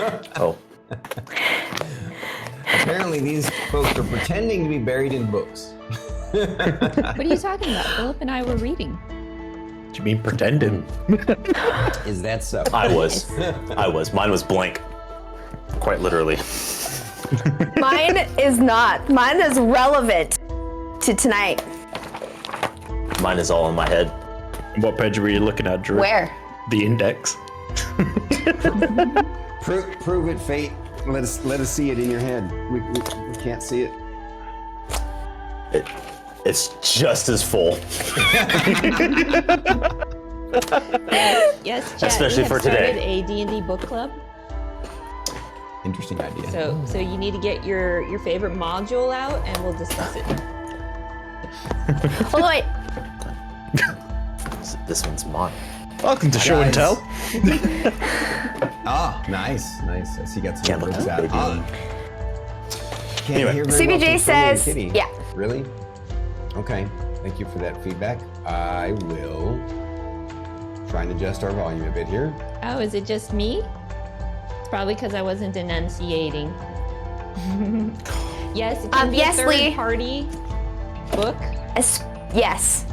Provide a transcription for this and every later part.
Oh. Apparently these folks are pretending to be buried in books. What are you talking about? Philip and I were reading. What do you mean pretending? Is that so? I was. Mine was blank. Quite literally. Mine is not. Mine is relevant to tonight. Mine is all in my head. What page were you looking at, Drew? Where? The index. Prove it, Fate. Let us see it in your head. We can't see it. It's just as full. Yes, chat, Especially we for have today. started a D&D book club. Interesting idea. So you need to get your favorite module out, and we'll discuss it. Oh wait. This one's mine. Welcome to Show and Tell. Ah, nice. I see you got some Can't look books at out. baby. Can't Anyway. hear very well CBJ from Stormy and says, Kitty. yeah. Really? Okay. Thank you for that feedback. I will try and adjust our volume a bit here. Oh, is it just me? It's probably because I wasn't enunciating. Yes, it can be yes, a Lee. third-party book. Yes.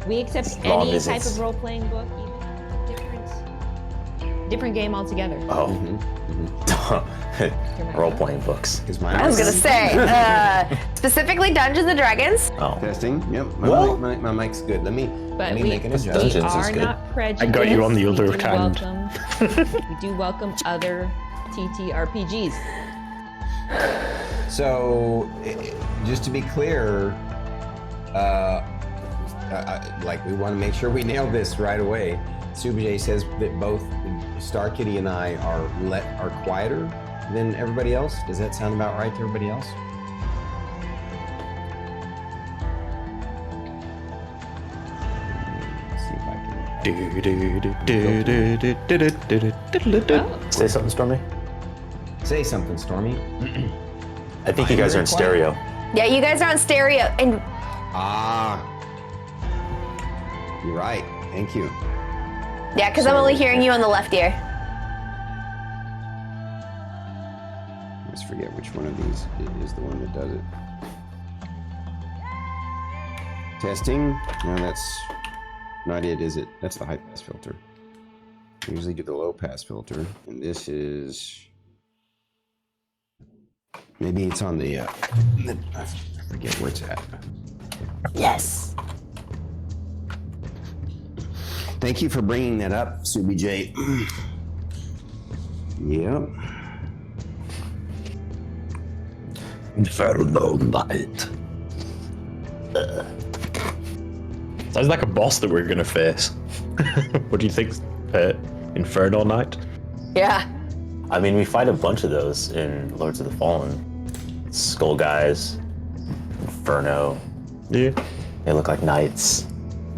We accept long any as type it's- of role-playing book, even different game altogether. Oh. Role-playing books. Is mine? I was gonna say, specifically Dungeons and Dragons. Oh. Testing. Yep. Well- My mic's good. Let me But make an we adjustment. Dungeons is are good. not prejudiced. I got you on the other We do hand. we do welcome other TTRPGs. So, just to be clear, like we want to make sure we nail this right away. SuperJ says that both Starkitty and I are quieter than everybody else. Does that sound about right to everybody else? Let's see if I can Say something, Stormy. say something, Stormy. I think you guys are in stereo. Yeah, you guys are on stereo, and Ah, you're right. Thank you. yeah, because I'm only hearing you on the left ear. I always forget which one of these is the one that does it. Testing. No, that's not it, is it? That's the high pass filter. I usually do the low pass filter, and this is. Maybe it's on the. I forget where it's at. Yes. Thank you for bringing that up, SubiJ. Yep. Inferno Night. Sounds like a boss that we're gonna face. What do you think, Inferno Night? Yeah. I mean, we fight a bunch of those in Lords of the Fallen. Skull guys, Inferno. Yeah. They look like knights.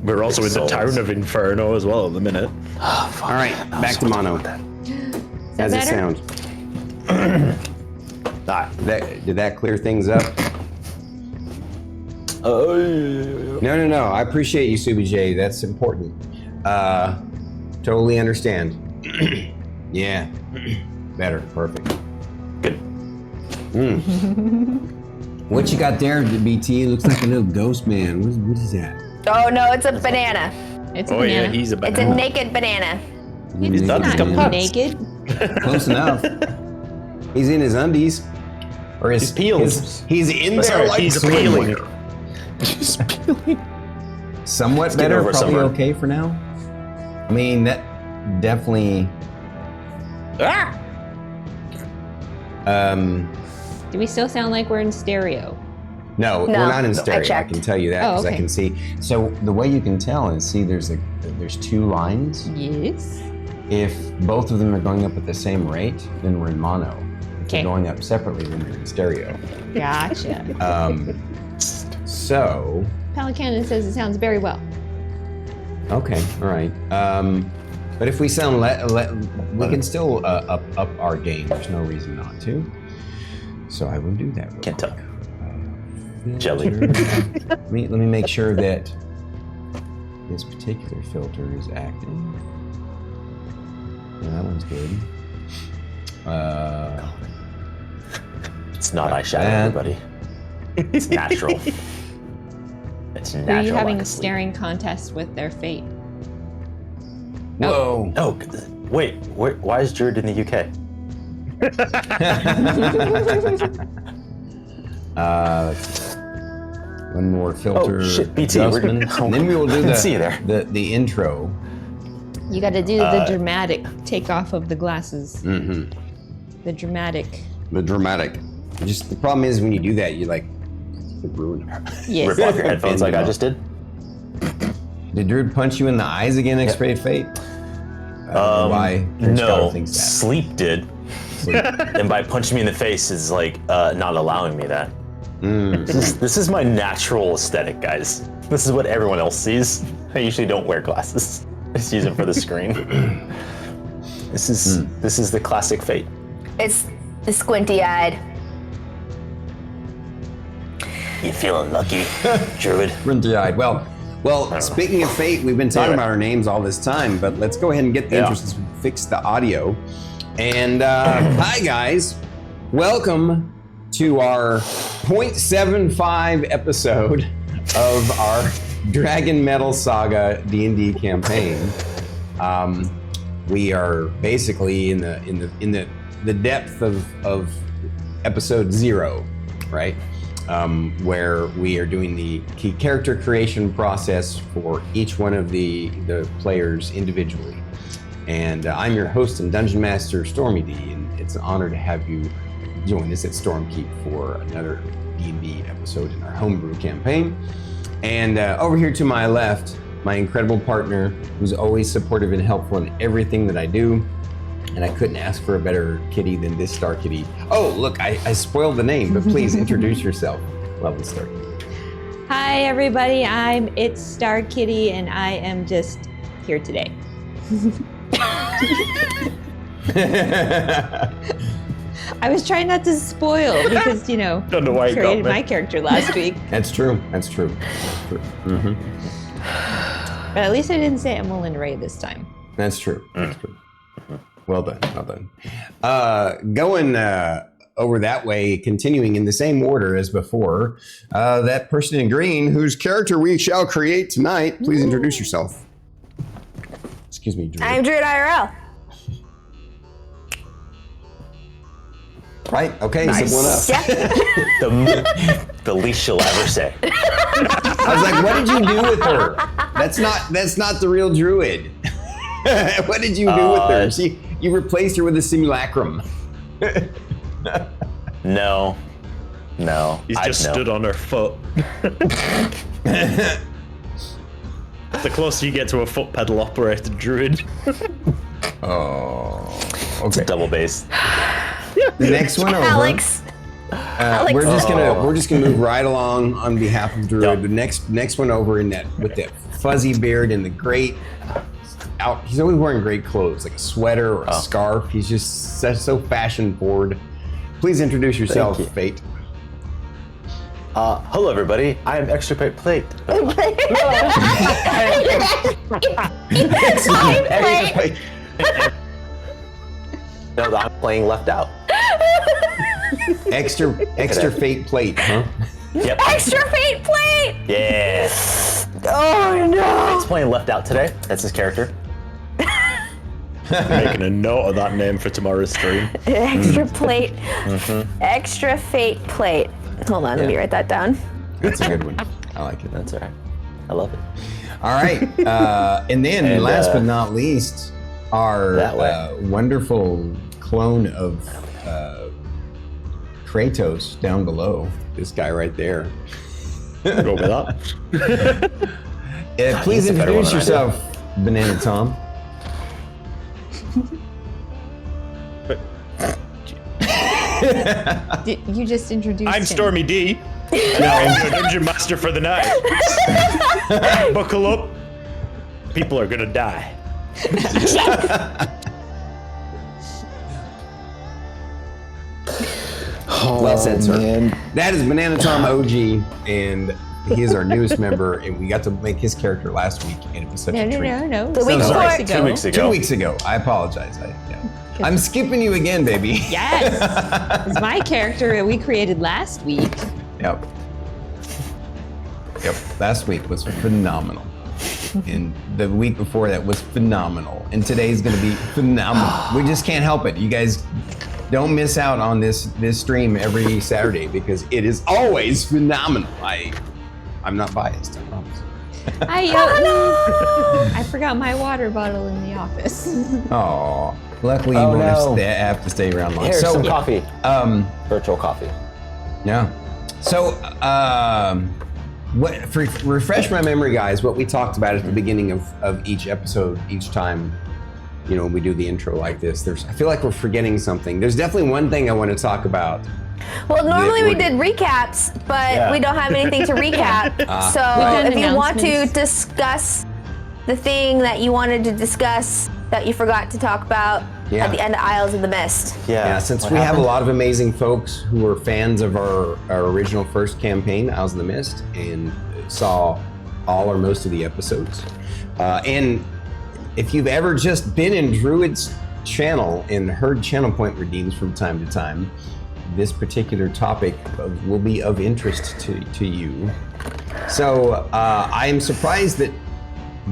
We're also in the Souls. town of Inferno as well at the minute. All right, back to mono. How's it better? sound? Did that clear things up? No. I appreciate you, SubiJ. That's important. Totally understand. Yeah. Better. Perfect. Good. What you got there, BT? Looks like a little ghost man. What is that? Oh no, it's a banana. It's a Oh banana. yeah, he's a It's a banana. naked banana. He's not not got parts. naked. Close enough. He's in his undies. Or He's peeling. He's in there Sorry, like he's swimwear. peeling. Somewhat get better, over probably summer. okay for now. I mean, that definitely. Ah! Do we still sound like we're in stereo? No, No, we're not in I stereo. I checked. can tell you that Oh, because I okay. can see. So the way you can tell is, see, there's two lines. Yes. If both of them are going up at the same rate, then we're in mono. If they're Okay. going up separately, then we're in stereo. Gotcha. So, Pelican says it sounds very well. okay, all right. But if we sound, we can still up our game. There's no reason not to. So I will do that. real Can't quick. tell. Jelly. let me make sure that this particular filter is active. Yeah, that one's good. It's not eyeshadow, that. everybody. It's natural. It's natural. Are you having a honestly. staring contest with their fate? Whoa. Oh, wait. Why is Druid in the UK? One more filter Oh, shit, BT, we're adjustment, good. and then we will do See you there. the intro. You got to do the dramatic take off of the glasses. Mm-hmm. The dramatic. The dramatic. Just the problem is when you do that, you like ruin it. Yes. Rip off your headphones like I just did. Did Druid punch you in the eyes again, Extirpate Fate? Why? No, Thinks that. sleep did. Sleep. And by punching me in the face is like not allowing me that. This is my natural aesthetic, guys. This is what everyone else sees. I usually don't wear glasses. I just use them for the screen. This is the classic Fate. It's the squinty-eyed. You feeling lucky, Druid? Rinty-eyed. Well, speaking of Fate, we've been talking about our names all this time, but let's go ahead and get the intro since we fixed the audio. And hi, guys. Welcome to our 0.75 episode of our DragonMetal Saga D&D campaign. We are basically in the depth of episode 0, right? Where we are doing the key character creation process for each one of the players individually. And I'm your host and dungeon master, StormyD, and it's an honor to have you join us at Stormkeep for another D&D episode in our homebrew campaign. And over here to my left, my incredible partner, who's always supportive and helpful in everything that I do. And I couldn't ask for a better kitty than this Starkitty. Oh, look, I spoiled the name, but please introduce yourself, lovely Starkitty. Hi, everybody. I'm itsStarkitty, and I am just here today. I was trying not to spoil because, you know, Don't know why you got created me. my character last week. That's true. That's true. Mm-hmm. But at least I didn't say Emmeline Ray this time. That's true. That's true. Well done. Well done. Going over that way, continuing in the same order as before, that person in green whose character we shall create tonight, please introduce yourself. Excuse me, Drew. I'm Druid IRL. Right? Okay, Nice. simple enough. The least she'll ever say. I was like, what did you do with her? That's not the real Druid. What did you do with her? You replaced her with a simulacrum. No. He's just stood on her foot. The closer you get to a foot pedal operated druid. Oh, It's okay. a double bass. The next one over. Alex. We're just gonna move right along on behalf of Druid. Yep. The next one over in that with that fuzzy beard and the great out. He's always wearing great clothes, like a sweater or a scarf. He's just so fashion forward. Please introduce yourself, Thank you. Fate. Hello, everybody. I am extirpatefate. No, I'm playing left out. Extra Fate plate, huh? Yep. Extra fate plate! Yeah. Oh no! He's playing left out today. That's his character. Making a note of that name for tomorrow's stream. Extra plate. Extra fate plate. Hold on, let me write that down. That's a good one. I like it. That's all right. I love it. All right, and then And, last but not least, our that way. wonderful clone of Kratos down below. This guy right there. Go with that. Please he's a better one introduce than I yourself, Banana Tom. You just introduced I'm him. StormyD. Now I'm your dungeon master for the night. Buckle up. People are gonna die. Well said, sir. That is BananaTomOG, and He is our newest member, and we got to make his character last week, and it was such a treat. No. The week sorry. before. 2 weeks ago. 2 weeks ago. I apologize. I'm skipping you again, baby. Yes. It's my character that we created last week. Yep. Last week was phenomenal. And the week before that was phenomenal. And today's going to be phenomenal. We just can't help it. You guys don't miss out on this stream every Saturday because it is always phenomenal. I'm not biased, I promise. I forgot my water bottle in the office. Oh, luckily you won't have to stay around long. Here's some coffee. Virtual coffee. Yeah. So, refresh my memory, guys, what we talked about at the beginning of each episode, each time, we do the intro like this. I feel like we're forgetting something. There's definitely one thing I want to talk about. Well, normally we did recaps, but we don't have anything to recap. So if you want to discuss the thing that you wanted to discuss that you forgot to talk about at the end of Isles of the Mist. Yeah, since we have a lot of amazing folks who are fans of our original first campaign, Isles of the Mist, and saw all or most of the episodes. And if you've ever just been in Druid's channel and heard channel point redeems from time to time, this particular topic will be of interest to you. So I am surprised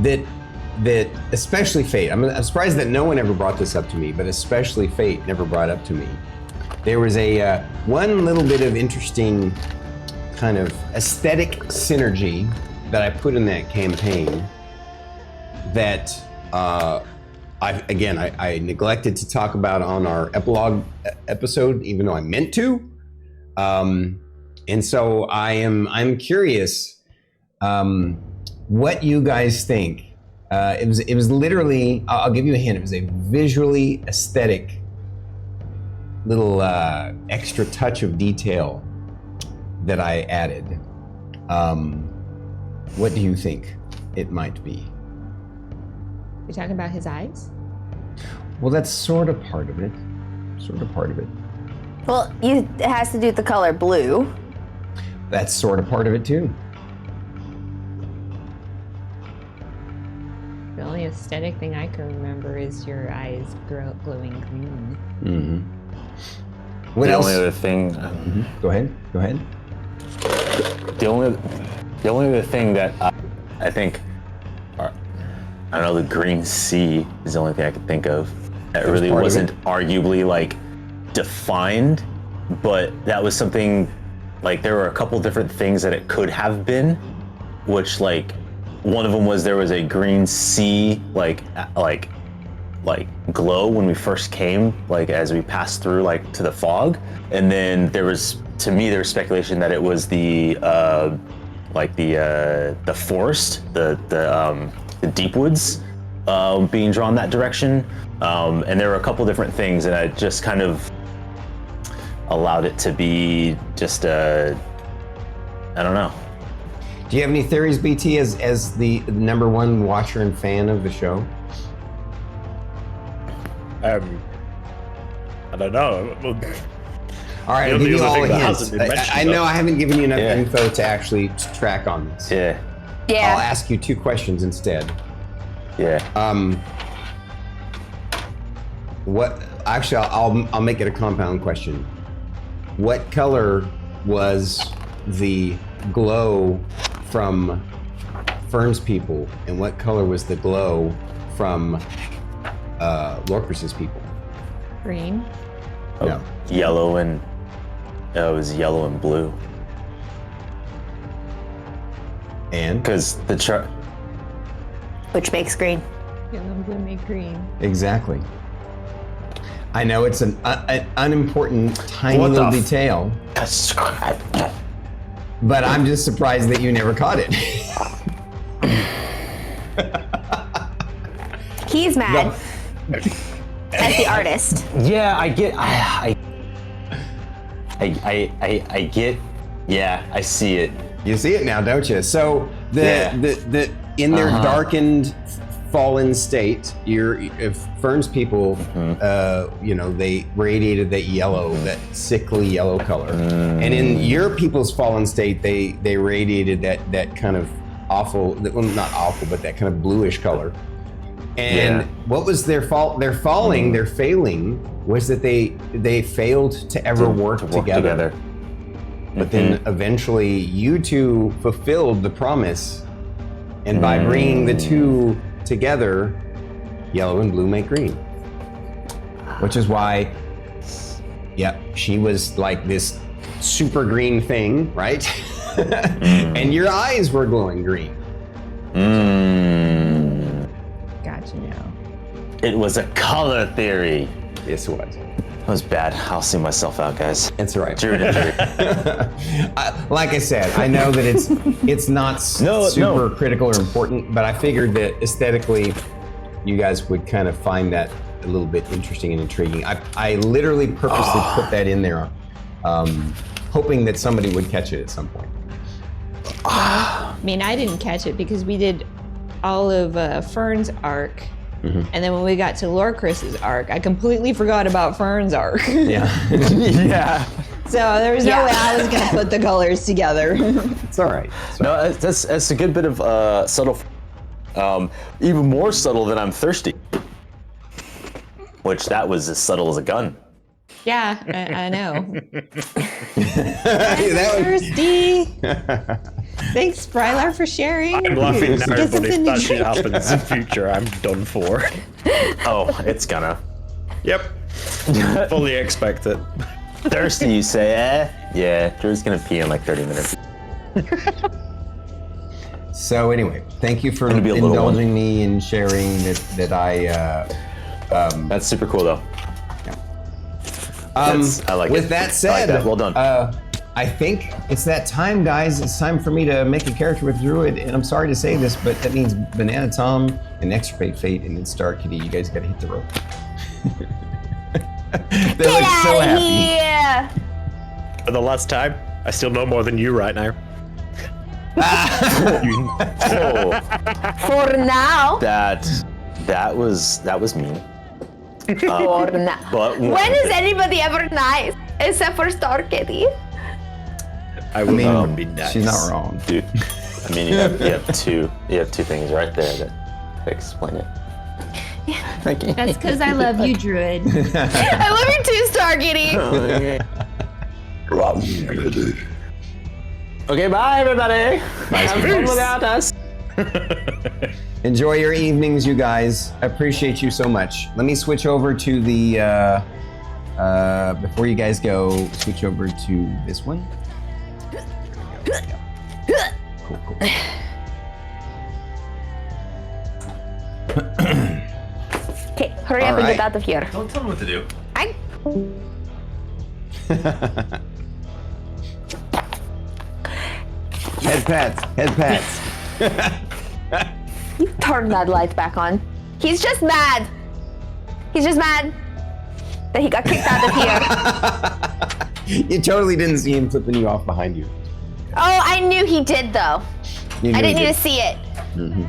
that especially Fate, I'm surprised that no one ever brought this up to me, but especially Fate never brought up to me. There was a one little bit of interesting kind of aesthetic synergy that I put in that campaign that I neglected to talk about on our epilogue episode, even though I meant to. And so I'm curious what you guys think. It was literally, I'll give you a hint, it was a visually aesthetic little extra touch of detail that I added. What do you think it might be? You're talking about his eyes? Well, that's sort of part of it. Well, it has to do with the color blue. That's sort of part of it too. The only aesthetic thing I can remember is your eyes glowing green. What the else? only other thing. Go ahead. The only other thing that I think, I don't know, the green sea is the only thing I could think of. That really wasn't arguably like defined, but that was something like there were a couple different things that it could have been, which like one of them was there was a green sea like glow when we first came, like as we passed through like to the fog, and then there was speculation that it was the forest, the deep woods being drawn that direction, and there were a couple different things, and I just kind of allowed it to be just I don't know. Do you have any theories, BT, as the number one watcher and fan of the show? I don't know. All right, I'll give you all a hint. I know I haven't given you enough info to actually track on this. Yeah. I'll ask you 2 questions instead. Yeah. What? Actually, I'll make it a compound question. What color was the glow from Fern's people, and what color was the glow from Lorcris's people? Green. No. Yellow and it was yellow and blue. And because the chart, which makes green. Yellow and blue make green. Exactly. I know it's an unimportant, tiny little detail. But I'm just surprised that you never caught it. He's mad at the artist. Yeah, I get. I get. Yeah, I see it. You see it now, don't you? So the in their darkened fallen state. If Fern's people, they radiated that yellow, that sickly yellow color, and in your people's fallen state, they radiated that kind of awful, well, not awful, but that kind of bluish color. And what was their fault? Their failing was that they failed to ever work together. But then eventually you two fulfilled the promise, and by bringing the two together, yellow and blue make green. Which is why, she was like this super green thing, right? And your eyes were glowing green. Gotcha now. It was a color theory. Yes, it was. That was bad. I'll see myself out, guys. It's all right. Druid injury. Like I said, I know that it's not super critical or important, but I figured that aesthetically, you guys would kind of find that a little bit interesting and intriguing. I literally purposely put that in there, hoping that somebody would catch it at some point. I mean, I didn't catch it because we did all of Fern's arc. And then when we got to Lorcris's arc, I completely forgot about Fern's arc. Yeah. So there was no way I was going to put the colors together. It's all right. No, that's a good bit of subtle, even more subtle than I'm thirsty. Which that was as subtle as a gun. Yeah, I know. I'm thirsty. Thanks, Brylar, for sharing. I'm laughing now, but if that shit happens in future, I'm done for. Oh, it's gonna. Yep. Fully expect it. Thirsty, you say, eh? Yeah, Drew's gonna pee in like 30 minutes. So anyway, thank you for indulging me in sharing that I... That's super cool, though. I like with it. That said, I like that. Well done. I think it's that time, guys. It's time for me to make a character with Druid, and I'm sorry to say this, but that means BananaTom and extirpatefate and itsStarkitty. You guys gotta hit the rope. They look so happy. Here. For the last time, I still know more than you right now. For now. That was mean. For now. But when is anybody ever nice except for Starkitty? I mean, be nice. She's not wrong, dude. I mean, you have two things right there that explain it. Yeah. That's because I love you, Druid. I love you too, Starkitty. Okay, bye everybody. Have fun without us. Enjoy your evenings, you guys. I appreciate you so much. Let me switch over to the, before you guys go, switch over to this one. Cool. Okay, hurry up and get out of here. Don't tell me what to do. Head pats. You turn that light back on. He's just mad. He's just mad that he got kicked out of here. You totally didn't see him flipping you off behind you. Oh, I knew he did though. I didn't need to see it. Mm-hmm.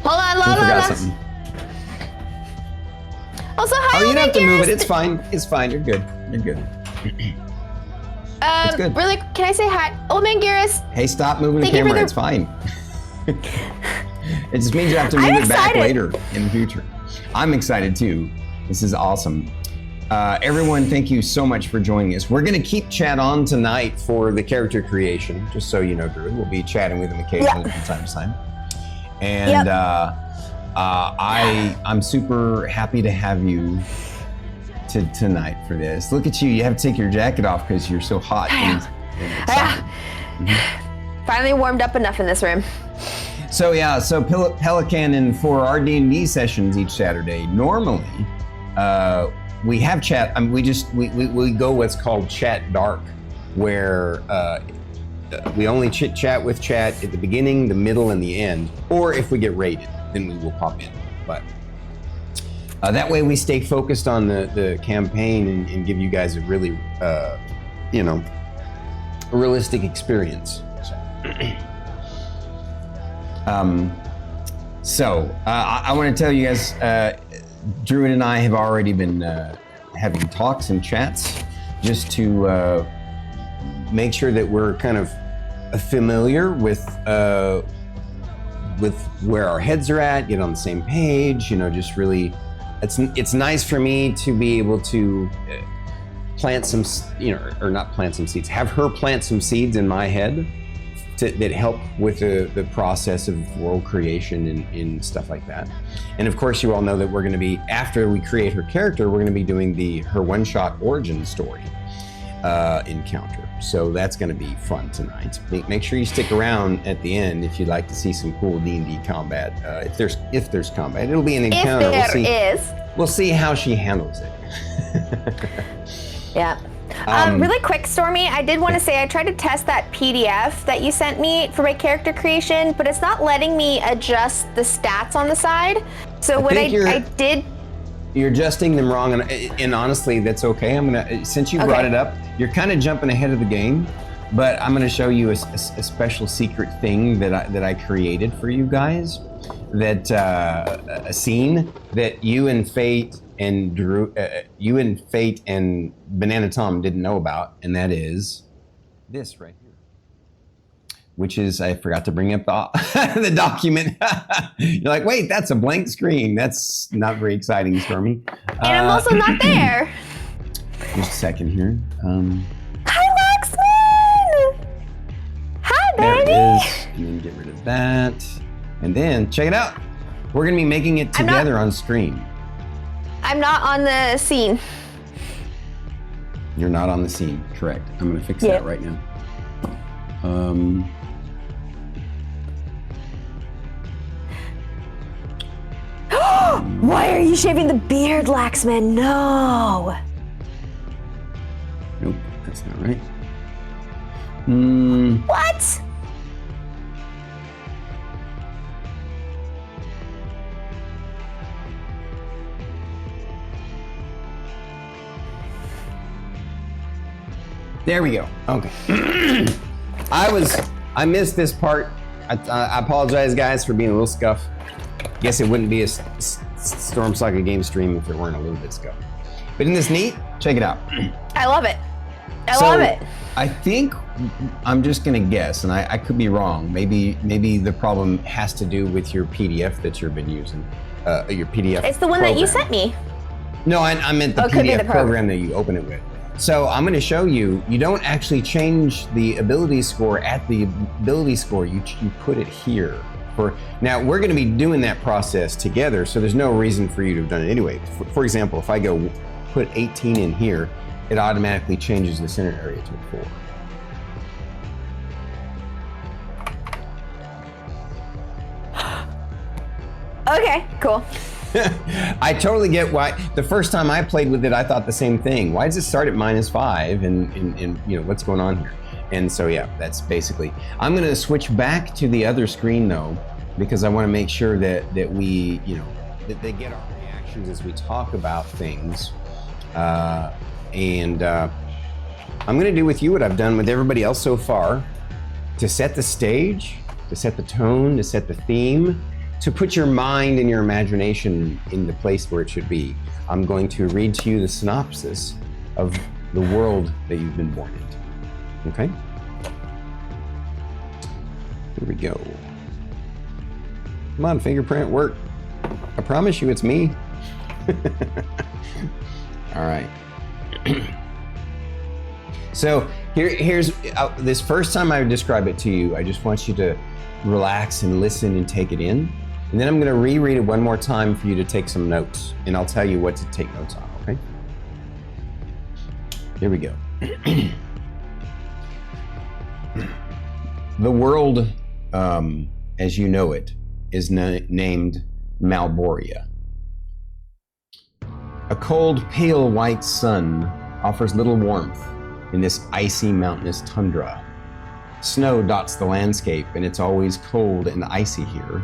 Hold on. Something. Also, hi, you don't have to move it. It's fine. You're good. It's good. Really, can I say hi? Old Man Garrus. Hey, stop moving the camera. It's fine. It just means you have to move it back later in the future. I'm excited too. This is awesome. Everyone, thank you so much for joining us. We're going to keep chat on tonight for the character creation, just so you know, Drew. We'll be chatting with him occasionally from time to time. And I'm super happy to have you tonight for this. Look at you. You have to take your jacket off because you're so hot. Finally warmed up enough in this room. So Pelican, and for our D&D sessions each Saturday, normally we have chat. I mean, we go what's called chat dark, where we only chit chat with chat at the beginning, the middle, and the end. Or if we get raided, then we will pop in. But that way we stay focused on the campaign and give you guys a really, realistic experience. So I want to tell you guys, Druid and I have already been having talks and chats just to make sure that we're kind of familiar with where our heads are at, get on the same page, just really, it's nice for me to be able to plant some, or not plant some seeds, have her plant some seeds in my head that help with the process of world creation and stuff like that. And of course, you all know that we're going to be, after we create her character, we're going to be doing her one-shot origin story encounter. So that's going to be fun tonight. Make sure you stick around at the end if you'd like to see some cool D&D combat. If there's combat, it'll be an encounter. We'll see how she handles it. Yeah. Really quick, Stormy, I did want to say I tried to test that PDF that you sent me for my character creation, but it's not letting me adjust the stats on the side. So what I did... You're adjusting them wrong, and honestly, that's okay. Since you brought it up, you're kind of jumping ahead of the game, but I'm gonna show you a special secret thing that I created for you guys. That a scene that you and Fate and BananaTom didn't know about, and that is this right here. Which is, I forgot to bring up the document. You're like, wait, that's a blank screen. That's not very exciting, Stormy. And I'm also not there. Just a second here. Hi, Laxman! Hi, baby! There it is. And then get rid of that. And then, check it out. We're gonna be making it together on screen. I'm not on the scene. You're not on the scene, correct. I'm gonna fix that right now. Why are you shaving the beard, Laxman? No. Nope, that's not right. What? There we go. Okay. I missed this part. I apologize, guys, for being a little scuff. Guess it wouldn't be a Storm Saga game stream if it weren't a little bit scuff. But isn't this neat? Check it out. I love it. I love it. I think, I'm just gonna guess, and I could be wrong. Maybe the problem has to do with your PDF that you've been using. Your PDF It's the one program. that you sent me. No, I meant the PDF program that you open it with. So I'm going to show you, you don't actually change the ability score at the ability score, you put it here. Now, we're going to be doing that process together, so there's no reason for you to have done it anyway. For example, if I go put 18 in here, it automatically changes the center area to a 4. Okay, cool. I totally get why. The first time I played with it, I thought the same thing. Why does it start at -5 and what's going on here? And so, yeah, that's basically. I'm going to switch back to the other screen though, because I want to make sure that we, that they get our reactions as we talk about things. I'm going to do with you what I've done with everybody else so far, to set the stage, to set the tone, to set the theme, to put your mind and your imagination in the place where it should be. I'm going to read to you the synopsis of the world that you've been born into. Okay? Here we go. Come on, fingerprint, work. I promise you it's me. All right. So here's this first time I describe it to you, I just want you to relax and listen and take it in. And then I'm going to reread it one more time for you to take some notes, and I'll tell you what to take notes on, okay? Here we go. The world, as you know it, is named Malboria. A cold, pale white sun offers little warmth in this icy mountainous tundra. Snow dots the landscape, and it's always cold and icy here.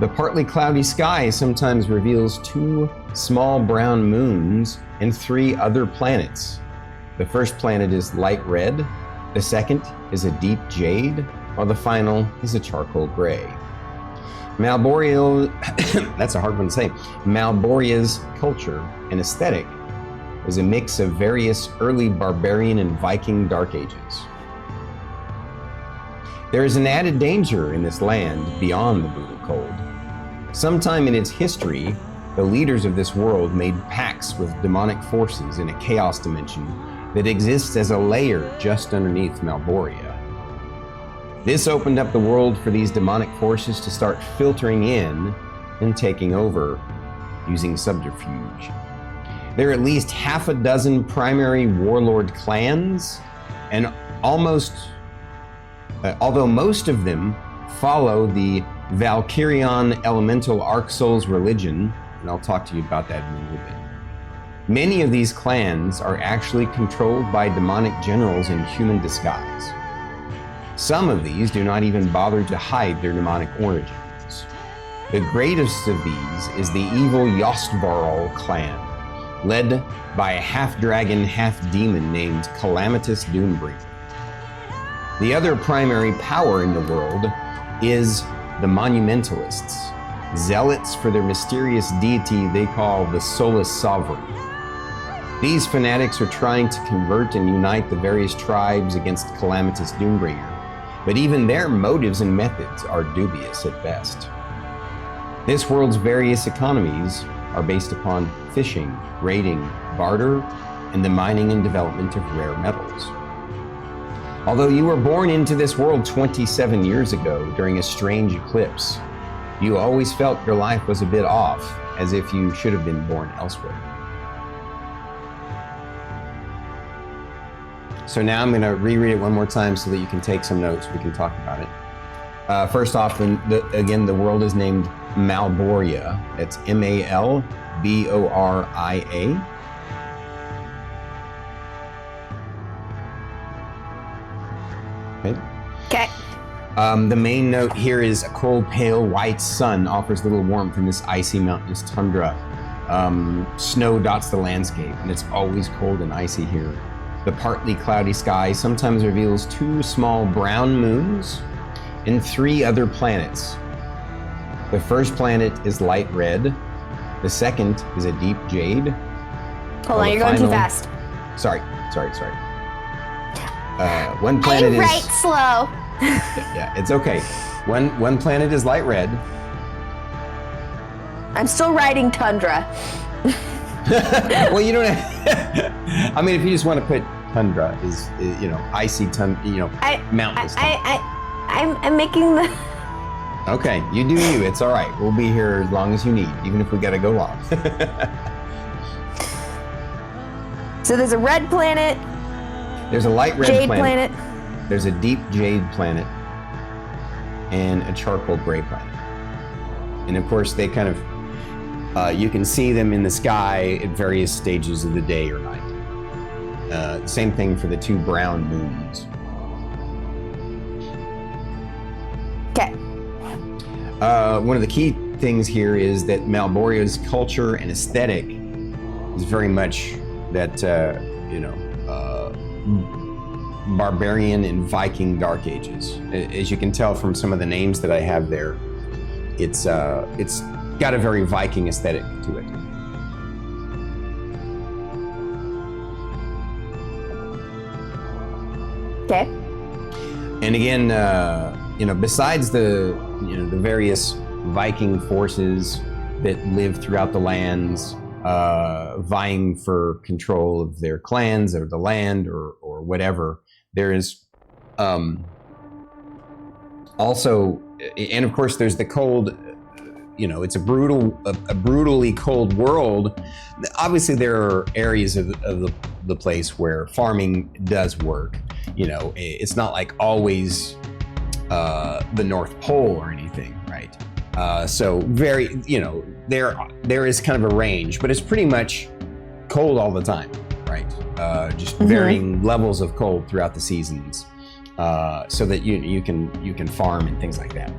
The partly cloudy sky sometimes reveals 2 small brown moons and 3 other planets. The first planet is light red, the second is a deep jade, while the final is a charcoal gray. Malboreal, that's a hard one to say. Malboria's culture and aesthetic is a mix of various early barbarian and Viking Dark Ages. There is an added danger in this land beyond the brutal cold. Sometime in its history, the leaders of this world made pacts with demonic forces in a chaos dimension that exists as a layer just underneath Malboria. This opened up the world for these demonic forces to start filtering in and taking over using subterfuge. There are at least half a dozen primary warlord clans, and although most of them follow the Valkyrian Elemental Arc Souls religion, and I'll talk to you about that in a little bit. Many of these clans are actually controlled by demonic generals in human disguise. Some of these do not even bother to hide their demonic origins. The greatest of these is the evil Yostvarl clan, led by a half-dragon, half-demon named Calamitous Doombringer. The other primary power in the world is the Monumentalists, zealots for their mysterious deity they call the Soulless Sovereign. These fanatics are trying to convert and unite the various tribes against Calamitous Doombringer, but even their motives and methods are dubious at best. This world's various economies are based upon fishing, raiding, barter, and the mining and development of rare metals. Although you were born into this world 27 years ago during a strange eclipse, you always felt your life was a bit off, as if you should have been born elsewhere. So now I'm going to reread it one more time so that you can take some notes. We can talk about it. First off, again, the world is named Malboria. It's Malboria. Okay. The main note here is a cold, pale, white sun offers little warmth in this icy, mountainous tundra. Snow dots the landscape, and it's always cold and icy here. The partly cloudy sky sometimes reveals 2 small brown moons and 3 other planets. The first planet is light red. The second is a deep jade. Hold on, you're going too fast. Sorry. One planet is... write slow. Yeah, it's okay. One planet is light red. I'm still writing tundra. Well, you don't have... I mean, if you just want to put tundra, is icy mountainous. I'm making the... Okay, you do you. It's all right. We'll be here as long as you need, even if we got to go long. So there's a red planet. There's a light red jade planet. There's a deep jade planet. And a charcoal gray planet. And of course, they kind of... you can see them in the sky at various stages of the day or night. Same thing for the 2 brown moons. Okay. One of the key things here is that Malboria's culture and aesthetic is very much that, barbarian and Viking Dark Ages. As you can tell from some of the names that I have there, it's got a very Viking aesthetic to it. Okay. And again, besides the various Viking forces that live throughout the lands, vying for control of their clans or the land or whatever, there is also, and of course, there's the cold. It's a brutally cold world. Obviously, there are areas of the place where farming does work. It's not like always the North Pole or anything, right? So very, there is kind of a range, but it's pretty much cold all the time, right? Just varying levels of cold throughout the seasons, so that you can farm and things like that.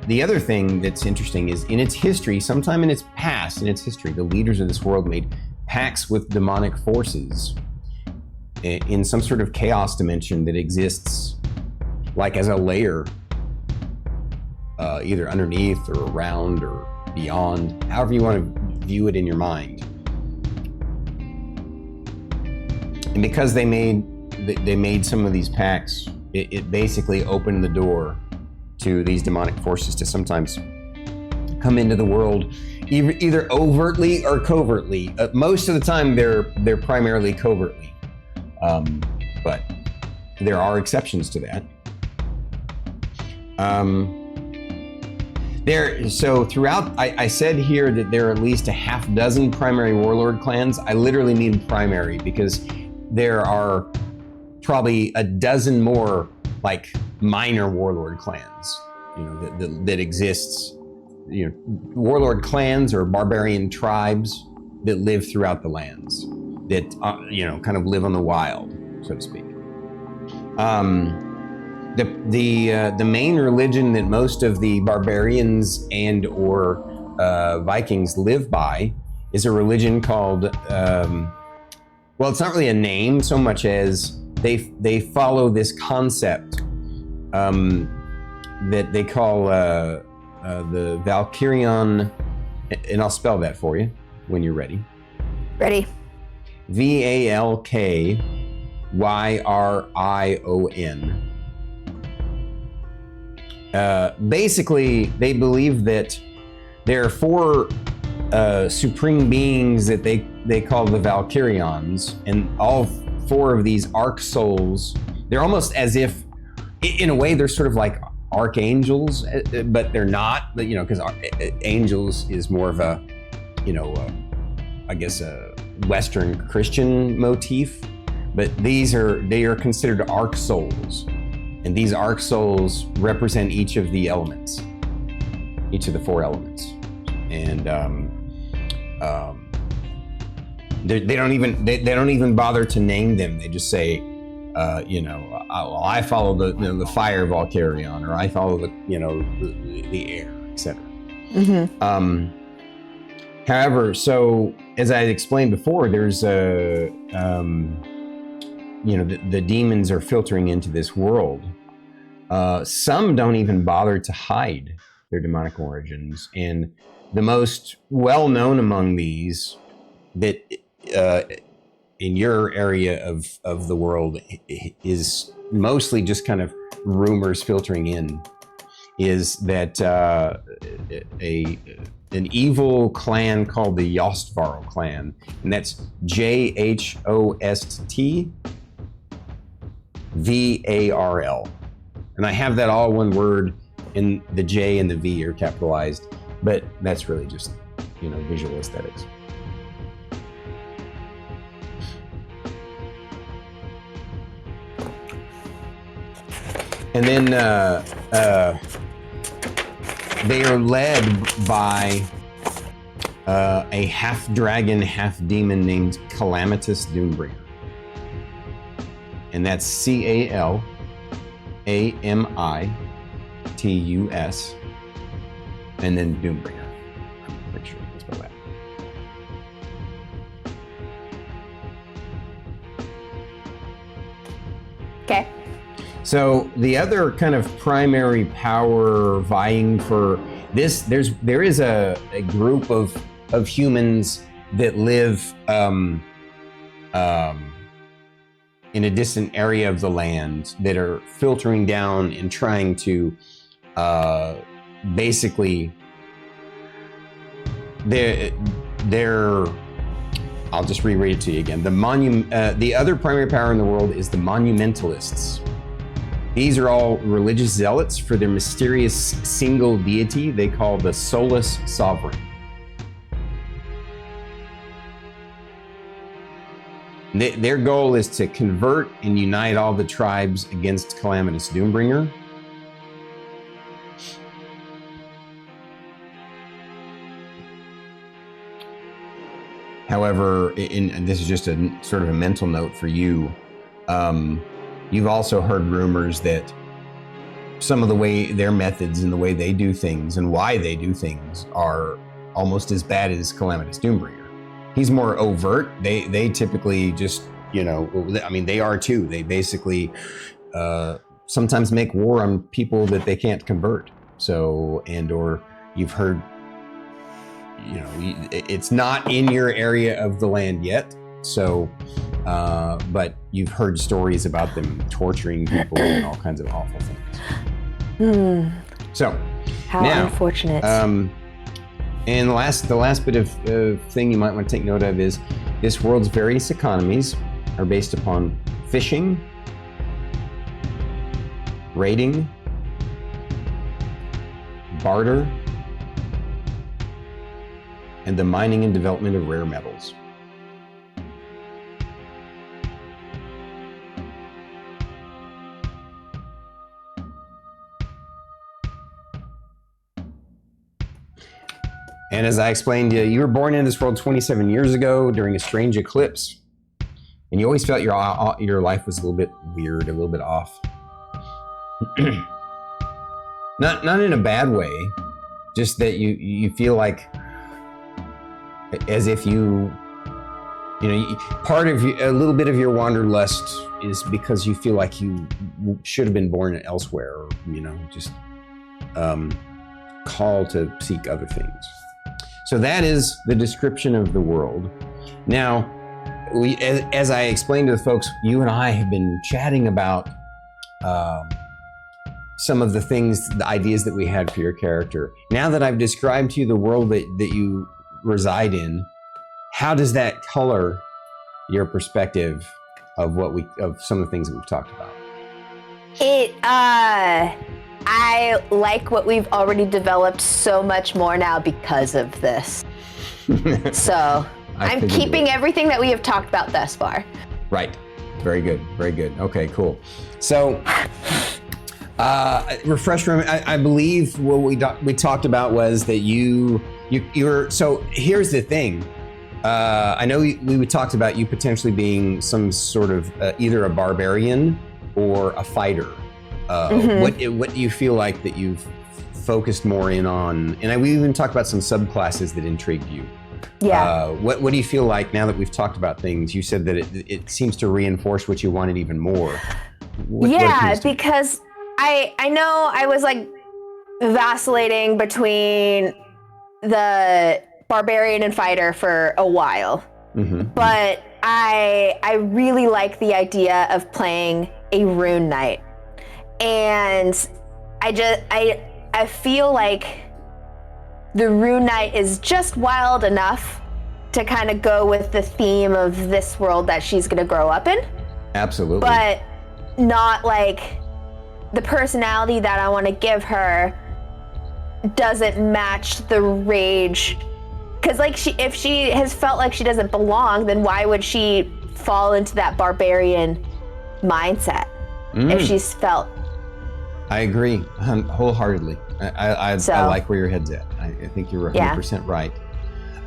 The other thing that's interesting is in its history, sometime in its past, the leaders of this world made pacts with demonic forces in some sort of chaos dimension that exists like as a layer either underneath or around or beyond, however you want to view it in your mind. And because they made some of these pacts, it basically opened the door to these demonic forces to sometimes come into the world, either overtly or covertly. Most of the time, they're primarily covertly, but there are exceptions to that. So throughout, I said here that there are at least a half dozen primary warlord clans. I literally mean primary because there are probably a dozen more like minor warlord clans, that exists. Warlord clans or barbarian tribes that live throughout the lands that kind of live on the wild, so to speak. The main religion that most of the barbarians and or Vikings live by is a religion called, it's not really a name so much as they follow this concept that they call the Valkyrion, and I'll spell that for you when you're ready. Ready. VALKYRION. Basically, they believe that there are four supreme beings that they call the Valkyrions, and all four of these arc souls, they're almost as if, in a way, they're sort of like archangels, but they're not, because angels is more of a, I guess a Western Christian motif, but they are considered arc souls. And these arc souls represent each of the elements, each of the four elements. And they don't even bother to name them. They just say, I follow the fire Valkyrion, or I follow the air, etc. Mm-hmm. However, so as I explained before, there's the demons are filtering into this world. Some don't even bother to hide their demonic origins, and the most well-known among these that in your area of the world is mostly just kind of rumors filtering in, is that an evil clan called the Jostvarl clan, and that's JHOSTVARL. And I have that all one word, and the J and the V are capitalized, but that's really just, visual aesthetics. And then they are led by a half-dragon, half-demon named Calamitous Doombringer. And that's CALAMITUS, and then Doombringer. I'm pretty sure you can spell that. Okay. So the other kind of primary power vying for this, there is a group of humans that live in a distant area of the land that are filtering down and trying to basically they're I'll just reread it to you again. The other primary power in the world is the monumentalists. These are all religious zealots for their mysterious single deity they call the Soulless Sovereign. Their goal is to convert and unite all the tribes against Calamitous Doombringer. However, and this is just a sort of a mental note for you, you've also heard rumors that some of the way their methods and the way they do things and why they do things are almost as bad as Calamitous Doombringer. He's more overt. They typically just, they are too. They basically sometimes make war on people that they can't convert. So, or you've heard, it's not in your area of the land yet. So, but you've heard stories about them torturing people and all kinds of awful things. So, how now, unfortunate. And the last bit of thing you might want to take note of is this world's various economies are based upon fishing, raiding, barter, and the mining and development of rare metals. And as I explained, you were born into this world 27 years ago during a strange eclipse, and you always felt your life was a little bit weird, a little bit off. Not in a bad way, just that you feel like as if part of a little bit of your wanderlust is because you feel like you should have been born elsewhere, or just called to seek other things. So that is the description of the world. Now, as I explained to the folks, you and I have been chatting about some of the things, the ideas that we had for your character. Now that I've described to you the world that you reside in, how does that color your perspective of some of the things that we've talked about? I like what we've already developed so much more now because of this. So I'm keeping everything that we have talked about thus far. Right. Very good. Very good. Okay, cool. So refresh room. I believe what we talked about was that you're. So here's the thing. I know we talked about you potentially being some sort of either a barbarian or a fighter. What do you feel like that you've focused more in on? And we even talked about some subclasses that intrigued you. Yeah. What do you feel like now that we've talked about things? You said that it seems to reinforce what you wanted even more. Because I know I was like vacillating between the barbarian and fighter for a while, but I really like the idea of playing a rune knight. And I feel like the rune knight is just wild enough to kind of go with the theme of this world that she's going to grow up in. Absolutely. But not like the personality that I want to give her doesn't match the rage. Because if she has felt like she doesn't belong, then why would she fall into that barbarian mindset if she's felt? I agree wholeheartedly. I like where your head's at. I think you're 100% right.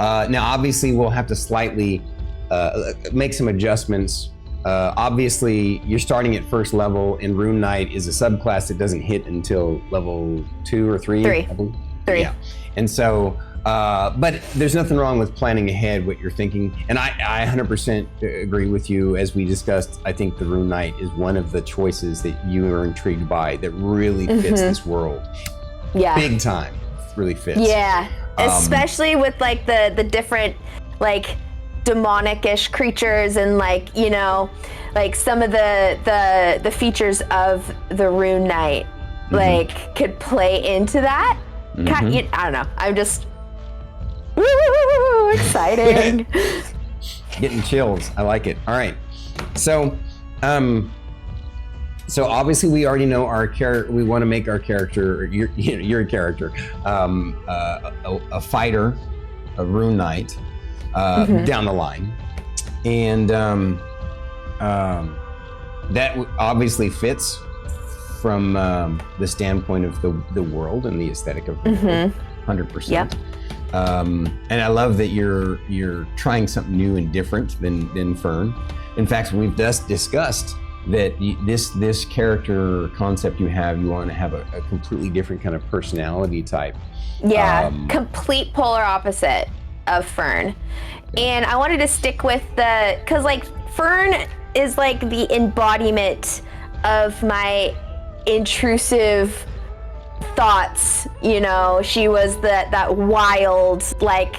Now, obviously, we'll have to slightly make some adjustments. Obviously, you're starting at first level, and Rune Knight is a subclass that doesn't hit until level 2 or 3. 3. I believe. 3. Yeah. And so, but there's nothing wrong with planning ahead what you're thinking. And I 100% agree with you. As we discussed, I think the Rune Knight is one of the choices that you are intrigued by that really fits this world. Yeah. Big time. Really fits. Yeah. Especially with like the different like demonic-ish creatures and like some of the features of the Rune Knight like could play into that. I don't know. I'm just exciting. Getting chills. I like it. All right. So, so obviously we already know our character. We want to make our character, your character, a fighter, a Rune Knight, down the line, and that obviously fits from the standpoint of the world and the aesthetic of the world, 100%. Yep. And I love that you're trying something new and different than Fern. In fact, we've just discussed that this character concept you want to have a completely different kind of personality type. Yeah, complete polar opposite of Fern. And I wanted to stick with because like Fern is like the embodiment of my intrusive thoughts, you know, she was that wild, like,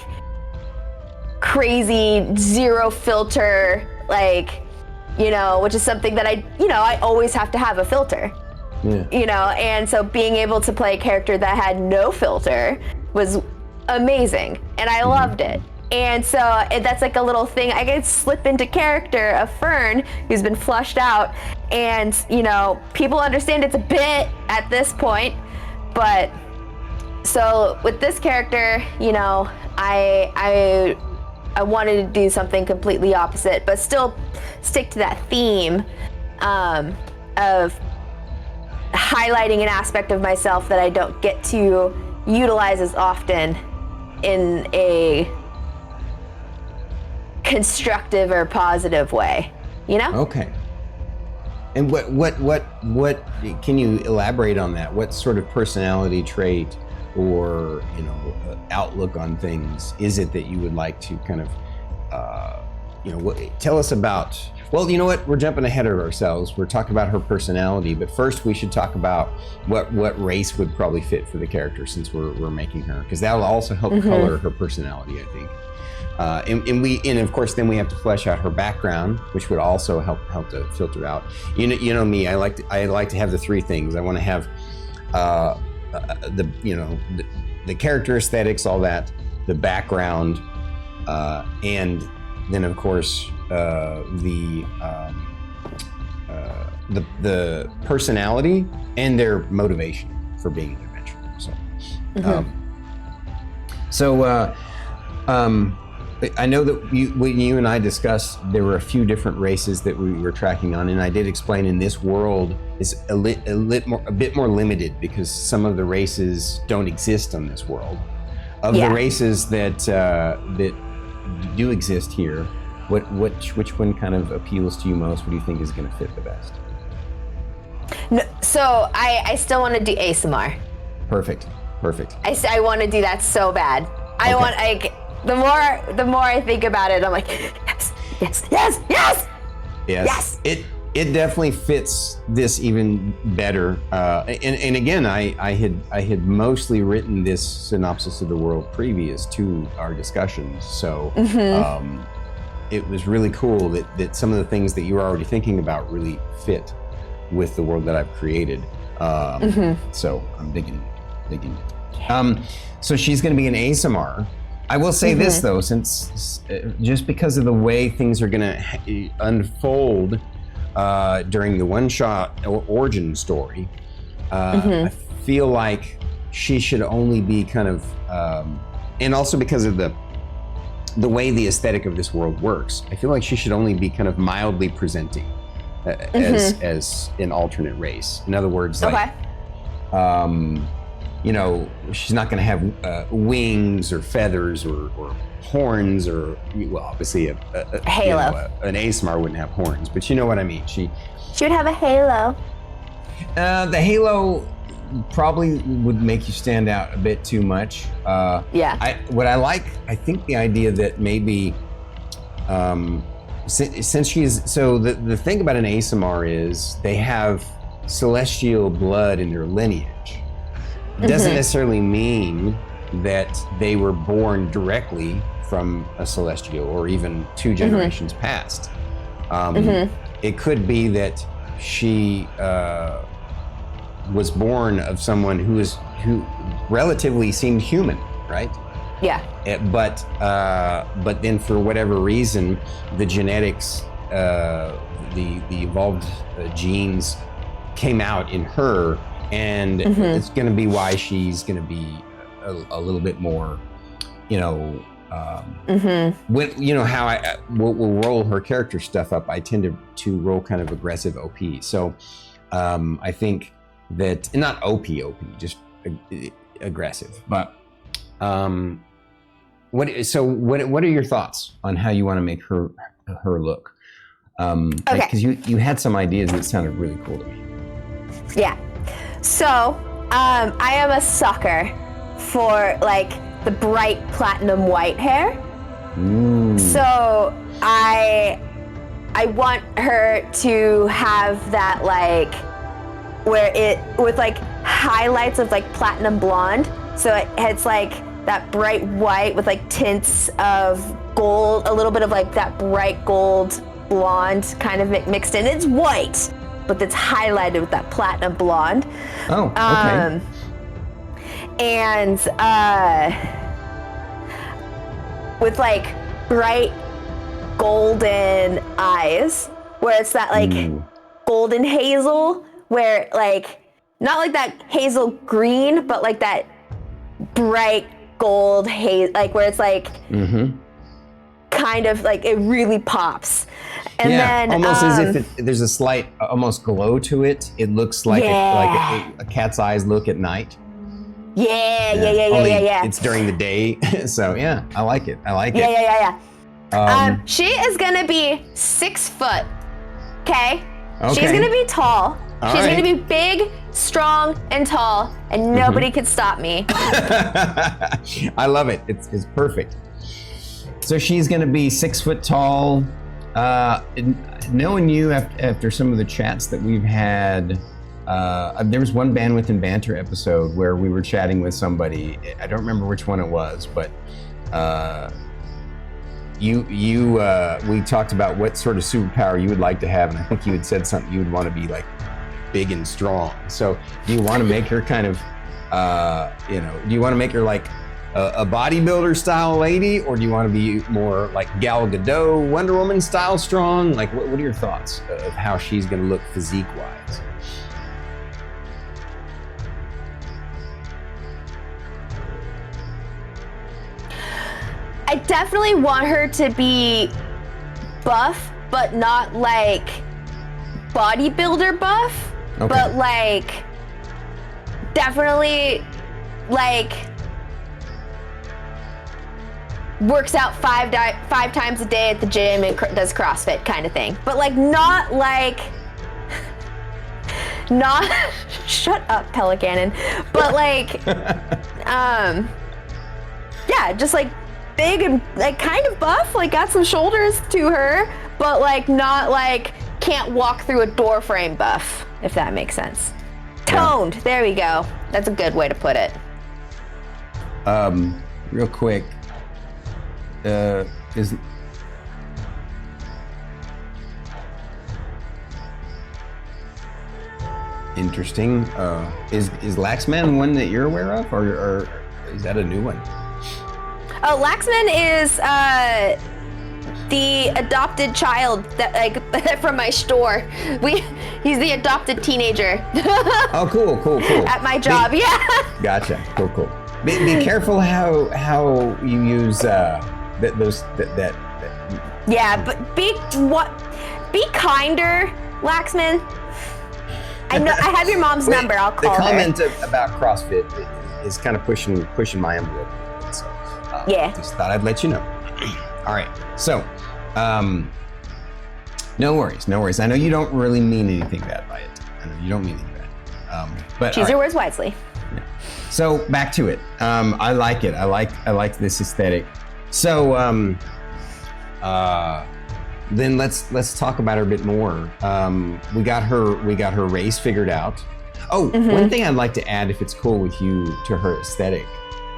crazy, zero filter, like, you know, which is something that I always have to have a filter. Yeah. You know, and so being able to play a character that had no filter was amazing, and I loved it. And so that's like a little thing. I could slip into character of Fern, who's been flushed out, and, you know, people understand it's a bit at this point, but so with this character, you know, I wanted to do something completely opposite, but still stick to that theme of highlighting an aspect of myself that I don't get to utilize as often in a constructive or positive way, you know? Okay. And what can you elaborate on that? What sort of personality trait or, you know, outlook on things is it that you would like to kind of, you know, tell us about? Well, you know what? We're jumping ahead of ourselves. We're talking about her personality, but first we should talk about what race would probably fit for the character, since we're making her, because that will also help color her personality, I think. And of course then we have to flesh out her background, which would also help to filter out. You know me. I like to have the three things. I want to have the character aesthetics, all that, the background, and then of course the personality and their motivation for being an adventurer. So, I know that when you and I discussed, there were a few different races that we were tracking on, and I did explain in this world is a bit more limited because some of the races don't exist on this world. Of the races that do exist here, which one kind of appeals to you most? What do you think is going to fit the best? No, so I still want to do ASMR. Perfect. I want to do that so bad. I want, like, the more I think about it, I'm like, yes. It definitely fits this even better. And again, I had mostly written this synopsis of the world previous to our discussions, so it was really cool that some of the things that you were already thinking about really fit with the world that I've created. So I'm digging it. So she's going to be an ASMR. I will say this though, since just because of the way things are going to unfold during the one-shot origin story, I feel like she should only be kind of, and also because of the way the aesthetic of this world works, I feel like she should only be kind of mildly presenting as an alternate race. In other words, like, you know, she's not going to have wings or feathers or horns or, well, obviously a halo. You know, an ASMR wouldn't have horns, but you know what I mean. She would have a halo. The halo probably would make you stand out a bit too much. I think the idea that maybe since she's, so the thing about an ASMR is they have celestial blood in their lineage. Doesn't necessarily mean that they were born directly from a celestial or even two generations past. It could be that she was born of someone who relatively seemed human, right? Yeah. But then for whatever reason, the genetics, the evolved genes came out in her. And it's going to be why she's going to be a little bit more, you know, when, you know, how I will roll her character stuff up. I tend to roll kind of aggressive OP. So I think that, not OP, just aggressive. But what are your thoughts on how you want to make her look? Okay. Because you had some ideas that sounded really cool to me. Yeah. So, I am a sucker for, like, the bright platinum white hair. So I want her to have that, like, where it, with, like, highlights of like platinum blonde. So it's like that bright white with like tints of gold, a little bit of like that bright gold blonde kind of mixed in. It's white, but it's highlighted with that platinum blonde. Oh, okay. And with like bright golden eyes, where it's that like golden hazel, where like not like that hazel green, but like that bright gold haze, like where it's like kind of like it really pops. And then almost as if there's a slight almost glow to it. It looks like a cat's eyes look at night. Yeah. It's during the day, so yeah, I like it. Yeah. She is gonna be 6 foot. Okay. She's gonna be tall. She's gonna be big, strong, and tall, and nobody could stop me. I love it. It's perfect. So she's gonna be 6 foot tall. Knowing you after some of the chats that we've had, there was one Bandwidth and Banter episode where we were chatting with somebody. I don't remember which one it was, but we talked about what sort of superpower you would like to have, and I think you had said something you would want to be like big and strong. So do you want to make her kind of, do you want to make her like a bodybuilder style lady, or do you want to be more like Gal Gadot, Wonder Woman style strong? Like, what are your thoughts of how she's going to look physique wise? I definitely want her to be buff, but not like bodybuilder buff, but like definitely like works out five times a day at the gym and does CrossFit kind of thing. But like not shut up, Pelicanon. But like yeah, just like big and like kind of buff, like got some shoulders to her, but like not like can't walk through a door frame buff, if that makes sense. Toned, there we go. That's a good way to put it. Real quick, is interesting. Is Laxman one that you're aware of, or is that a new one? Oh, Laxman is the adopted child that like from my store. He's the adopted teenager. Oh, cool. At my job, yeah. Gotcha. Cool. Be careful how you use that. Yeah, but be kinder, Laxman. I know I have your mom's number. I'll call her. The comment about CrossFit is kind of pushing my envelope. So just thought I'd let you know. All right. So, no worries. I know you don't really mean anything bad by it. I know you don't mean anything bad. But choose your words wisely. Yeah. So back to it. I like it. I like this aesthetic. So then let's talk about her a bit more. We got her race figured out. Oh, one thing I'd like to add, if it's cool with you, to her aesthetic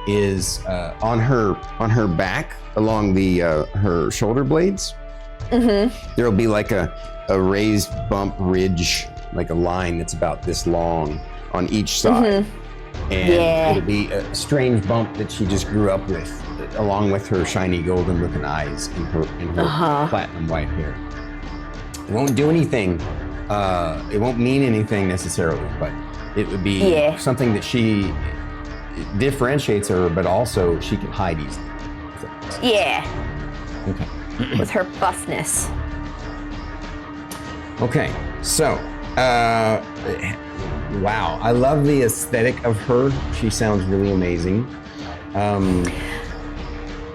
is on her back along the her shoulder blades. There'll be like a raised bump ridge, like a line that's about this long on each side. And it'll be a strange bump that she just grew up with, along with her shiny golden looking eyes and her platinum white hair. It won't do anything. It won't mean anything necessarily, but it would be something that she differentiates her, but also she can hide easily. Yeah. Okay. With her buffness. Okay, so, wow, I love the aesthetic of her. She sounds really amazing.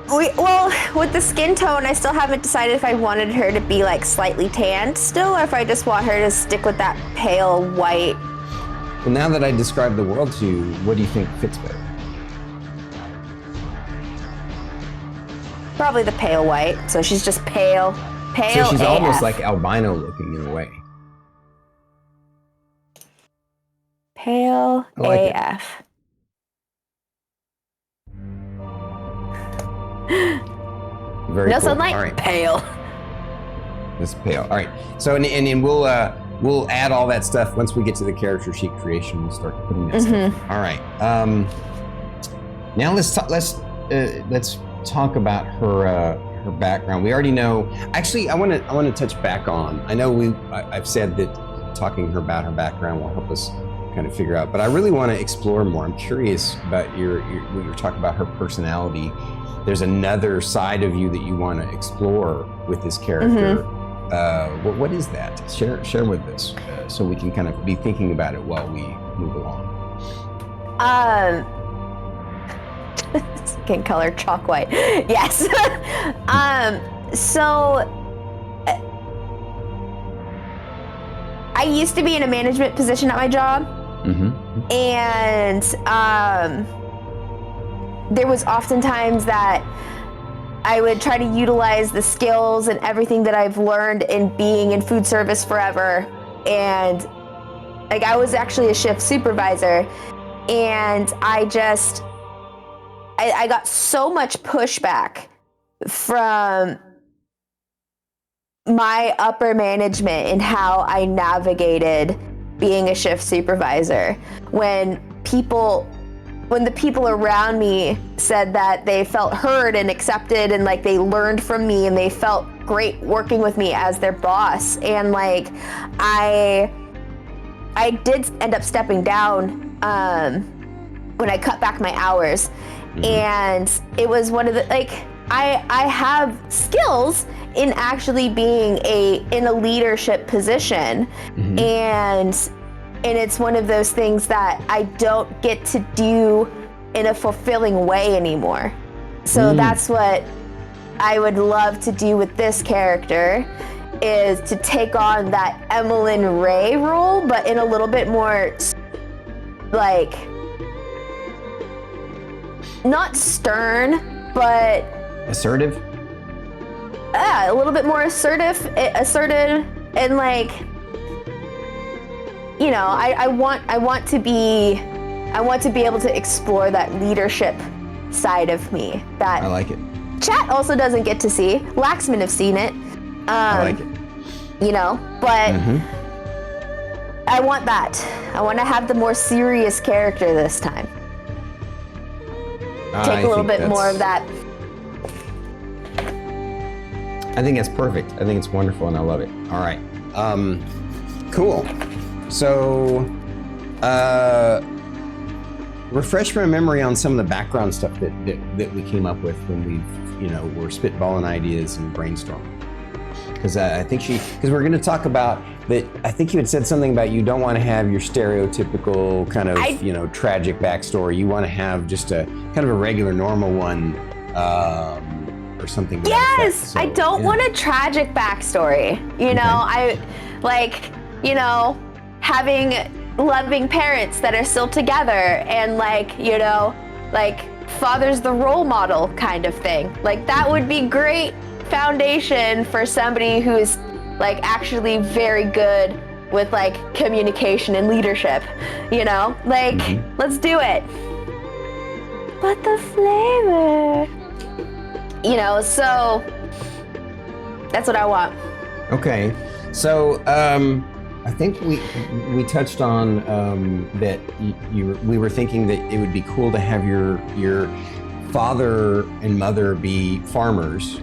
Well, with the skin tone, I still haven't decided if I wanted her to be like slightly tanned still, or if I just want her to stick with that pale white. Well, now that I described the world to you, what do you think fits better? Probably the pale white. So she's just pale So she's AF. almost like albino looking in a way. Pale like AF. Very No cool. sunlight. All right. Pale. This pale. All right. So and we'll add all that stuff once we get to the character sheet creation. We'll start putting that stuff. All right. Now let's talk about her background. We already know. Actually, I want to touch back on. I know I've said that talking to her about her background will help us kind of figure out, but I really want to explore more. I'm curious about when you're talking about her personality. There's another side of you that you want to explore with this character. What is that? Share with us so we can kind of be thinking about it while we move along. Skin color chalk white. Yes. So I used to be in a management position at my job, and there was oftentimes that I would try to utilize the skills and everything that I've learned in being in food service forever. And like, I was actually a shift supervisor, and I got so much pushback from my upper management in how I navigated being a shift supervisor. When the people around me said that they felt heard and accepted, and like they learned from me, and they felt great working with me as their boss. And like, I did end up stepping down when I cut back my hours. And it was one of the, like, I have skills in actually being in a leadership position. And it's one of those things that I don't get to do in a fulfilling way anymore. So that's what I would love to do with this character, is to take on that Emmeline Ray role, but in a little bit more, like, not stern, but assertive. A little bit more assertive, and like, you know, I want to be able to explore that leadership side of me that I like it. Chat also doesn't get to see. Laxman have seen it. I like it. You know, but I want that. I want to have the more serious character this time. Take a little bit more of that. I think that's perfect. I think it's wonderful, and I love it. All right. Cool. So, refresh my memory on some of the background stuff that we came up with when we're spitballing ideas and brainstorming. Because I think because we're going to talk about that. I think you had said something about you don't want to have your stereotypical kind of tragic backstory. You want to have just a kind of a regular, normal one, or something. Yes, so, I don't want a tragic backstory. You know, I like, having loving parents that are still together, and like, like father's the role model kind of thing. Like, that would be great foundation for somebody who's like actually very good with like communication and leadership, like, let's do it. But the flavor, so that's what I want. Okay, so I think we touched on that we were thinking that it would be cool to have your father and mother be farmers,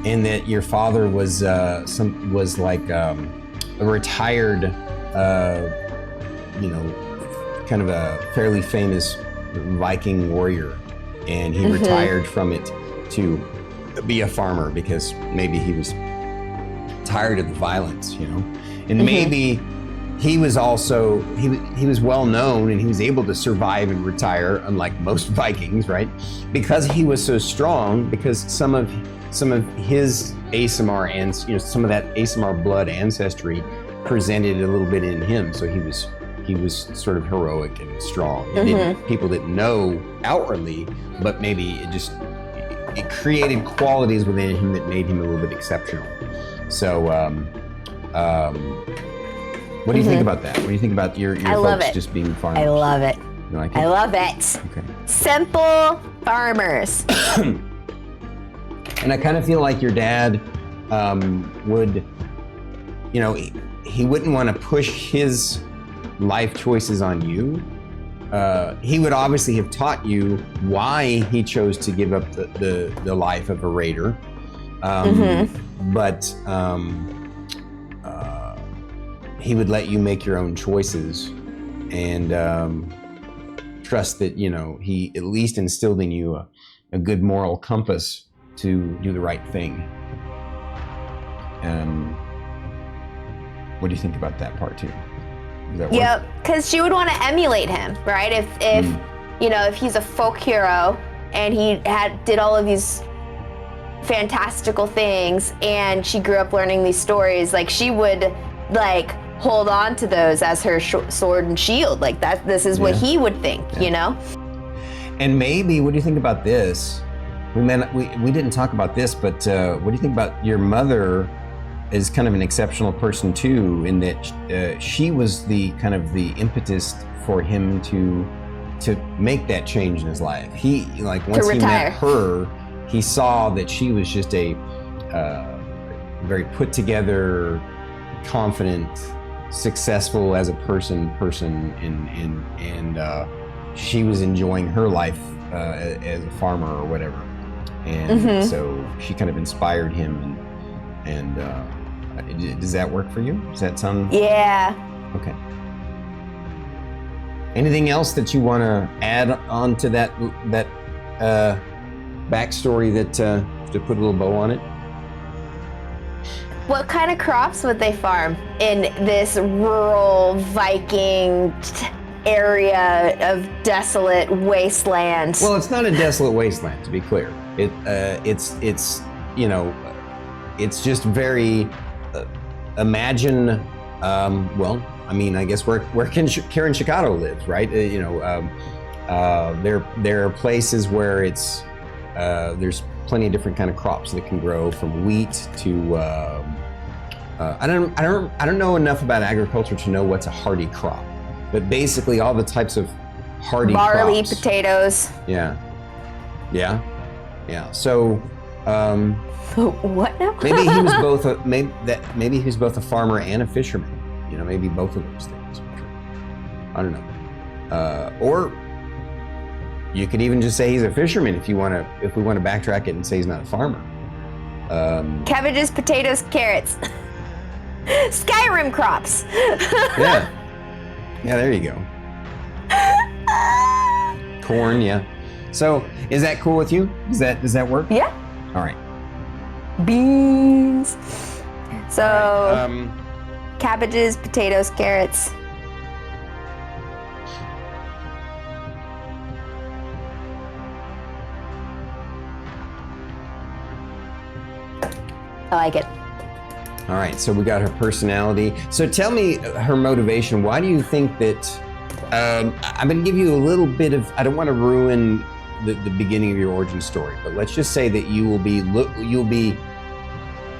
and that your father was like a retired, kind of a fairly famous Viking warrior, and he retired from it to be a farmer because maybe he was tired of the violence, and maybe he was also he was well known, and he was able to survive and retire, unlike most Vikings, right? Because he was so strong, because some of his ASMR and some of that ASMR blood ancestry presented a little bit in him, so he was sort of heroic and strong. People didn't know outwardly, but maybe it created qualities within him that made him a little bit exceptional. So What do you think about that? What do you think about your folks just being farmers? I love it. You like it? I love it. Okay. Simple farmers. And I kind of feel like your dad would, you know, he wouldn't want to push his life choices on you. He would obviously have taught you why he chose to give up the life of a raider. But he would let you make your own choices and trust that, you know, he at least instilled in you a good moral compass to do the right thing. What do you think about that part too? Does that work? Yep, because she would want to emulate him, right? If you know, if he's a folk hero and he did all of these fantastical things and she grew up learning these stories, like she would like hold on to those as her sword and shield, like that. This is what he would think, you know. And maybe, what do you think about this? We didn't talk about this, but what do you think about your mother? Is kind of an exceptional person too, in that she was the kind of the impetus for him to make that change in his life. He, like, once he met her, he saw that she was just a very put together, confident, successful as a person, and she was enjoying her life as a farmer or whatever, and so she kind of inspired him. And does that work for you? Does that sound? Yeah. Okay. Anything else that you want to add on to that backstory that to put a little bow on it? What kind of crops would they farm in this rural Viking area of desolate wasteland? Well, it's not a desolate wasteland, to be clear. It's you know, it's just very imagine. Well, I mean, I guess where Karen Shikato lives, right? You know, there are places where it's there's plenty of different kind of crops that can grow, from wheat to I don't know enough about agriculture to know what's a hardy crop, but basically all the types of hardy barley, crops. potatoes. Yeah. So. What now? Maybe he was both maybe he was both a farmer and a fisherman. You know, maybe both of those things. I don't know. Or you could even just say he's a fisherman if we want to backtrack it and say he's not a farmer. Cabbages, potatoes, carrots. Skyrim crops. Yeah, there you go. Corn, yeah. So, is that cool with you? Does that work? Yeah. All right. Beans. So, Right, cabbages, potatoes, carrots. I like it. all right, so we got her personality. So tell me her motivation. Why do you think that, I'm gonna give you a little bit of, I don't want to ruin the beginning of your origin story, but let's just say that you'll be,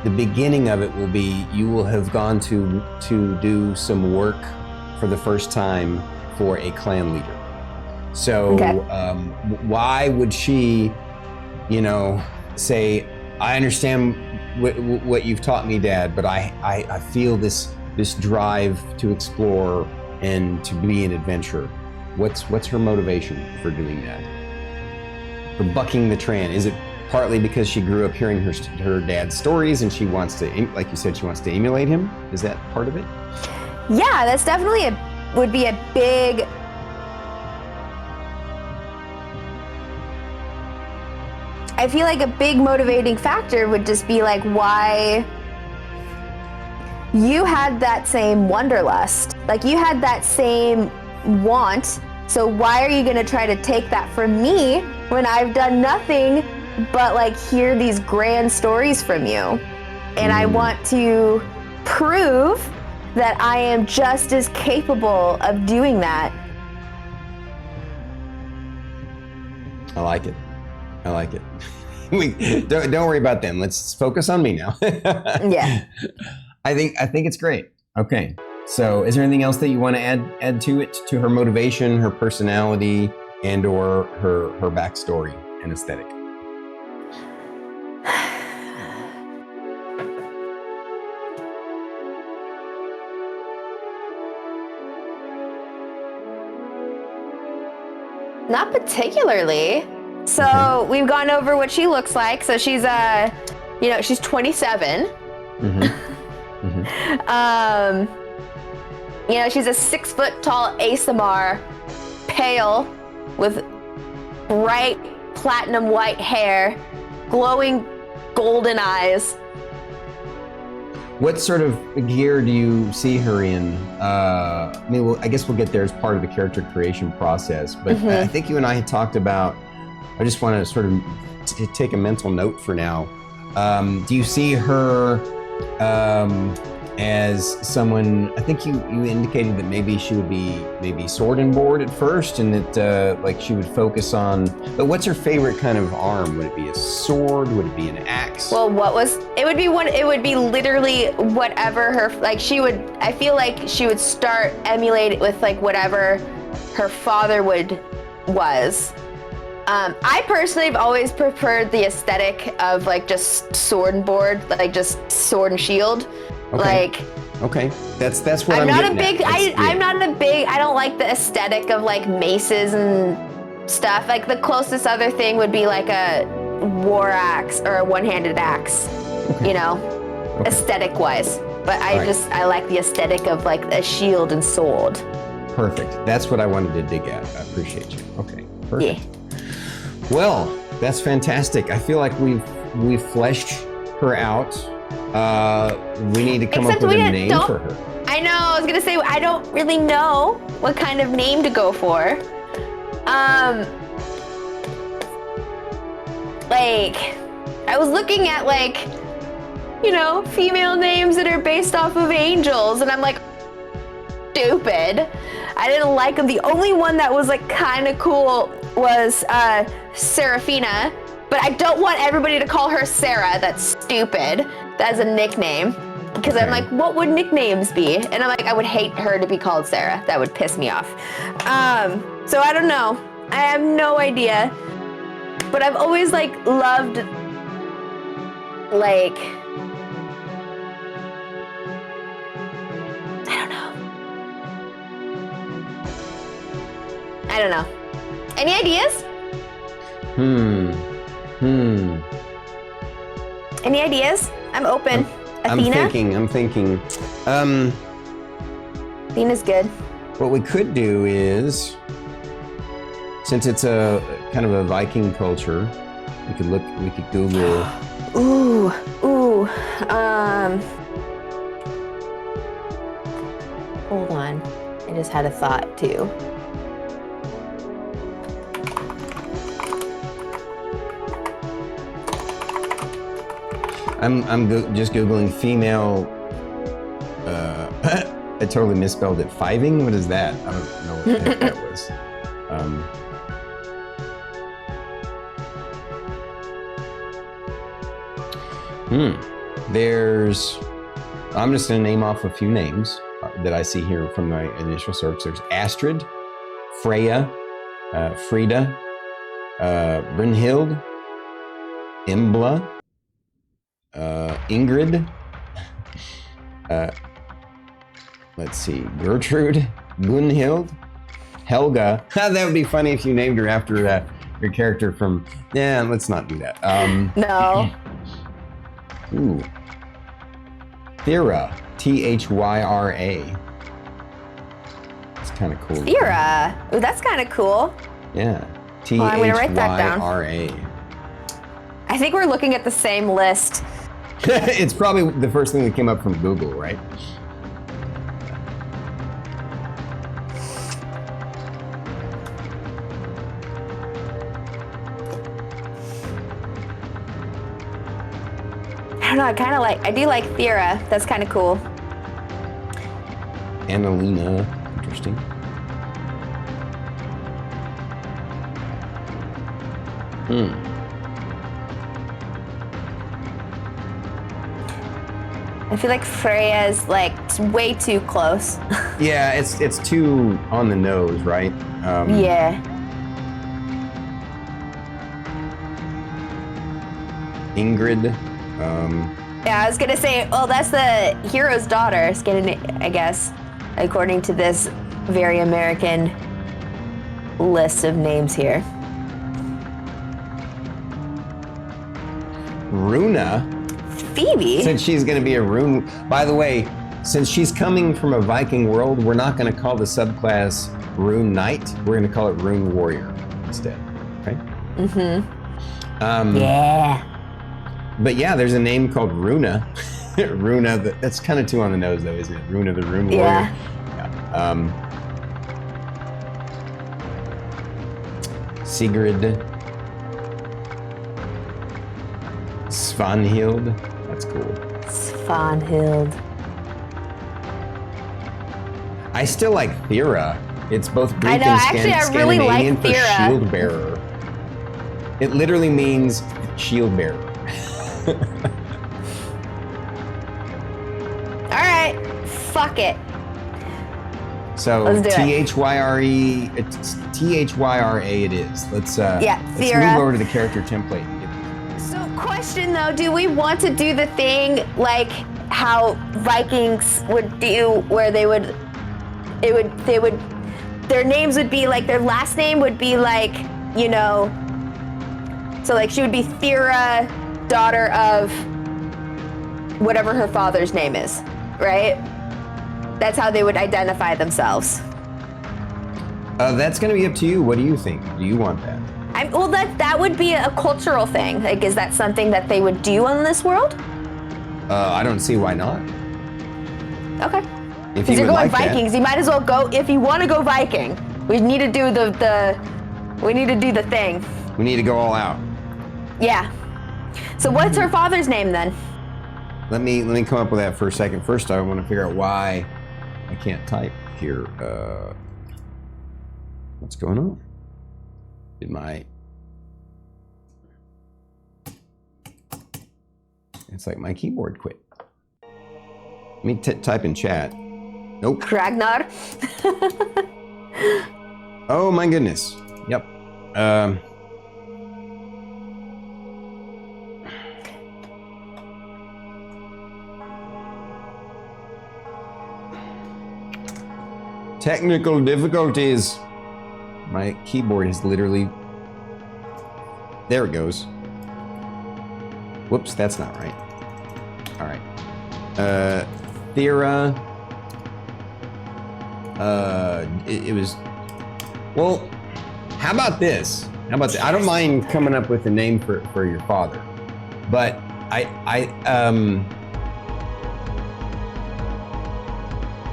the beginning of it will be, you will have gone to do some work for the first time for a clan leader. So why would she, you know, say, I understand what you've taught me, Dad, but I feel this drive to explore and to be an adventurer. What's her motivation for doing that? For bucking the trend? Is it partly because she grew up hearing her dad's stories and she wants to, like you said, she wants to emulate him? Is that part of it? Yeah, that's definitely would be a big. I feel like a big motivating factor would just be like, why you had that same wanderlust, like you had that same want. So why are you gonna try to take that from me when I've done nothing but like hear these grand stories from you? And I want to prove that I am just as capable of doing that. I like it. Don't worry about them. Let's focus on me now. Yeah. I think it's great. Okay. So is there anything else that you want to add to it, to her motivation, her personality, and or her backstory and aesthetic? Not particularly. So we've gone over what she looks like. So she's she's 27. She's a 6 foot tall ASMR, pale, with bright platinum white hair, glowing golden eyes. What sort of gear do you see her in? I guess we'll get there as part of the character creation process, but I think you and I had talked about, I just want to sort of take a mental note for now. Do you see her as someone, I think you indicated that maybe she would be sword and board at first, and that like she would focus on, but what's her favorite kind of arm? Would it be a sword? Would it be an axe? Well, it would be literally whatever I feel like she would start emulate with like whatever her father was. I personally have always preferred the aesthetic of like just sword and board, like just sword and shield. Okay. That's what I'm not getting at. I don't like the aesthetic of like maces and stuff. Like the closest other thing would be like a war axe or a one-handed axe, aesthetic wise. But I like the aesthetic of like a shield and sword. Perfect. That's what I wanted to dig at. I appreciate you. Okay. Perfect. Yeah. Well, that's fantastic. I feel like we've fleshed her out. We need to come up with a name for her. I know, I was gonna say, I don't really know what kind of name to go for. I was looking at female names that are based off of angels, and I'm like, stupid. I didn't like them. The only one that was like kind of cool was Seraphina, but I don't want everybody to call her Sarah. That's stupid. That's a nickname. Because I'm like, what would nicknames be? And I'm like, I would hate her to be called Sarah. That would piss me off. So I don't know. I have no idea. But I've always loved I don't know. Any ideas? Any ideas? I'm open. Athena? I'm thinking. Athena's good. What we could do is, since it's a kind of a Viking culture, we could Google. Hold on. I just had a thought too. I'm just Googling female, I totally misspelled it. Fiving? What is that? I don't know what the heck that was. I'm just gonna name off a few names that I see here from my initial search. There's Astrid, Freya, Frida, Brynhild, Embla, Ingrid, let's see, Gertrude, Gunhild, Helga. That would be funny if you named her after your character from, let's not do that. No. Ooh. Thyra, Thyra. It's kind of cool. Thyra. Ooh, that's kind of cool. Yeah. Well, I'm gonna write that down. Thyra. I think we're looking at the same list. It's probably the first thing that came up from Google, right? I don't know, I do like Thyra. That's kind of cool. Annalena, interesting. I feel like Freya is like way too close. Yeah, it's too on the nose, right? Yeah. Ingrid. Yeah, I was gonna say, well, that's the hero's daughter, I guess, according to this very American list of names here. Runa. Phoebe? Since she's gonna be a rune. By the way, since she's coming from a Viking world, we're not gonna call the subclass Rune Knight. We're gonna call it Rune Warrior instead. Okay? Yeah. But yeah, there's a name called Runa. Runa, that's kind of too on the nose though, isn't it? Runa the Rune Warrior. Yeah. Sigrid. Svanhild. That's cool. Svanhild. I still like Thera. It's both Greek I know, and actually, I really Scandinavian like for Thera. shield bearer. It literally means shield bearer. All right, fuck it. So Let's do it. T-H-Y-R-E, T-H-Y-R-A it is. Let's Yeah, let's Thera. move over to the character template. So, question though, do we want to do the thing like how Vikings would do, where their names would be like, their last name would be like, you know, so like she would be Thera, daughter of whatever her father's name is, right? That's how they would identify themselves. That's going to be up to you. What do you think? Do you want that? Well, that would be a cultural thing. Like, is that something that they would do on this world? I don't see why not. Okay. If Because you're going like that. Vikings, you might as well go. If you want to go Viking, we need to do the thing. We need to go all out. Yeah. So what's her father's name then? Let me come up with that for a second. First, I want to figure out why I can't type here. What's going on? It's like my keyboard quit. Let me type in chat. Nope. Ragnar. Oh my goodness. Yep. Technical difficulties. My keyboard is literally... There it goes. Whoops, that's not right. All right. Thera. It was... Well, how about this? I don't mind coming up with a name for your father, but I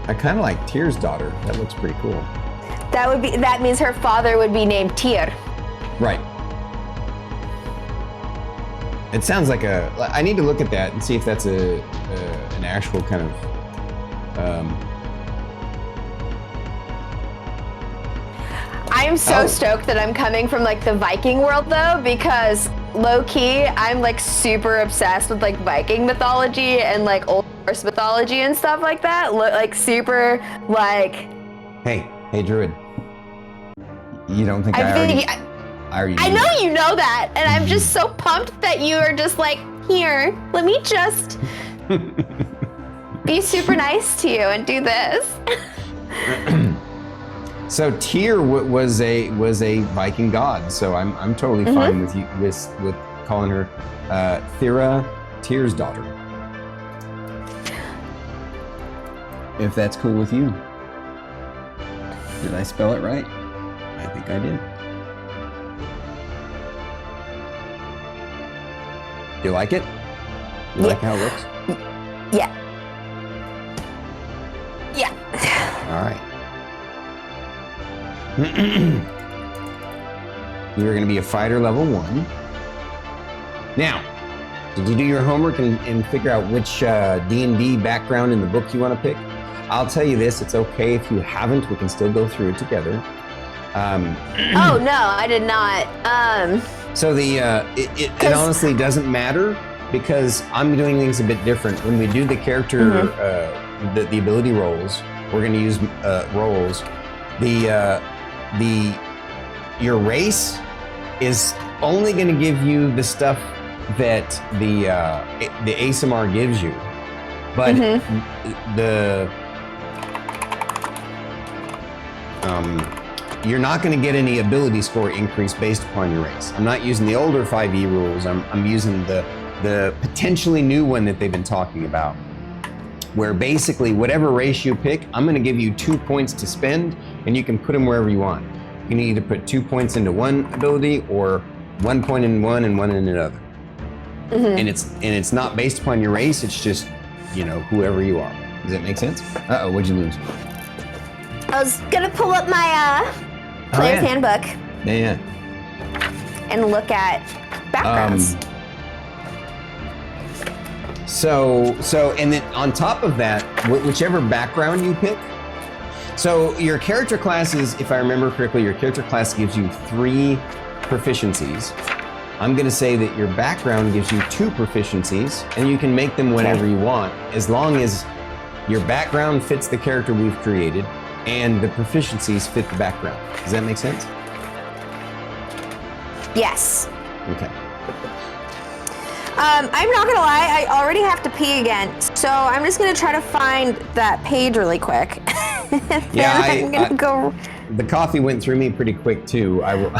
kind of like Tyr's daughter. That looks pretty cool. That means her father would be named Tyr. Right. It sounds like I need to look at that and see if that's an actual kind of. I am so stoked that I'm coming from like the Viking world though, because low key, I'm like super obsessed with like Viking mythology and like Old Norse mythology and stuff like that. Like super like. Hey, Druid. You don't think I know you know that, and I'm just so pumped that you are just like, here, let me just be super nice to you and do this. So Tyr was a Viking god, so I'm totally fine with you with calling her Thera, Tyr's daughter. If that's cool with you. Did I spell it right? I think I did. You like it? You like how it looks? Yeah. Yeah. All right. You're going to be a fighter level 1. Now, did you do your homework and figure out which D&D background in the book you want to pick? I'll tell you this, it's okay if you haven't, we can still go through it together. Oh no, I did not. So it honestly doesn't matter, because I'm doing things a bit different. When we do the character, the ability rolls, we're going to use rolls. Your race is only going to give you the stuff that the ASMR gives you, but you're not going to get any ability score increase based upon your race. I'm not using the older 5e rules. I'm using the potentially new one that they've been talking about, where basically whatever race you pick, I'm going to give you 2 points to spend, and you can put them wherever you want. You can either put 2 points into one ability or 1 point in one and 1 in another. And it's not based upon your race. It's just, whoever you are. Does that make sense? Uh-oh, what'd you lose? I was gonna pull up my player's handbook. Yeah. And look at backgrounds. And then on top of that, whichever background you pick. So your character classes, if I remember correctly, your character class gives you 3 proficiencies. I'm going to say that your background gives you 2 proficiencies, and you can make them whenever you want, as long as your background fits the character we've created and the proficiencies fit the background. Does that make sense? Yes. Okay. I'm not gonna lie, I already have to pee again, so I'm just gonna try to find that page really quick. I'm gonna go. The coffee went through me pretty quick too. I will,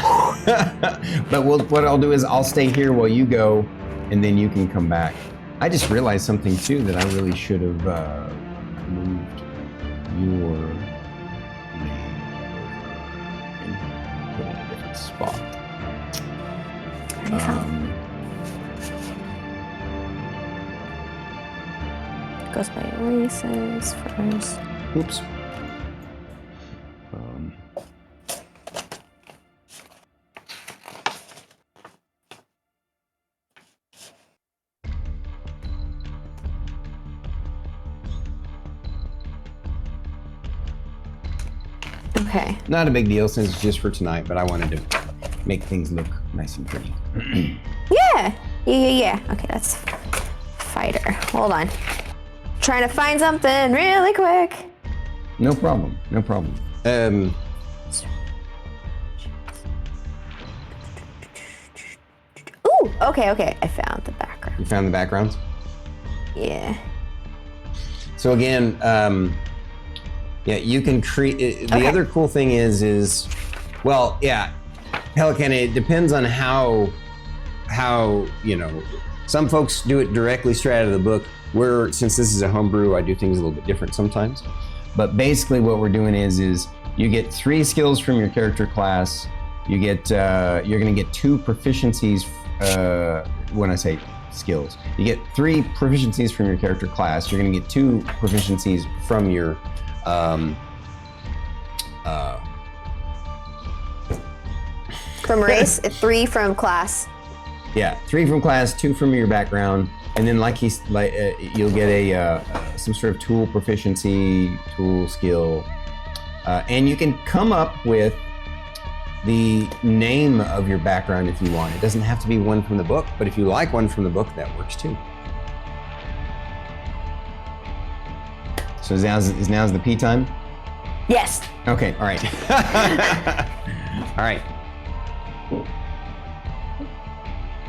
but what I'll do is I'll stay here while you go, and then you can come back. I just realized something too that I really should have moved your name and put it in a different spot. Goes by races first. Oops. Okay. Not a big deal since it's just for tonight, but I wanted to make things look nice and pretty. Yeah. Okay, that's fighter. Hold on. Trying to find something really quick. No problem. Ooh, okay. I found the background. You found the backgrounds? Yeah. So again, you can create. The other cool thing is, well, yeah, Pelican. It depends on how some folks do it directly straight out of the book. Since this is a homebrew, I do things a little bit different sometimes. But basically, what we're doing is you get 3 skills from your character class. You get you're going to get 2 proficiencies. When I say skills, you get 3 proficiencies from your character class. You're going to get 2 proficiencies from your from race, 3 from class. Yeah, 3 from class, 2 from your background, and then you'll get a some sort of tool proficiency, tool skill, and you can come up with the name of your background if you want. It doesn't have to be one from the book, but if you like one from the book, that works too. So now's the pee time? Yes. Okay, all right. All right.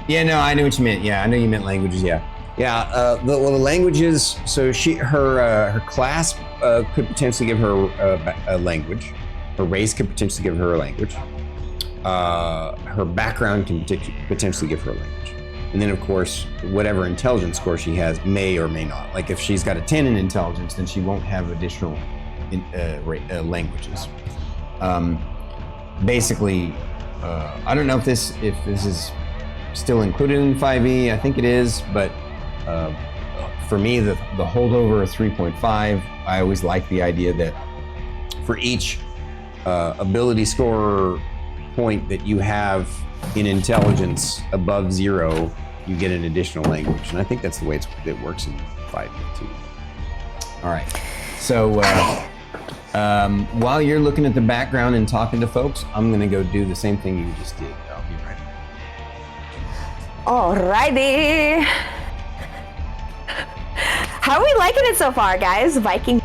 Yeah, no, I know what you meant. Yeah, I know you meant languages, yeah. Yeah, the languages, so her class could potentially give her a language. Her race could potentially give her a language. Her background can potentially give her a language. And then, of course, whatever intelligence score she has may or may not. Like if she's got a 10 in intelligence, then she won't have additional languages. Basically, I don't know if this is still included in 5e. I think it is, but for me, the holdover of 3.5, I always like the idea that for each ability score point that you have in intelligence above 0, you get an additional language. And I think that's the way it works in 5e too. All right. So while you're looking at the background and talking to folks, I'm going to go do the same thing you just did. I'll be right back. Alrighty. How are we liking it so far, guys? Viking.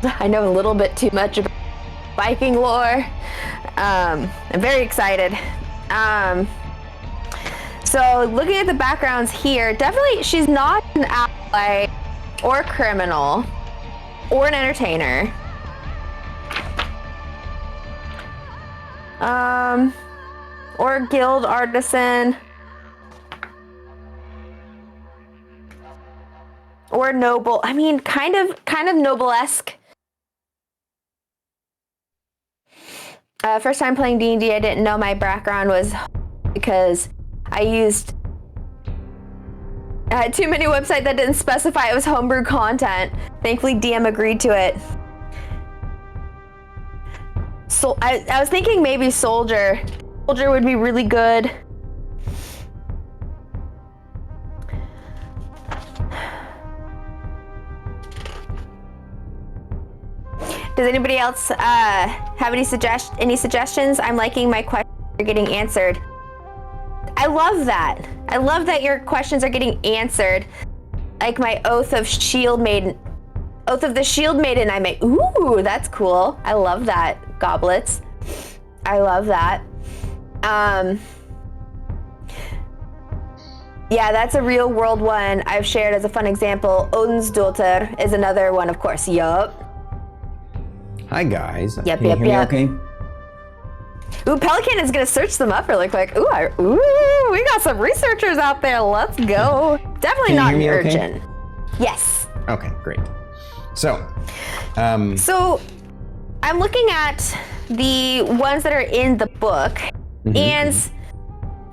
I know a little bit too much about Viking lore. I'm very excited. So looking at the backgrounds here, definitely she's not an ally or criminal or an entertainer. Or guild artisan. Or noble. I mean, kind of noble-esque. First time playing D&D, I didn't know my background was because I used too many websites that didn't specify it was homebrew content. Thankfully, DM agreed to it. So I was thinking maybe soldier. Soldier would be really good. Does anybody else have any suggestions? I'm liking my questions are getting answered. I love that. I love that your questions are getting answered. Like my Oath of the Shield Maiden. I make. Ooh, that's cool. I love that. Goblets. I love that. Yeah, that's a real world one I've shared as a fun example. Odin's is another one, of course. Yup. Hi guys. Yep. Okay. Ooh, Pelican is gonna search them up really quick. Ooh, we got some researchers out there. Let's go. Definitely not an urchin. Okay? Yes. Okay, great. So, so I'm looking at the ones that are in the book, and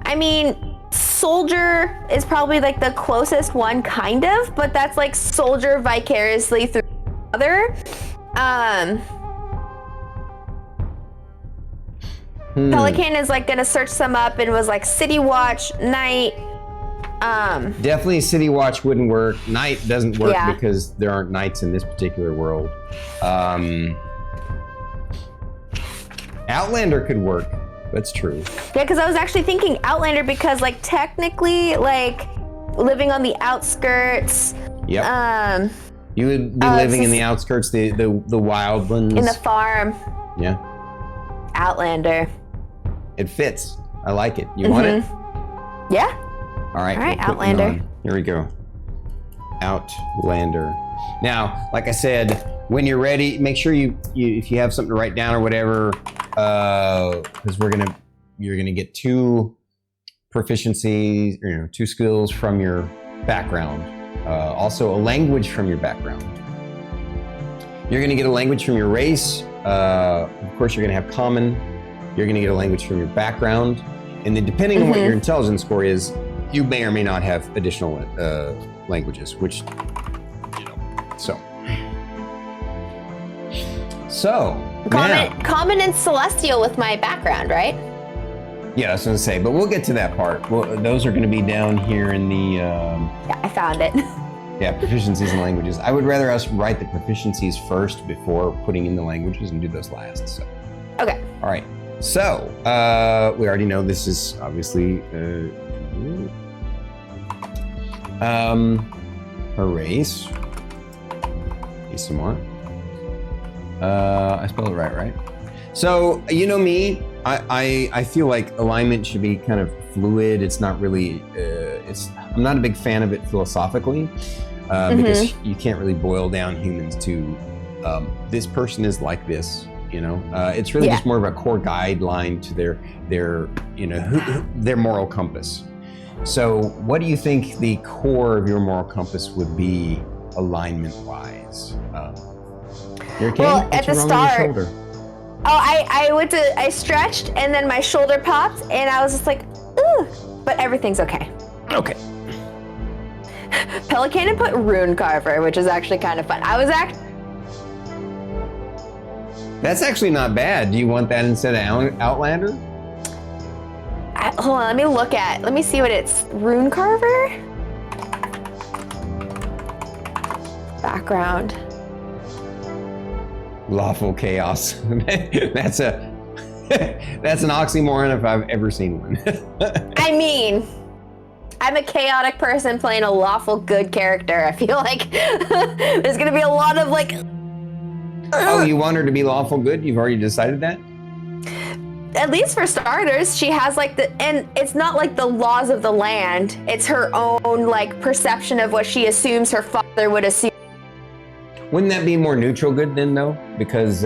I mean, soldier is probably like the closest one, kind of, but that's like soldier vicariously through other. Pelican is like gonna search some up and was like City Watch, Night. Definitely City Watch wouldn't work. Night doesn't work because there aren't knights in this particular world. Outlander could work. That's true. Yeah, because I was actually thinking Outlander because like technically like living on the outskirts. Yep. You would be living in the outskirts, the wildlands. In the farm. Yeah. Outlander. It fits. I like it. You want it? Yeah. All right, Outlander. Here we go. Outlander. Now, like I said, when you're ready, make sure you if you have something to write down or whatever, because you're gonna get 2 proficiencies, 2 skills from your background. Also, a language from your background. You're gonna get a language from your race. Of course, you're gonna have common. You're gonna get a language from your background, and then depending on what your intelligence score is, you may or may not have additional languages, which, so common and celestial with my background, right? Yeah, I was gonna say, but we'll get to that part. Well, those are gonna be down here in the. Yeah, I found it. Yeah, proficiencies in languages. I would rather us write the proficiencies first before putting in the languages and do those last. So. Okay. All right. So we already know this is obviously her race. Need some more. I spelled it right? So you know me. I feel like alignment should be kind of fluid. It's not really. I'm not a big fan of it philosophically. Because you can't really boil down humans to this person is like this, It's really just more of a core guideline to their moral compass. So, what do you think the core of your moral compass would be, alignment-wise? You're okay? Well, at the start. I stretched and then my shoulder popped and I was just like, ooh, but everything's okay. Okay. Pelican put Rune Carver, which is actually kind of fun. That's actually not bad. Do you want that instead of Outlander? Hold on, let me see what it's. Rune Carver? Background. Lawful chaos. That's an oxymoron if I've ever seen one. I mean, I'm a chaotic person playing a lawful good character. I feel like there's gonna be a lot of like. Oh, you want her to be lawful good? You've already decided that? At least for starters, she has like and it's not like the laws of the land. It's her own like perception of what she assumes her father would assume. Wouldn't that be more neutral good then, though? Because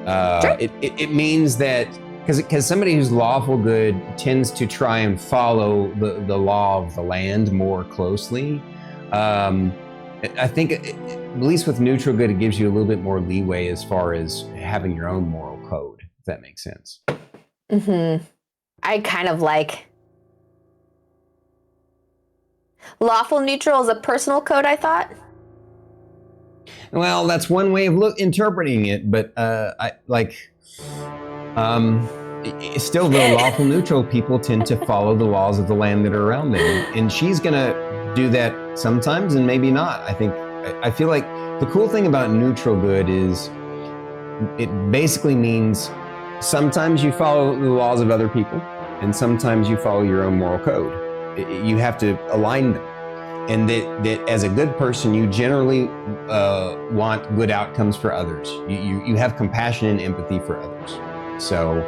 Sure. it means that because somebody who's lawful good tends to try and follow the law of the land more closely. I think at least with neutral good, it gives you a little bit more leeway as far as having your own moral code, if that makes sense. Mm-hmm. I kind of like lawful neutral is a personal code, I thought. Well, that's one way of interpreting it, but still, the lawful neutral people tend to follow the laws of the land that are around them, and she's gonna do that sometimes and maybe not. I feel like the cool thing about neutral good is it basically means sometimes you follow the laws of other people, and sometimes you follow your own moral code. You have to align them. And that as a good person, you generally want good outcomes for others. You have compassion and empathy for others. So,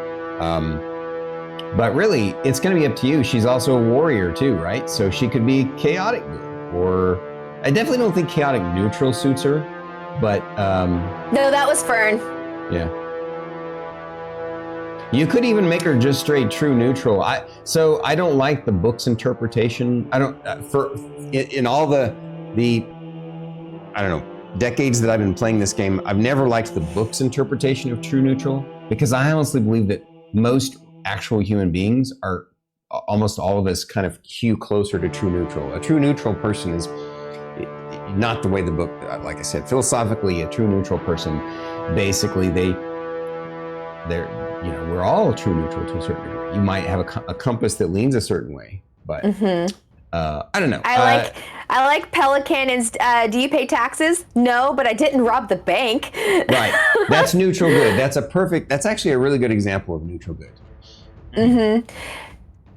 but really, it's going to be up to you. She's also a warrior too, right? So she could be chaotic good, or I definitely don't think chaotic neutral suits her. But no, that was Fern. Yeah. You could even make her just straight true neutral. So I don't like the book's interpretation. I don't in all the I don't know, decades that I've been playing this game, I've never liked the book's interpretation of true neutral, because I honestly believe that most actual human beings are, almost all of us, kind of hew closer to true neutral. A true neutral person is not the way the book, like I said, philosophically, a true neutral person, basically they're we're all true neutral to a certain degree. You might have a compass that leans a certain way, but I don't know. I like Pelicans. Do you pay taxes? No, but I didn't rob the bank. Right. That's neutral good. That's actually a really good example of neutral good. Mm-hmm.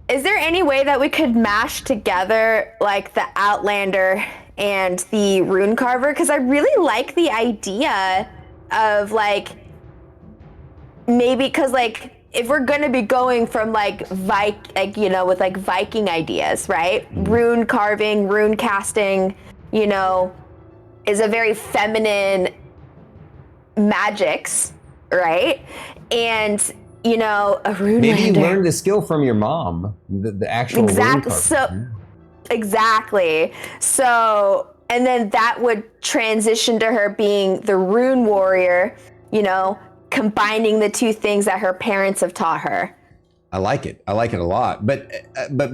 Is there any way that we could mash together like the Outlander and the Rune Carver? Because I really like the idea of like, maybe because like if we're gonna be going from like with like Viking ideas, right? Mm-hmm. Rune carving, rune casting, is a very feminine magics, right? And a rune. Maybe you learned the skill from your mom, the actual rune carving. Exactly. So, and then that would transition to her being the rune warrior, combining the two things that her parents have taught her. I like it a lot. But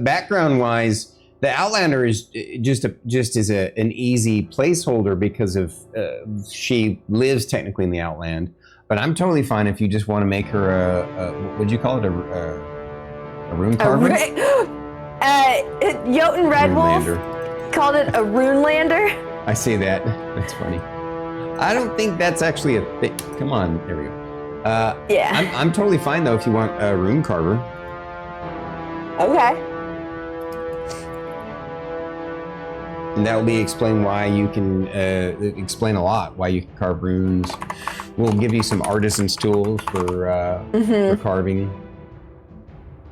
background wise, the Outlander is just an easy placeholder because of she lives technically in the Outland. But I'm totally fine if you just want to make her a what'd you call it, a rune carver? Jotun Red Wolf called it a rune lander. I see that. That's funny. I don't think that's actually a thing. Come on, there we go. Yeah. I'm totally fine though if you want a rune carver. Okay. And that will explain why you can explain a lot why you can carve runes. We'll give you some artisan's tools for carving.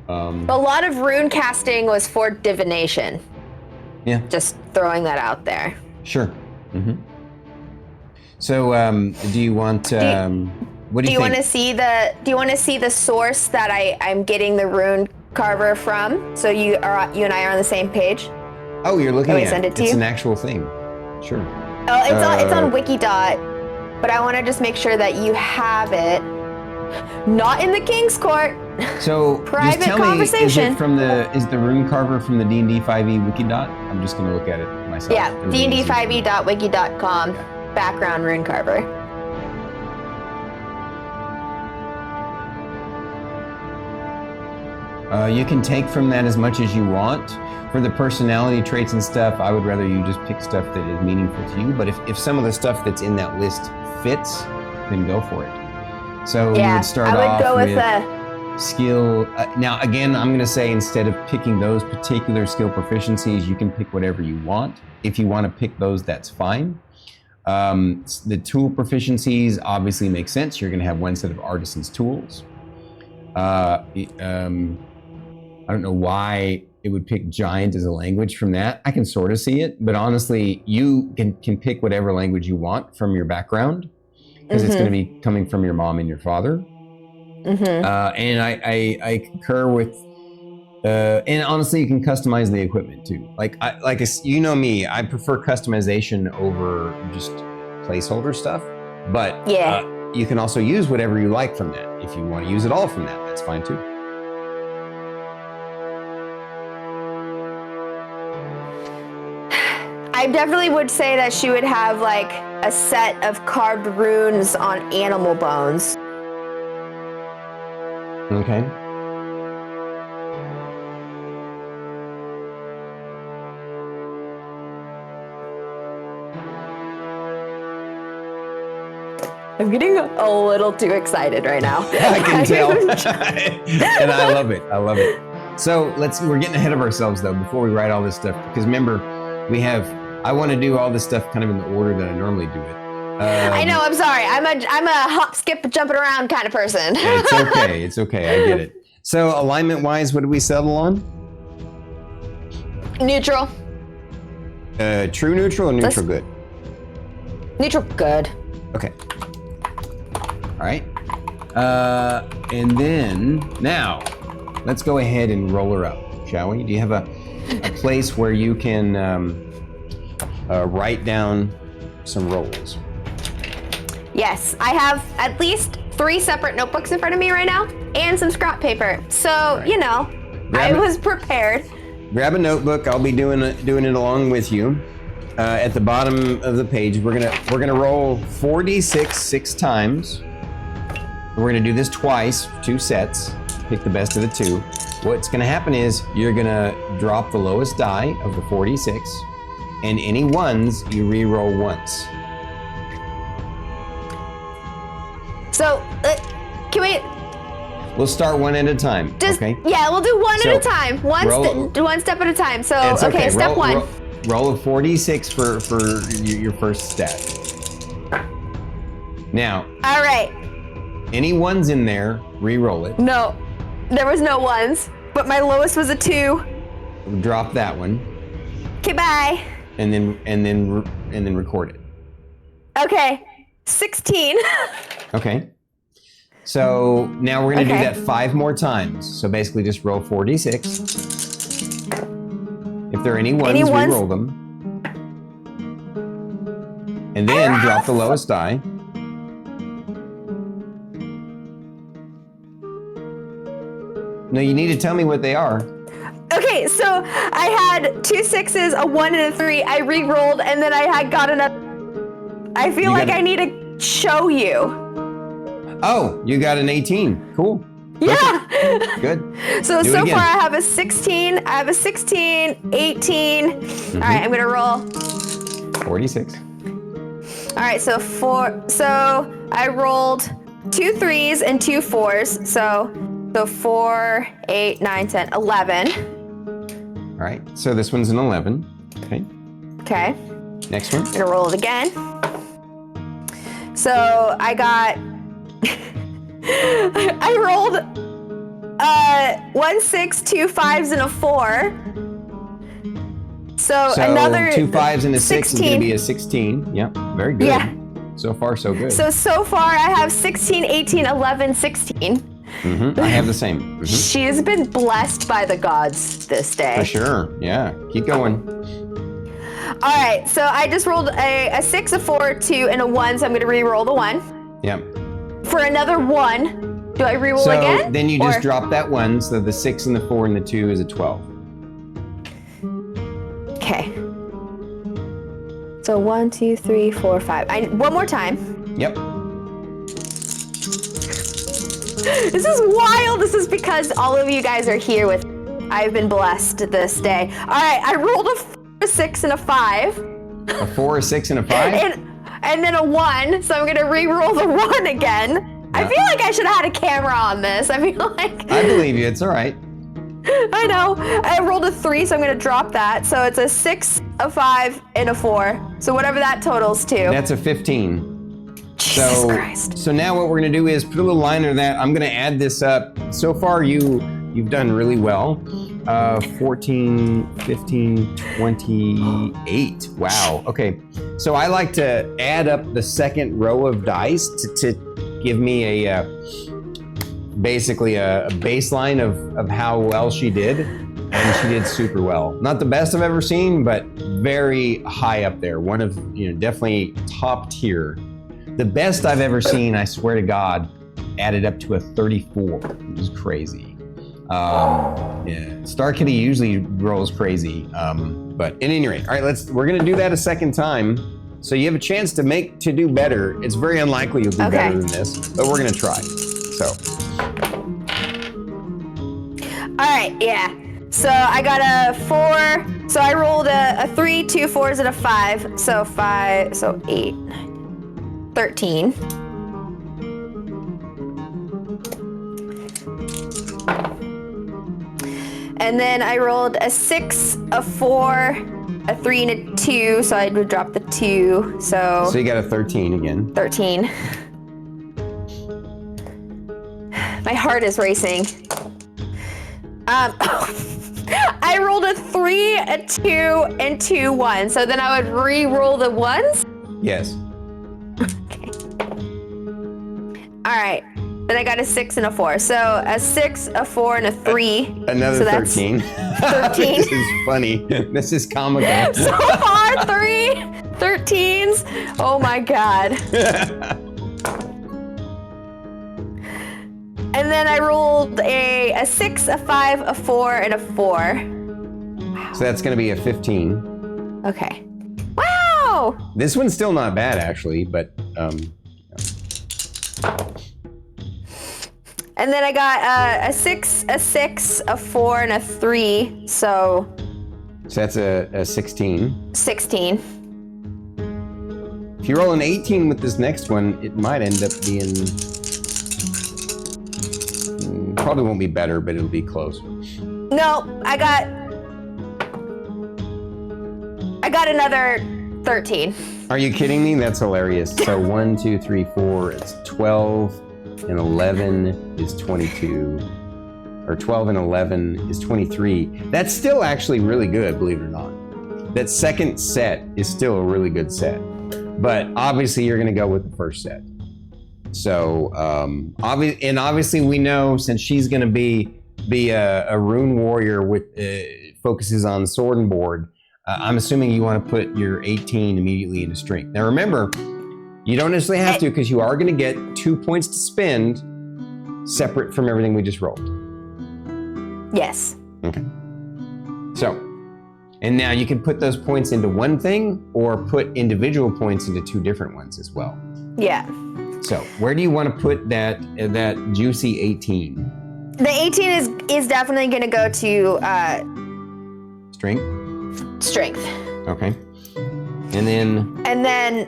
A lot of rune casting was for divination. Yeah. Just throwing that out there. Sure. Mm-hmm. So, do you want? What do you think? Do you want to see the source that I'm getting the rune carver from? So you and I are on the same page. Oh, you're looking at it. Send it to it's you? an actual thing. Sure. Oh, it's on Wikidot, but I want to just make sure that you have it. Not in the King's Court. So private just tell conversation. Me, is the rune carver from the D&D 5e Wikidot? I'm just going to look at it myself. Yeah, dnd5e.wiki.com, background rune carver. You can take from that as much as you want. For the personality traits and stuff, I would rather you just pick stuff that is meaningful to you. But if some of the stuff that's in that list fits, then go for it. So you would start off with... skill. Now, again, I'm going to say instead of picking those particular skill proficiencies, you can pick whatever you want. If you want to pick those, that's fine. The tool proficiencies obviously make sense. You're going to have one set of artisan's tools. I don't know why it would pick giant as a language from that. I can sort of see it, but honestly, you can pick whatever language you want from your background, because it's going to be coming from your mom and your father. And I concur with, and honestly, you can customize the equipment too. You know me, I prefer customization over just placeholder stuff, but you can also use whatever you like from that. If you want to use it all from that, that's fine too. I definitely would say that she would have like a set of carved runes on animal bones. Okay. I'm getting a little too excited right now. I can tell. And I love it. I love it. So we're getting ahead of ourselves though before we write all this stuff, because remember, I want to do all this stuff kind of in the order that I normally do it. I know, I'm sorry. I'm a hop, skip, jumping around kind of person. It's okay. It's okay. I get it. So alignment wise, what did we settle on? Neutral. True neutral or neutral good? Neutral good. Okay. All right. And then now let's go ahead and roll her up, shall we? Do you have a place where you can write down some rolls? Yes, I have at least 3 separate notebooks in front of me right now and some scrap paper. So, right. You know, I was prepared. Grab a notebook. I'll be doing it along with you. At the bottom of the page, we're gonna roll 4d6 6 times. We're gonna do this twice, 2 sets. Pick the best of the 2. What's gonna happen is you're gonna drop the lowest die of the 4d6, and any ones you re-roll once. So, can we? We'll start one at a time. Okay. Yeah, we'll do one at a time. One step at a time. So, okay, step 1. Roll a 4d6 for your first step. Now. All right. Any ones in there, re-roll it. No, there was no ones, but my lowest was a 2. Drop that one. Okay, bye. And then record it. Okay, 16. Okay. So now we're gonna do that 5 more times. So basically just roll 4d6. If there are any ones, re-roll them. And then drop the lowest die. No, you need to tell me what they are. Okay, so I had 2 6s, a 1, and a 3. I re-rolled, and then I got another. I feel like I need to show you. Oh, you got an 18. Cool. Yeah. Good. So far I have a 16. I have a 16, 18. All right, I'm gonna roll. 46. All right, so I rolled 2 3s and 2 4s. So 4, 8, 9, 10, 11. All right, so this one's an 11. Okay. Okay. Next one. I'm gonna roll it again. So I got, I rolled 1 6, 2 5s, and a 4. So another 2 5s and a 6 16. is gonna be a 16. Yep, very good. Yeah. So far, so good. So far I have 16, 18, 11, 16. I have the same. She has been blessed by the gods this day. For sure, yeah. Keep going. All right, so I just rolled a 6, a 4, 2, and a 1, so I'm gonna re-roll the 1. Yep. For another 1, do I re-roll again? So then you just drop that 1, so the 6 and the 4 and the 2 is a 12. Okay. So 1, 2, 3, 4, 5. One more time. Yep. This is wild. This is because all of you guys are here with me. I've been blessed this day. All right, I rolled a 4, a 6, and a 5. A 4, a 6, and a 5? And then a 1, so I'm gonna re-roll the 1 again. I feel like I should have had a camera on this. I feel like. I believe you. It's all right. I know. I rolled a 3, so I'm gonna drop that. So it's a 6, a 5, and a 4. So whatever that totals to. That's a 15. Jesus Christ. So now what we're gonna do is put a little line under that. I'm gonna add this up. So far you've done really well. 14, 15, 28. Wow. Okay. So I like to add up the second row of dice to give me a basically a baseline of how well she did. And she did super well. Not the best I've ever seen, but very high up there. One of, definitely top tier. The best I've ever seen, I swear to God, added up to a 34. It was crazy. Starkitty usually rolls crazy, but at any rate, all right, we're gonna do that a second time, so you have a chance to do better. It's very unlikely you'll do better than this, but we're gonna try. So, all right, yeah. So I got a 4. So I rolled a 3, 2 4s, and a 5. So 5, so 8, 13. And then I rolled a 6, a 4, a 3, and a 2, so I would drop the 2. So you got a 13 again. 13. My heart is racing. I rolled a 3, a 2, and 2 1. So then I would re-roll the ones? Yes. Okay. All right. Then I got a 6 and a 4. So a 6, a 4, and a 3. Another so 13. 13. This is funny. This is comical. So far, 3 13s. Oh my God. And then I rolled a 6, a 5, a 4, and a 4. So that's going to be a 15. Okay. Wow. This one's still not bad, actually, but And then I got a 6, a 6, a 4, and a 3. So that's a 16. 16. If you roll an 18 with this next one, it might end up being... Probably won't be better, but it'll be close. No, I got another 13. Are you kidding me? That's hilarious. So 1, 2, 3, 4, it's 12, and 11 is 22. Or 12 and 11 is 23. That's still actually really good, believe it or not. That second set is still a really good set. But obviously you're gonna go with the first set. So, obviously we know, since she's gonna be a rune warrior with focuses on sword and board, I'm assuming you want to put your 18 immediately into strength. Now remember, you don't necessarily have to, because you are going to get 2 points to spend separate from everything we just rolled. Yes. Okay. So, and now you can put those points into one thing or put individual points into 2 different ones as well. Yeah. So where do you want to put that juicy 18? The 18 is definitely going to go to Strength? strength. Okay. And then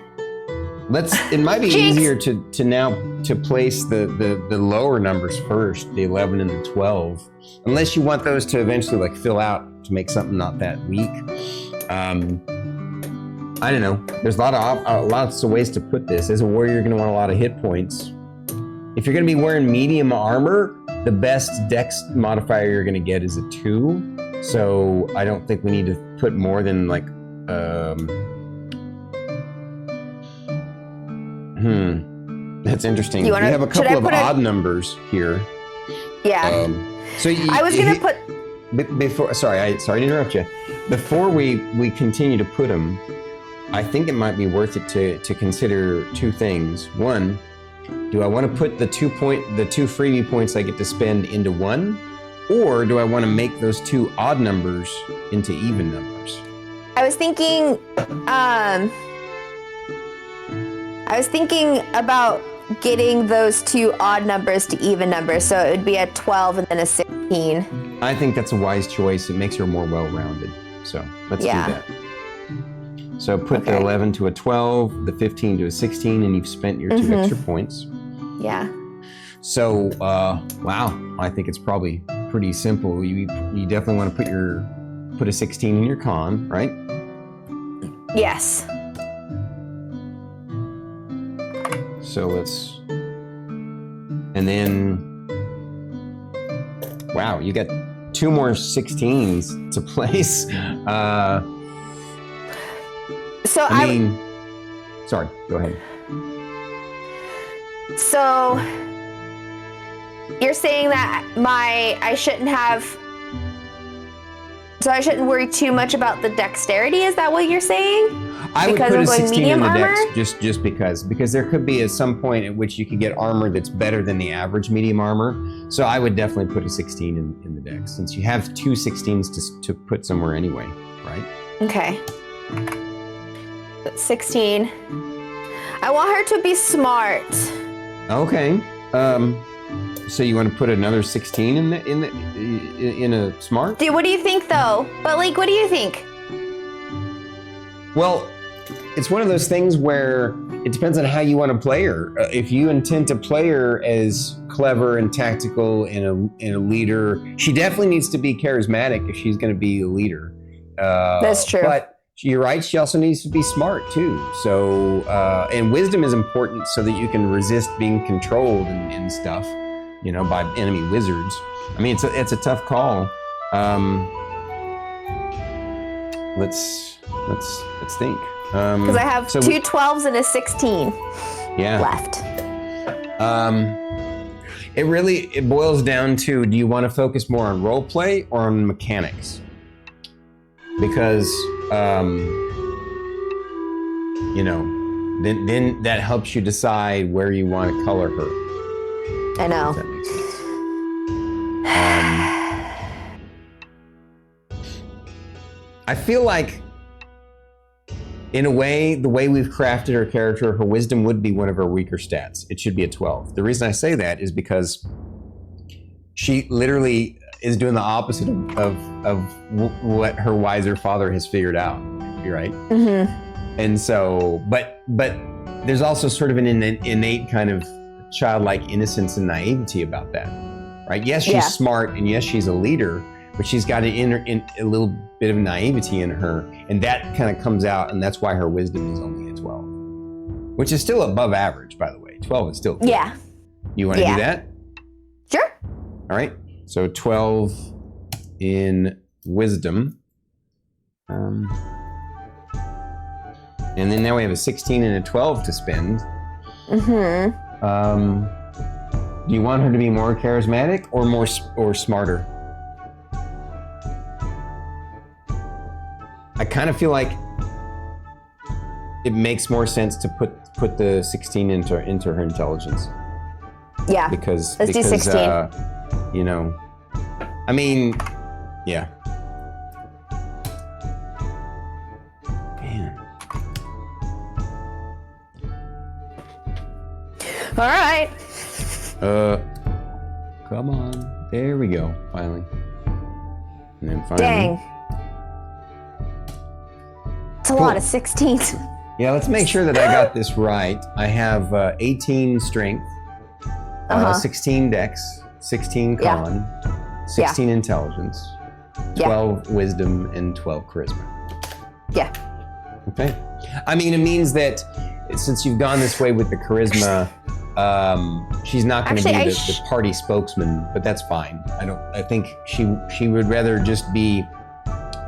it might be easier to now place the lower numbers first, the 11 and the 12, unless you want those to eventually like fill out to make something not that weak. I don't know. There's lots of ways to put this. As a warrior, you're gonna want a lot of hit points. If you're gonna be wearing medium armor, the best dex modifier you're gonna get is a 2. So I don't think we need to put more than like, that's interesting. We have a couple of odd numbers here. Yeah. I was gonna put. Before, sorry to interrupt you. Before we continue to put them, I think it might be worth it to consider 2 things. One, do I want to put the 2 freebie points I get to spend into 1? Or do I want to make those 2 odd numbers into even numbers? I was thinking about getting those 2 odd numbers to even numbers, so it would be a 12 and then a 16. I think that's a wise choice. It makes her more well-rounded. So let's do that. So put the 11 to a 12, the 15 to a 16, and you've spent your 2 extra points. Yeah. So, wow, I think it's probably pretty simple. You definitely want to put a 16 in your con, right? Yes. So let's, and then, wow, you got 2 more 16s to place. So I mean, sorry, go ahead. So you're saying that I shouldn't worry too much about the dexterity? Is that what you're saying? I would because put I'm a going 16 medium in the armor? dex just because there could be at some point at which you could get armor that's better than the average medium armor. So I would definitely put a 16 in the dex, since you have 2 16s to put somewhere anyway, right? Okay. 16. I want her to be smart. Okay. So you want to put another 16 in a smart? Dude, what do you think though? But like, what do you think? Well, it's one of those things where it depends on how you want to play her. If you intend to play her as clever and tactical and a leader, she definitely needs to be charismatic if she's going to be a leader. That's true. But you're right, she also needs to be smart too. So, and wisdom is important so that you can resist being controlled and stuff, by enemy wizards. I mean, it's a tough call. Let's think. Because I have 2 12s and a 16 yeah. left. It boils down to, do you want to focus more on role play or on mechanics? Because then that helps you decide where you want to color her. I know. If that makes sense. I feel like, in a way, the way we've crafted her character, her wisdom would be one of her weaker stats. It should be a 12. The reason I say that is because she literally is doing the opposite of what her wiser father has figured out. You're right. Mm-hmm. And so, but there's also sort of an innate kind of childlike innocence and naivety about that, right? Yes, she's smart, and yes, she's a leader, but she's got a little bit of naivety in her, and that kind of comes out, and that's why her wisdom is only a 12, which is still above average, by the way. 12 is still good. Yeah. You want to do that? Sure. All right. So 12 in wisdom. And then now we have a 16 and a 12 to spend. Mm-hmm. Do you want her to be more charismatic or smarter? I kind of feel like it makes more sense to put the 16 into her intelligence. Yeah. Because let's do 16. I mean, yeah. Man. All right. Come on. There we go. Finally. And then finally. Dang. It's a lot of 16s. Yeah, let's make sure that I got this right. I have 18 strength, 16 dex, 16 con, 16 intelligence, 12 wisdom, and 12 charisma. Yeah. Okay. I mean, it means that since you've gone this way with the charisma, she's not going to be the party spokesman, but that's fine. I think she would rather just be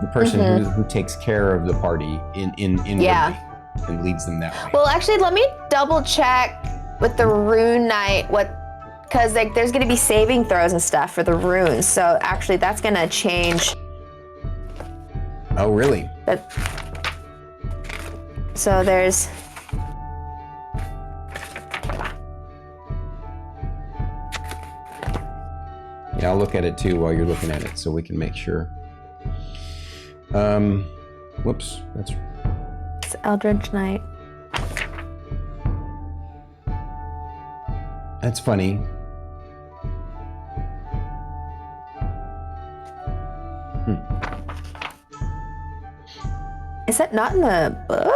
the person who takes care of the party in and leads them that way. Well, actually, let me double check with the rune knight because there's going to be saving throws and stuff for the runes. So actually, that's going to change. Oh, really? So there's. Yeah, I'll look at it too while you're looking at it, so we can make sure. Whoops, it's Eldritch Knight. That's funny. Is that not in the book?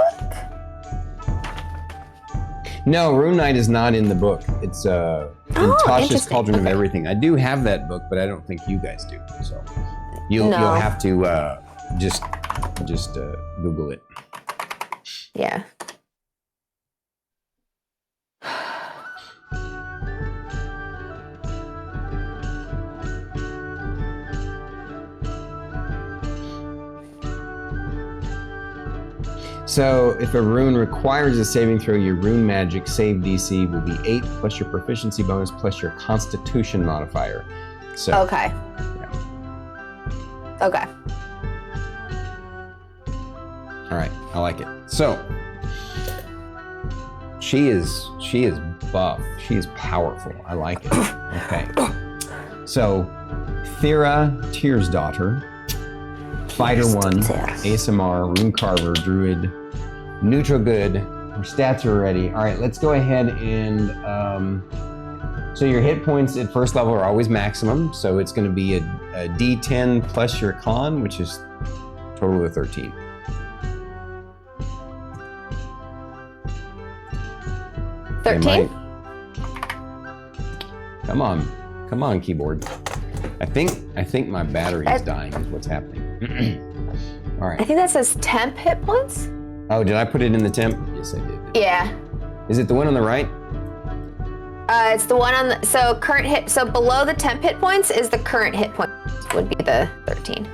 No, Rune Knight is not in the book. It's in Tasha's Cauldron of Everything. I do have that book, but I don't think you guys do. So you'll have to just Google it. Yeah. So if a rune requires a saving throw, your rune magic save DC will be 8 plus your proficiency bonus plus your constitution modifier. So okay. Yeah. Okay. All right, I like it. So she is buff. She is powerful. I like it. Okay. So Thera Tearsdaughter, Fighter 1, ASMR, Rune Carver, Druid, Neutral Good. Her stats are ready. All right, let's go ahead and so your hit points at first level are always maximum. So it's going to be a D10 plus your con, which is total of 13. Come on, keyboard. I think my battery is dying. Is what's happening. All right. I think that says temp hit points. Oh, did I put it in the temp? Yes, I did. Yeah. Is it the one on the right? It's the one on the current hit. So below the temp hit points is the current hit point. Would be the 13.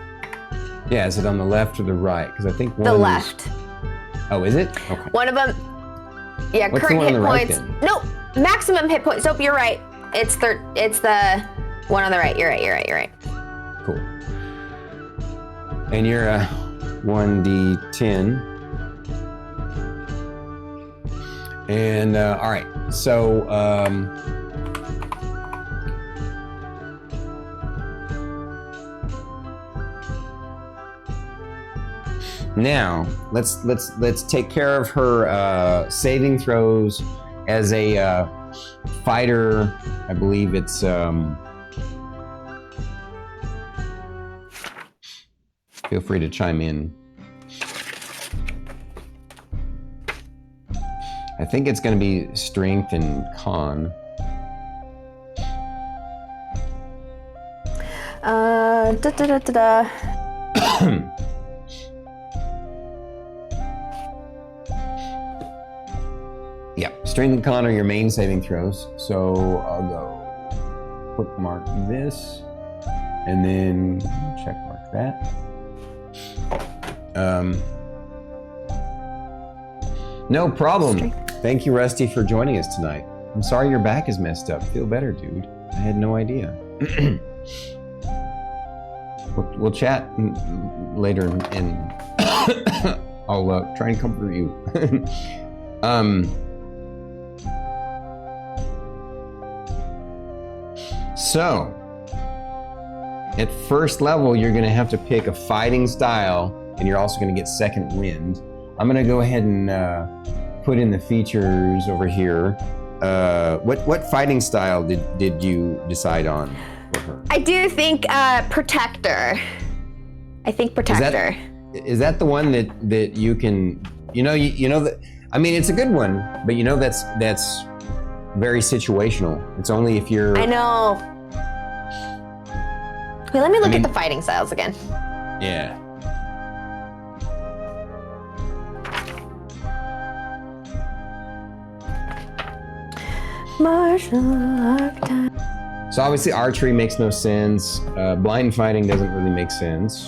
Yeah. Is it on the left or the right? Because I think one. The left. Oh, is it? Okay. One of them. Yeah. What's current the one hit on the right, points. then? No, maximum hit points. Nope, you're right. It's the one on the right. You're right. Cool. And you're a 1d10. And all right, so now let's take care of her saving throws as a fighter. I believe it's feel free to chime in. I think it's going to be strength and con. Yeah, strength and con are your main saving throws. So I'll go bookmark this and then check mark that. No problem. Strength. Thank you, Rusty, for joining us tonight. I'm sorry your back is messed up. Feel better, dude. I had no idea. We'll chat later, and I'll try and comfort you. So, at first level, you're going to have to pick a fighting style, and you're also going to get second wind. I'm going to go ahead and put in the features over here. What fighting style did you decide on for her? I do think Protector. I think Protector. Is that the one that you can, you know that, I mean, it's a good one, but you know that's very situational. It's only if you're. I know. Wait, let me look at the fighting styles again. Yeah. Martial archetype. So obviously archery makes no sense. Blind fighting doesn't really make sense.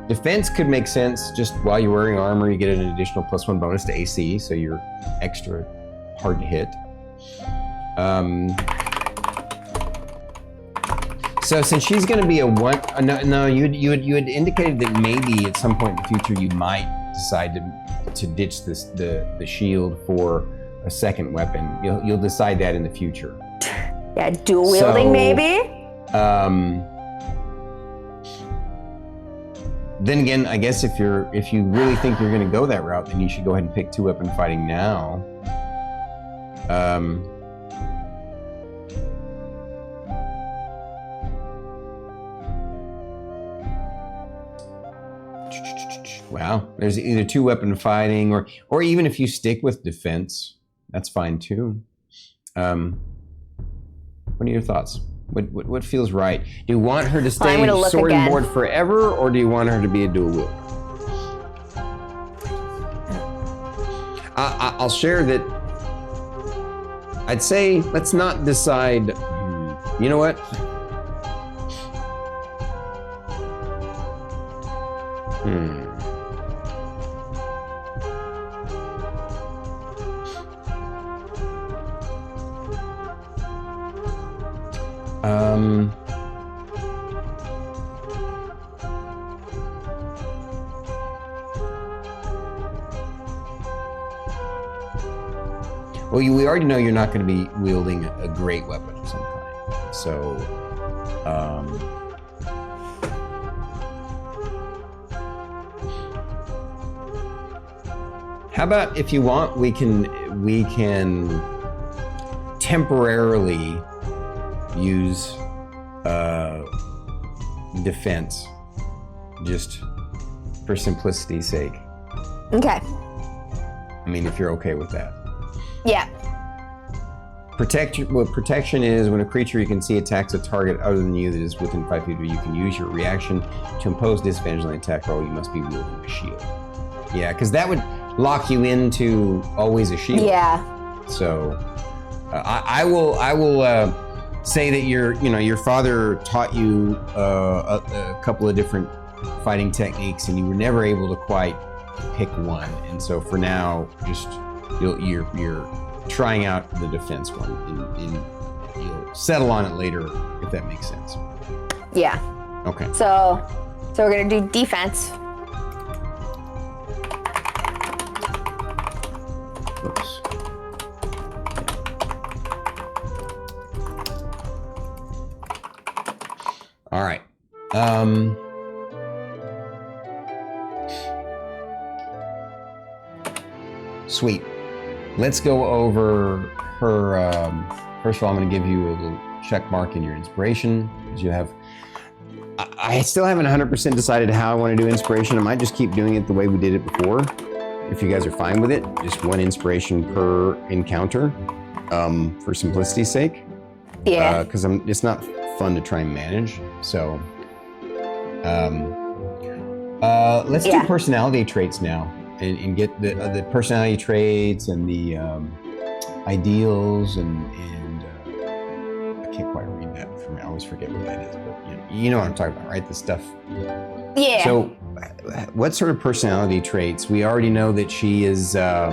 Defense could make sense. Just while you're wearing armor, you get an additional +1 bonus to AC, so you're extra hard to hit. So since she's going to be a one, no, you had indicated that maybe at some point in the future you might decide to ditch the shield for a second weapon. You'll decide that in the future. Yeah, dual wielding maybe. Then again, I guess if you really think you're going to go that route, then you should go ahead and pick 2-weapon fighting now. Wow, there's either 2-weapon fighting or even if you stick with defense, That's fine too. What are your thoughts? What feels right? Do you want her to stay sword and board forever, or do you want her to be a dual wielder? I'll share that. I'd say let's not decide. You know what? Well, we already know you're not going to be wielding a great weapon of some kind. So, how about if you want, we can temporarily use defense, just for simplicity's sake. Okay. I mean, if you're okay with that. Yeah. Protection is when a creature you can see attacks a target other than you that is within 5 feet of you. You can use your reaction to impose disadvantage on the attack roll. You must be wielding a shield. Yeah, because that would lock you into always a shield. Yeah. So I will say that your father taught you a couple of different fighting techniques, and you were never able to quite pick one. And so for now, just you're trying out the defense one, and you'll settle on it later if that makes sense. Yeah. Okay. So we're gonna do defense. Oops. All right. Sweet. Let's go over her. First of all, I'm going to give you a little check mark in your inspiration, because you have. I still haven't 100% decided how I want to do inspiration. I might just keep doing it the way we did it before, if you guys are fine with it. Just one inspiration per encounter, for simplicity's sake. Yeah. Because it's not fun to try and manage. So, let's do personality traits now. And get the personality traits and the ideals and I can't quite read that from me. I always forget what that is, but you know what I'm talking about, right? The stuff. Yeah. So, what sort of personality traits? We already know that she is. I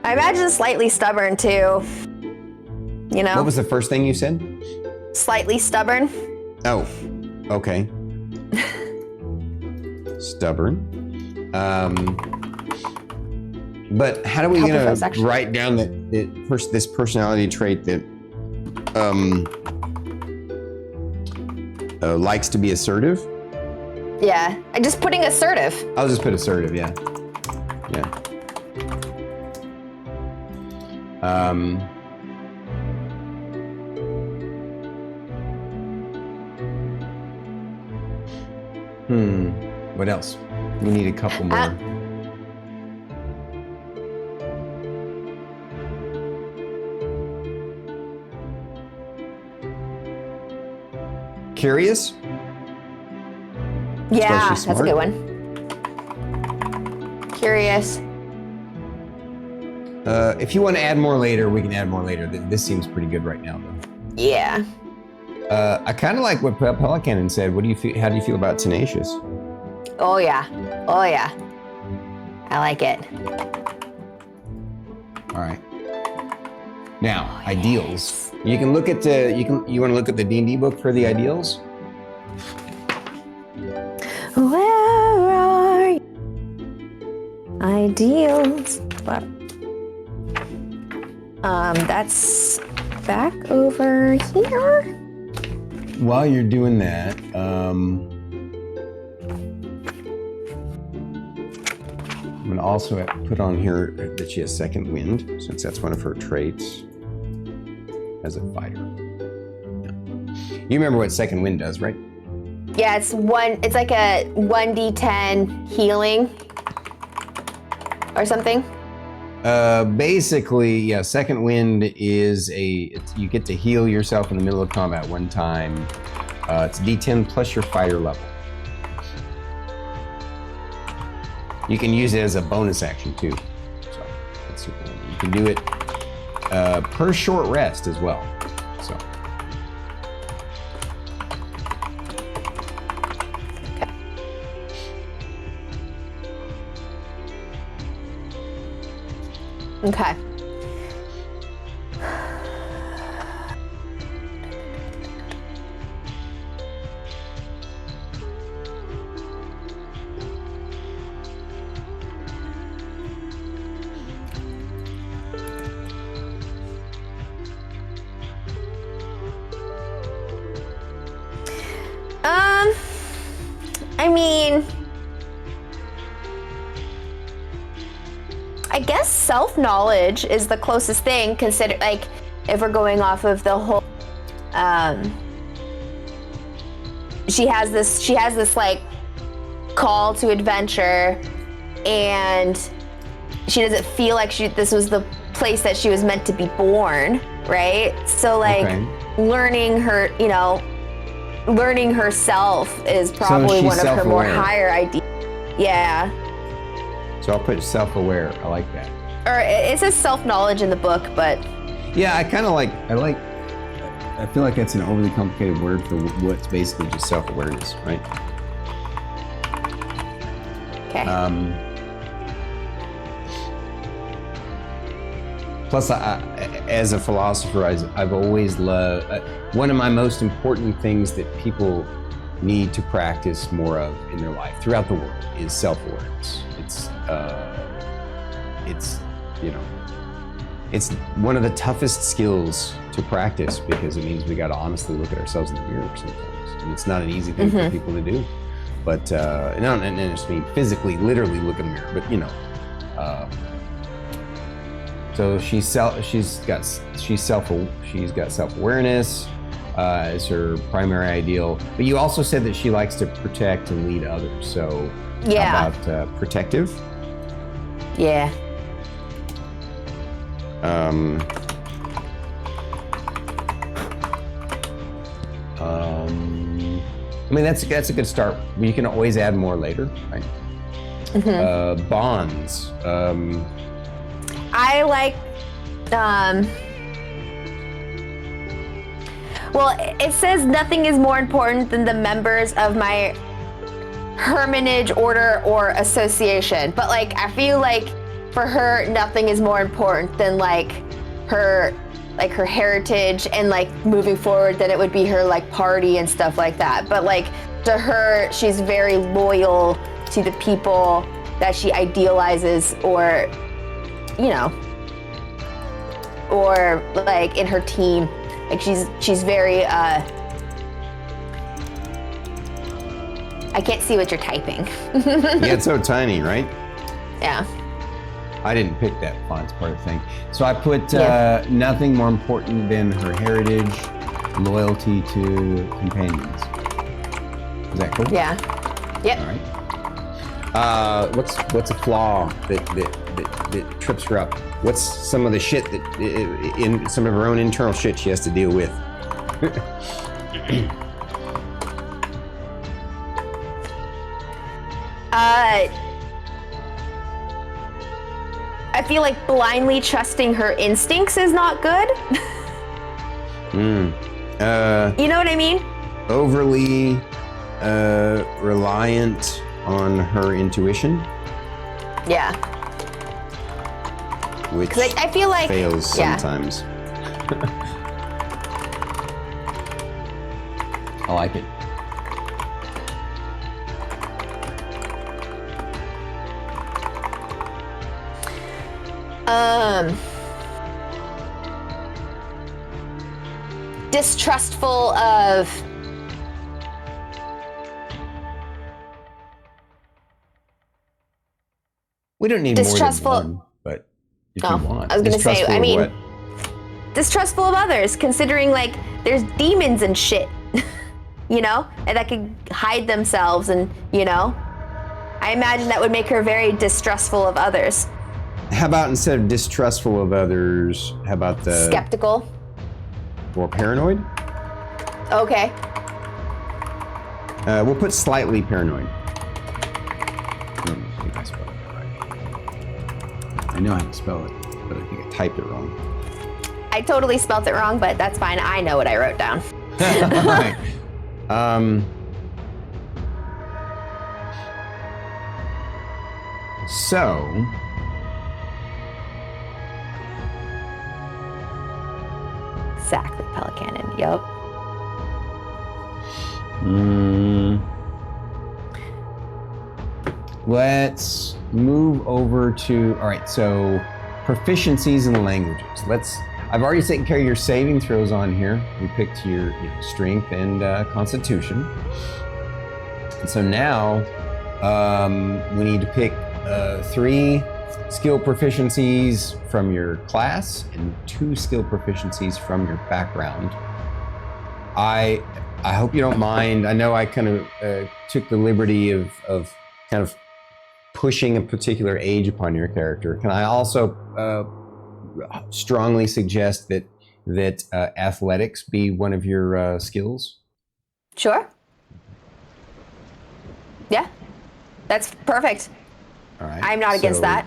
imagine slightly stubborn too. You know. What was the first thing you said? Slightly stubborn. Oh, okay. Stubborn. But how are we gonna write down this personality trait that likes to be assertive? Yeah, I'm just putting assertive. I'll just put assertive. Yeah. Yeah. What else? We need a couple more. Curious? Yeah, that's a good one. Curious. If you want to add more later, we can add more later. This seems pretty good right now, though. Yeah. I kind of like what Pelican said. What do you feel? How do you feel about tenacious? Oh yeah. Oh yeah. I like it. All right. Now, ideals. You can look at the. You want to look at the D&D book for the ideals? Where are you? Ideals? What? That's back over here. While you're doing that, I'm gonna also put on here that she has second wind, since that's one of her traits as a fighter. Yeah. You remember what second wind does, right? Yeah, it's like a 1d10 healing. or something? Basically, yeah. Second wind is you get to heal yourself in the middle of combat one time. It's D10 plus your fighter level. You can use it as a bonus action too. So that's super. You can do it per short rest as well. So. Okay. I mean, I guess self-knowledge is the closest thing, consider like if we're going off of the whole she has this like call to adventure, and she doesn't feel like this was the place that she was meant to be born, right? So like learning herself is probably one of her more higher ideas. Yeah. So I'll put self-aware. I like that. Or it says self-knowledge in the book, but yeah, I feel like that's an overly complicated word for what's basically just self-awareness, right? Okay. Plus, as a philosopher, I've always loved, one of my most important things that people need to practice more of in their life throughout the world is self-awareness. It's one of the toughest skills to practice because it means we got to honestly look at ourselves in the mirror sometimes, and it's not an easy thing for people to do. But and I just mean physically, literally look in the mirror. But so she's got self-awareness as her primary ideal. But you also said that she likes to protect and lead others. So how about protective? Yeah. I mean, that's a good start. You can always add more later, right? Bonds. I like, well, it says nothing is more important than the members of my hermitage, order, or association. But like, I feel like for her, nothing is more important than her heritage and like moving forward than it would be her like party and stuff like that. But like to her, she's very loyal to the people that she idealizes, or or like in her team. Like she's very I can't see what you're typing. Yeah, it's so tiny, right? Yeah. I didn't pick that font's part of the thing. So I put nothing more important than her heritage, loyalty to companions. Is that cool? Yeah. Yep. All right. What's a flaw that trips her up? What's some of the shit that in some of her own internal shit she has to deal with? I feel like blindly trusting her instincts is not good. You know what I mean? Overly reliant on her intuition. Yeah. Which I feel like fails sometimes. I like it. Distrustful of we don't need distrustful more than one, but if you want. I was gonna say, I mean, what? Distrustful of others, considering like there's demons and shit, and that could hide themselves, and I imagine that would make her very distrustful of others. How about instead of distrustful of others, how about the skeptical or paranoid? Okay. We'll put slightly paranoid. I know how to spell it, but I think I typed it wrong. I totally spelt it wrong, but that's fine. I know what I wrote down. Right. So, Exactly, Pelicanon. Yup. Let's move over to, all right, so proficiencies in languages. I've already taken care of your saving throws on here. We picked your strength and constitution. And so now we need to pick 3 skill proficiencies from your class and 2 skill proficiencies from your background. I hope you don't mind. I know I kind of took the liberty of kind of pushing a particular age upon your character. Can I also strongly suggest that athletics be one of your skills? Sure. Yeah, that's perfect. All right. I'm not against that.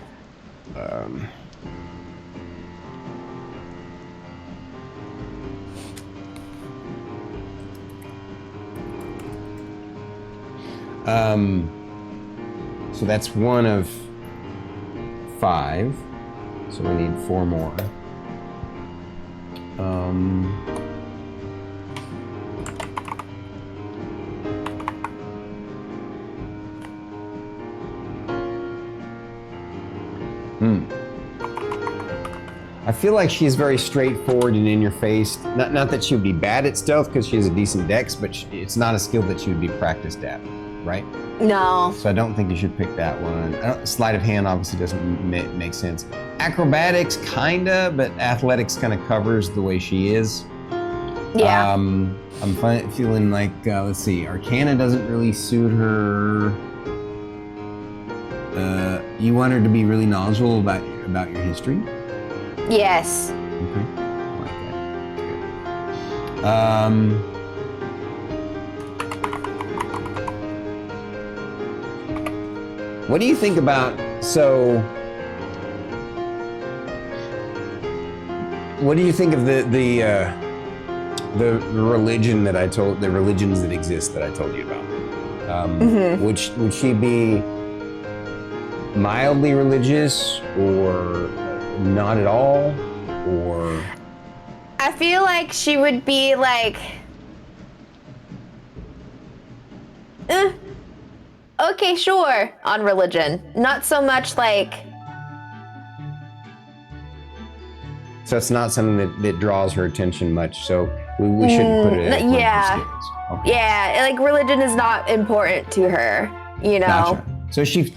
So that's 1 of 5. So we need 4 more. I feel like she's very straightforward and in your face. Not that she would be bad at stealth because she has a decent dex, but it's not a skill that she would be practiced at, right? No. So I don't think you should pick that one. Sleight of hand obviously doesn't make sense. Acrobatics, kinda, but athletics kind of covers the way she is. Yeah. I'm feeling like, let's see, Arcana doesn't really suit her. You want her to be really knowledgeable about your history? Yes. Okay. I like that. What do you think about, what do you think of the religion that the religions that exist that I told you about? Would she be mildly religious or not at all, or? I feel like she would be like, okay, sure, on religion. Not so much like. So it's not something that draws her attention much, so we shouldn't put it as one of her skills. Okay. Yeah, like religion is not important to her, you know. Gotcha. So she's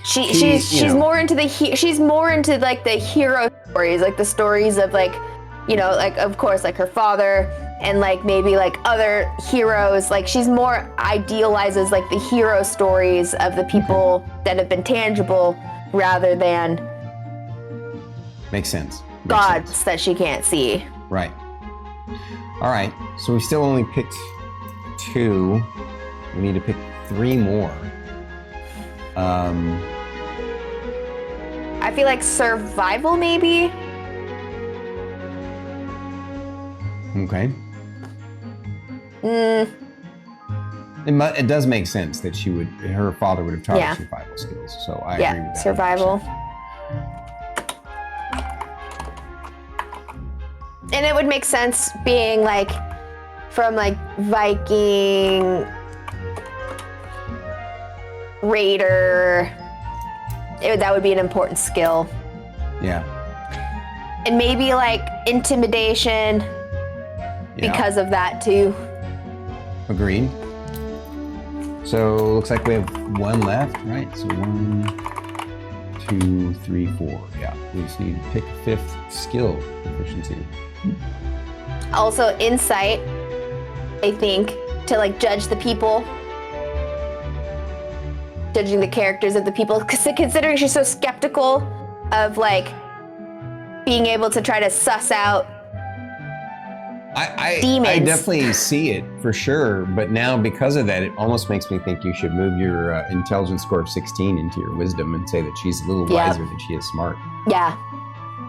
more into she's more into like the hero stories, like the stories of like, you know, like of course like her father and like maybe like other heroes. Like she's more idealizes like the hero stories of the people that have been tangible rather than makes sense. Gods that she can't see. Right. All right. So we still only picked 2. We need to pick 3 more. I feel like survival, maybe. Okay. It does make sense that her father would have taught her survival skills. So I agree with that. Survival. 100%. And it would make sense being like from like Viking, Raider. That would be an important skill. Yeah. And maybe like intimidation because of that too. Agreed. So looks like we have 1 left, right? So 1, 2, 3, 4. Yeah, we just need to pick a 5th skill proficiency. Also insight, I think, to like judge the people. Judging the characters of the people, considering she's so skeptical of like being able to try to suss out demons. I definitely see it for sure, but now because of that, it almost makes me think you should move your intelligence score of 16 into your wisdom and say that she's a little wiser than she is smart. Yeah.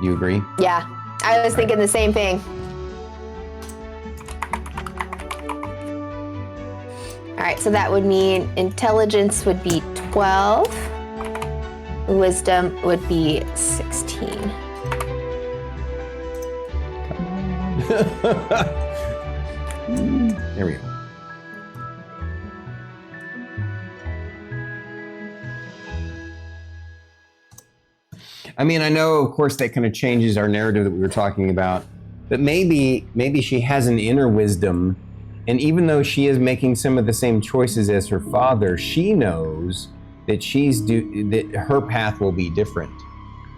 You agree? Yeah. I was thinking the same thing. All right, so that would mean intelligence would be 12. Wisdom would be 16. There we go. I mean, I know, of course, that kind of changes our narrative that we were talking about, but maybe she has an inner wisdom, and even though she is making some of the same choices as her father, she knows that that her path will be different.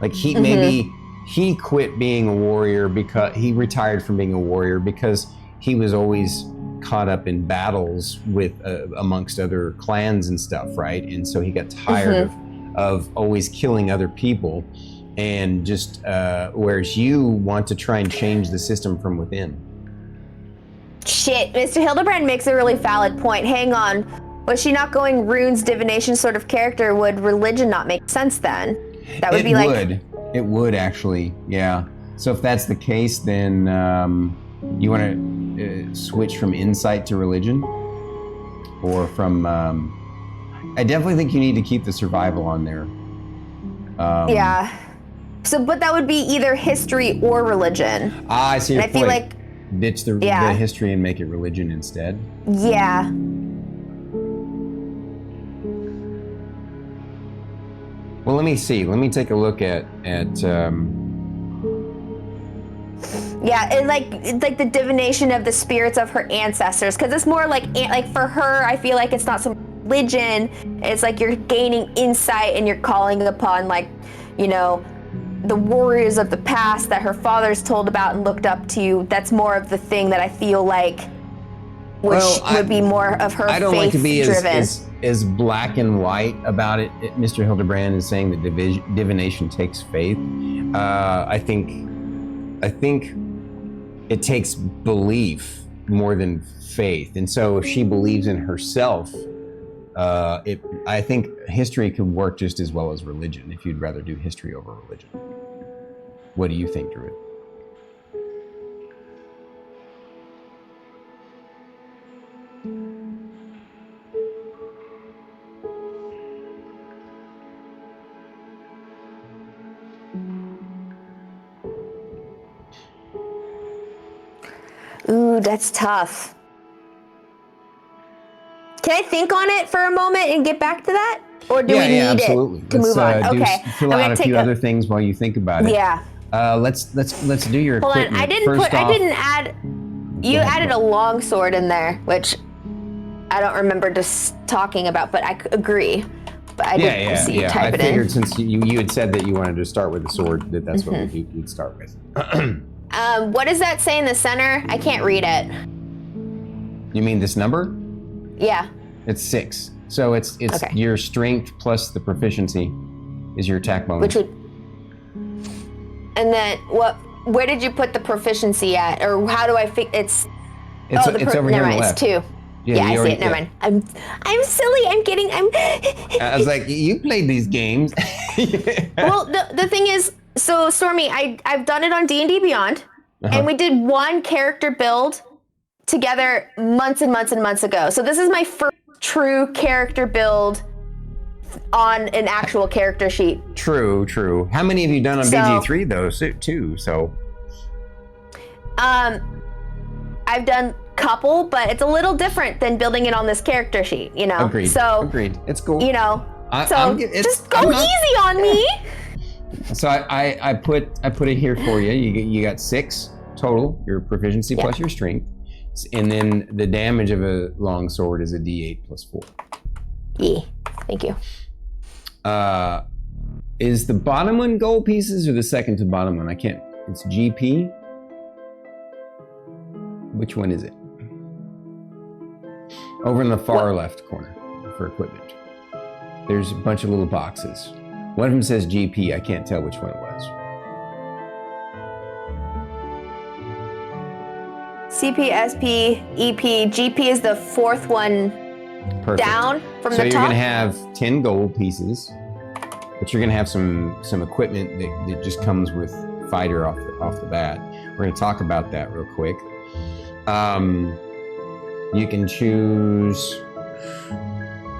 Like maybe he quit being a warrior because he retired from being a warrior because he was always caught up in battles with amongst other clans and stuff, right? And so he got tired of always killing other people, and just whereas you want to try and change the system from within. Shit, Mr. Hildebrand makes a really valid point. Hang on, was she not going runes, divination sort of character? Would religion not make sense then? That would It would actually, yeah. So if that's the case, then you want to switch from insight to religion, or from. I definitely think you need to keep the survival on there. Yeah. So, but that would be either history or religion. I see your point. I feel like ditch the history and make it religion instead. Yeah. Well, let me see. Let me take a look at. Yeah, it's like the divination of the spirits of her ancestors, because it's more like for her, I feel like it's not some religion. It's like you're gaining insight and you're calling upon, like, you know, the warriors of the past that her father's told about and looked up to. That's more of the thing that I feel like would be more of her faith-driven. I don't like to be as black and white about it. Mr. Hildebrand is saying that divination takes faith. I think it takes belief more than faith. And so if she believes in herself, I think history could work just as well as religion, if you'd rather do history over religion. What do you think, Druid? Ooh, that's tough. Can I think on it for a moment and get back to that? Or do we need absolutely. it to move on? Okay. Fill out a few other things while you think about it. Yeah. Let's do your Hold equipment. on, I didn't add. You added a long sword in there, which I don't remember just talking about, but I agree. But I didn't see you type it in. I figured since you had said that you wanted to start with the sword, that's what we'd start with. What does that say in the center? I can't read it. You mean this number? Yeah. It's 6. So it's okay. Your strength plus the proficiency is your attack bonus. Which would. And then where did you put the proficiency at, or how do I figure it's over here on the left. It's 2. Yeah, I see it. Never mind. I'm silly. I was like, you played these games. Well, the thing is, so Stormy, I've done it on D&D Beyond, and we did one character build together months and months and months ago. So this is my first true character build on an actual character sheet. True. How many have you done on BG3 though, too? So. I've done couple, but it's a little different than building it on this character sheet, you know? Agreed. It's cool. You know, just go easy on me. So I put it here for you. You got 6 total, your proficiency plus your strength. And then the damage of a long sword is a D8 plus 4. Yeah, thank you. Is the bottom one gold pieces or the second to bottom one? I can't. It's GP. Which one is it? Over in the far left corner for equipment. There's a bunch of little boxes. One of them says GP. I can't tell which one it was. CP, SP, EP, GP is the fourth one down from so the top. you're gonna have 10 gold pieces, but you're gonna have some equipment that just comes with fighter off the bat. We're gonna talk about that real quick. You can choose.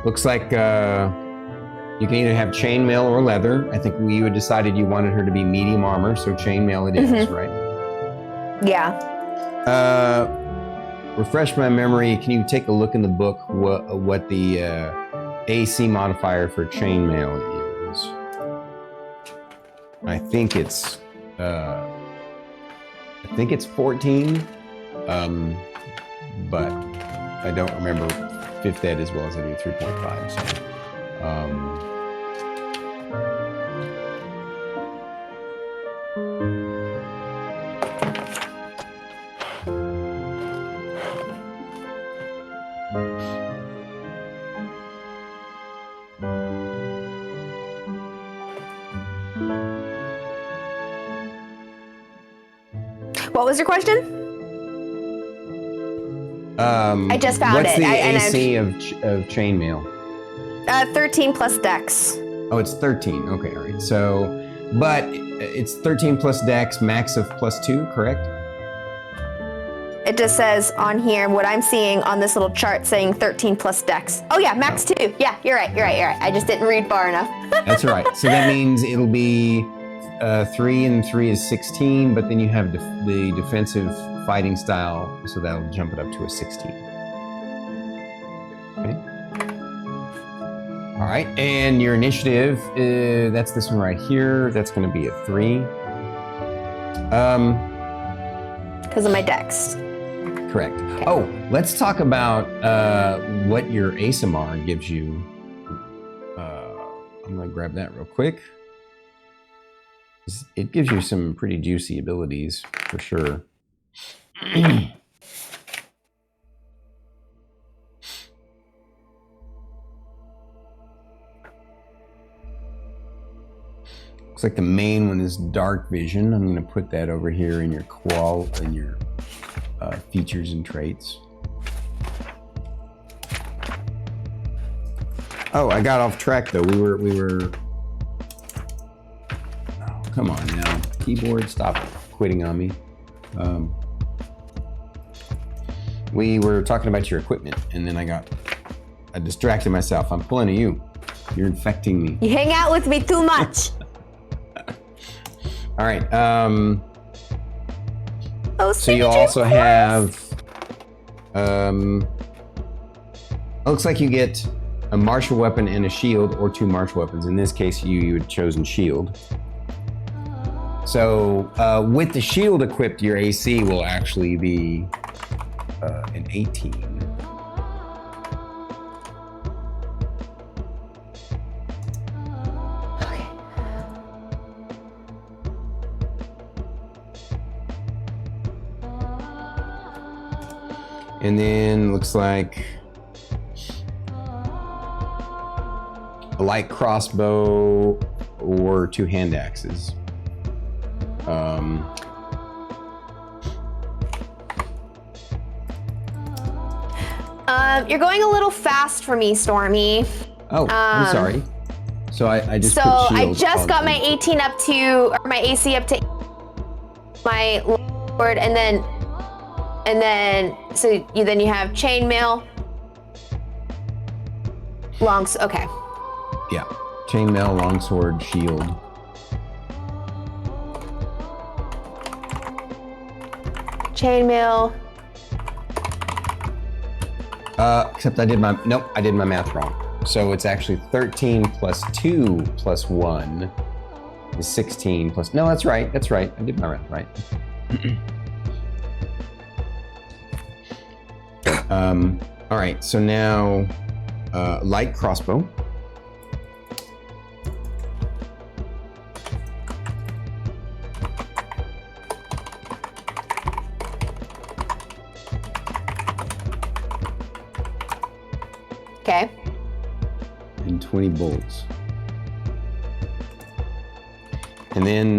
Looks like you can either have chainmail or leather. I think you had decided you wanted her to be medium armor, so chainmail it is, right? Yeah. Refresh my memory. Can you take a look in the book what the AC modifier for chainmail is? I think it's 14, but I don't remember 5th ed as well as I do 3.5. So. What was your question? I just found what's it. What's the AC of chainmail? 13 plus dex. Oh, it's 13. Okay, all right. So, but it's 13 plus dex, max of +2, correct? It just says on here, what I'm seeing on this little chart saying 13 plus dex. Oh yeah, max 2. Yeah, you're right. I just didn't read far enough. That's all right. So that means it'll be 3 and 3 is 16, but then you have the defensive fighting style, so that'll jump it up to a 16. Okay. All right, and your initiative, that's this one right here. That's going to be a 3. Because of my dex. Correct. Okay. Oh, let's talk about what your ASMR gives you. I'm going to grab that real quick. It gives you some pretty juicy abilities, for sure. Looks like the main one is dark vision. I'm going to put that over here in your features and traits. Oh, I got off track though. We were. Oh, come on now, keyboard, stop quitting on me. We were talking about your equipment, and then I distracted myself. I'm pulling at you. You're infecting me. You hang out with me too much. All right. So you also have. Looks like you get a martial weapon and a shield, or 2 martial weapons. In this case, you had chosen shield. So with the shield equipped, your AC will actually be an 18. Okay. And then looks like a light crossbow or 2 hand axes. You're going a little fast for me, Stormy. Oh, I'm sorry. So I just So put I shield just got on. my 18 up to, or my AC up to my lord, and then so then you have chainmail, okay. Yeah, chainmail, longsword, shield. Chainmail. Except I did my math wrong. So it's actually 13 plus 2 plus 1 is 16 plus, no, that's right. I did my math right. All right, so now light crossbow. Okay. And 20 bolts. And then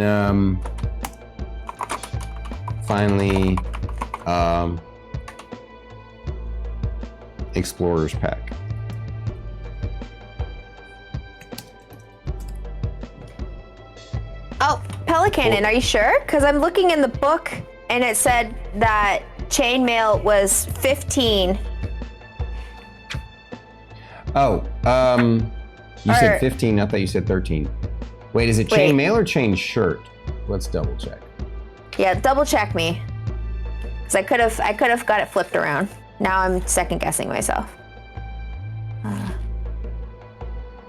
finally, Explorer's Pack. Oh, Pelicanon, are you sure? Because I'm looking in the book and it said that chainmail was 15. Oh, you said 15. I thought you said 13. Wait, is it chainmail or chain shirt? Let's double check. Yeah, double check me. Because I could have got it flipped around. Now I'm second guessing myself.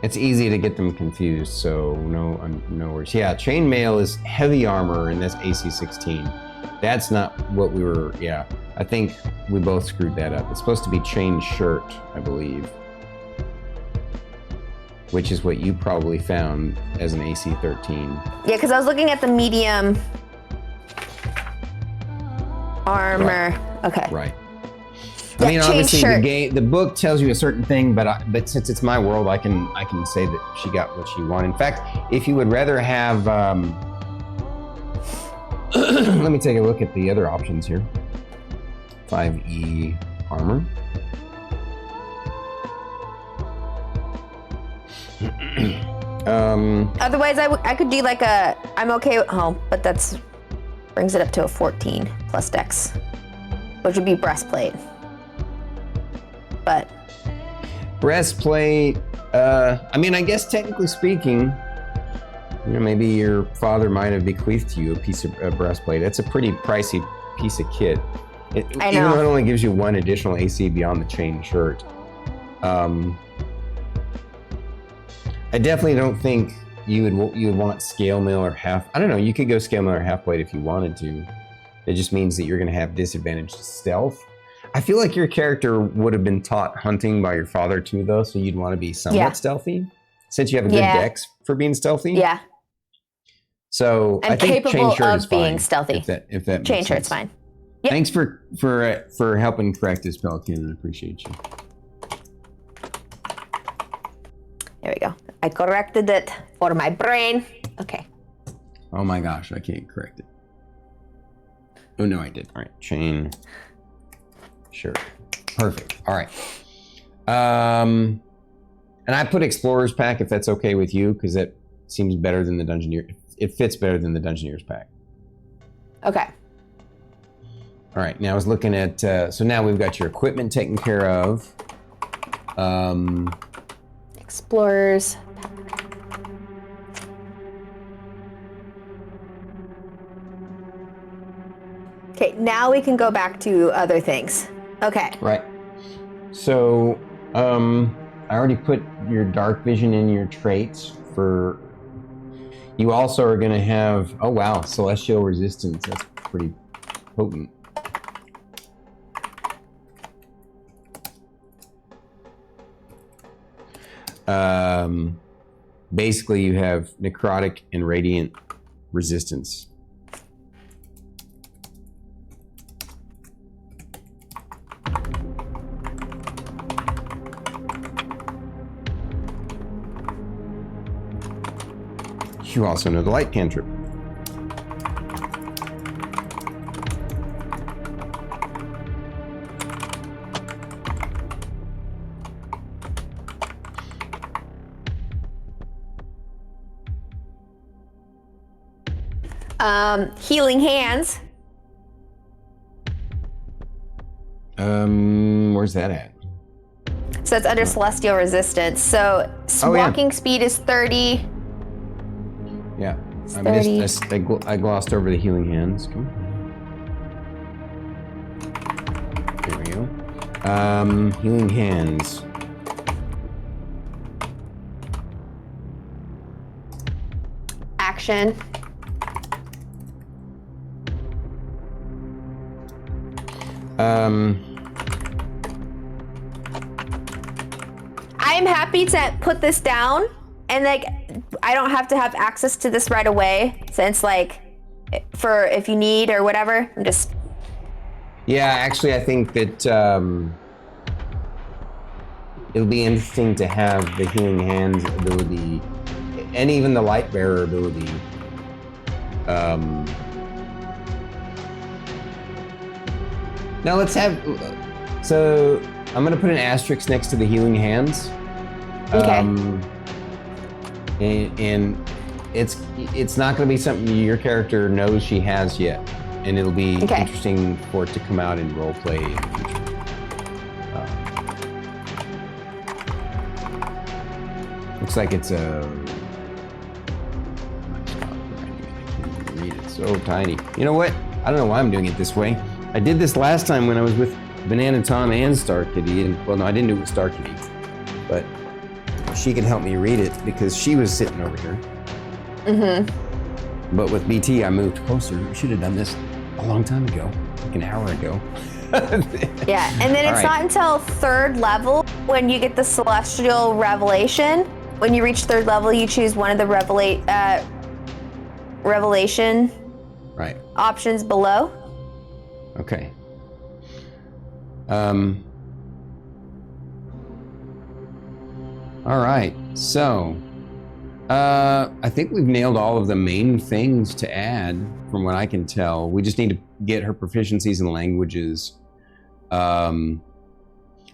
It's easy to get them confused, so no worries. Yeah, chainmail is heavy armor, and that's AC 16. That's not what we were. Yeah, I think we both screwed that up. It's supposed to be chain shirt, I believe, which is what you probably found as an AC 13. Yeah, because I was looking at the medium armor. Right. Okay. Right. Yeah, I mean, obviously, shirt. the book tells you a certain thing, but since it's my world, I can say that she got what she wanted. In fact, if you would rather have, let me take a look at the other options here. 5E armor. Otherwise, I could do like I'm okay at home, but that's brings it up to a 14 plus dex, which would be breastplate. But breastplate, I mean, I guess technically speaking, maybe your father might have bequeathed to you a piece of breastplate. It's a pretty pricey piece of kit. Even though it only gives you 1 additional AC beyond the chain shirt. I definitely don't think you would want scale mail or half. I don't know. You could go scale mail or half blade if you wanted to. It just means that you're going to have disadvantage to stealth. I feel like your character would have been taught hunting by your father too, though, so you'd want to be somewhat stealthy, since you have a good dex for being stealthy. Yeah. So I'm I think capable chain shirt of is being fine, stealthy. If that Chain makes shirt's sense. fine. Yep. Thanks for helping correct this, Pelican. I appreciate you. There we go. I corrected it for my brain. Okay. Oh my gosh, I can't correct it. Oh no, I did. All right, chain shirt. Perfect. All right. And I put Explorer's Pack if that's okay with you, because that seems better than the Dungeoneer. It fits better than the Dungeoneer's Pack. Okay. All right. Now I was looking at. So now we've got your equipment taken care of. Explorers. Okay, now we can go back to other things. Okay. Right. So, I already put your dark vision in your traits for. You also are going to have. Oh wow, celestial resistance. That's pretty potent. Basically, you have necrotic and radiant resistance. You also know the light cantrip. Healing hands. Where's that at? So it's under celestial resistance. So walking speed is 30. Yeah, I 30. missed. I glossed over the healing hands. Come on. There we go. Healing hands. Action. I'm happy to put this down, and like I don't have to have access to this right away, since like for if you need or whatever. I'm just. Yeah, actually, I think that it'll be interesting to have the healing hands ability, and even the light bearer ability. Now let's have. So I'm gonna put an asterisk next to the healing hands. Okay. And it's not gonna be something your character knows she has yet, and it'll be interesting for it to come out in roleplay in the future. Looks like it's a. Read it so tiny. You know what? I don't know why I'm doing it this way. I did this last time when I was with BananaTom and Starkitty, and well, no, I didn't do it with Starkitty, but she could help me read it because she was sitting over here. Mm-hmm. But with BT, I moved closer. I should have done this a long time ago, like an hour ago. Yeah, and then it's not until 3rd level when you get the Celestial Revelation. When you reach 3rd level, you choose one of the revelation options below. Okay. All right. So, I think we've nailed all of the main things to add from what I can tell. We just need to get her proficiencies in languages.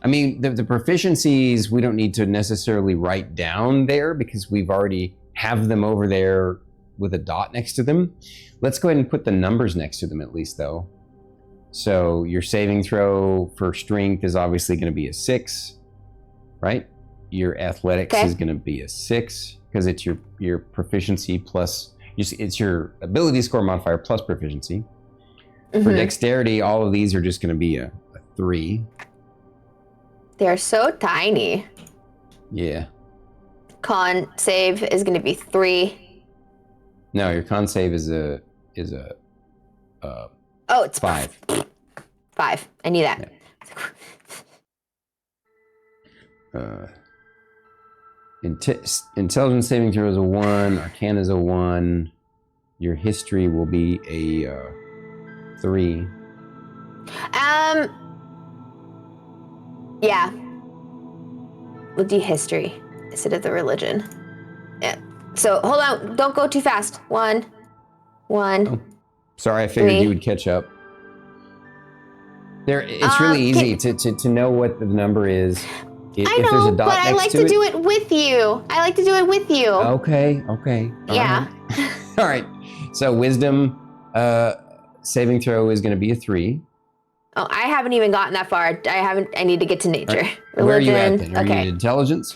I mean, the proficiencies we don't need to necessarily write down there because we've already have them over there with a dot next to them. Let's go ahead and put the numbers next to them at least though. So your saving throw for strength is obviously going to be a 6, right? Your athletics is going to be a 6 because it's your proficiency plus, it's your ability score modifier plus proficiency. Mm-hmm. For dexterity, all of these are just going to be a 3. They're so tiny. Yeah. Con save is going to be 3. No, your con save is a oh, it's 5. 5. I knew that. Yeah. Intelligence saving throw is a 1. Arcana is a 1. Your history will be a 3. Yeah. We'll do history instead of the religion. Yeah. So hold on, don't go too fast. 1. Oh, sorry, I figured 3. you would catch up. It's really easy to know what the number is. I know, but I like to do it with you. I like to do it with you. Okay. Yeah. All right. So wisdom saving throw is going to be a 3. Oh, I haven't even gotten that far. I need to get to nature. Right. Where are you at then? Are you at intelligence?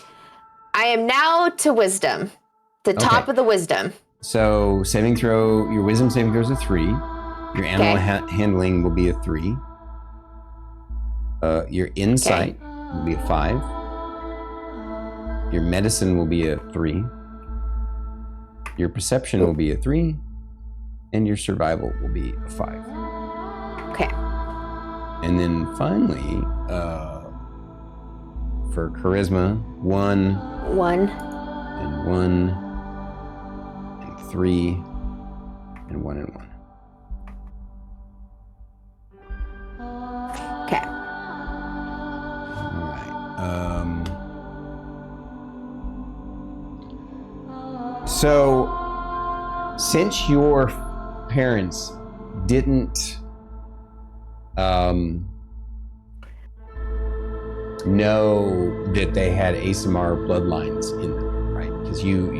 I am now to wisdom. The top of the wisdom. So saving throw, your wisdom saving throw is a 3. Your animal handling will be a 3. Your insight will be a 5. Your medicine will be a 3. Your perception will be a 3. And your survival will be a 5. Okay. And then finally, for charisma, 1. 1. And 1. And 3. And 1 and 1. Okay. All right. So, since your parents didn't know that they had ASMR bloodlines in them, right? Because the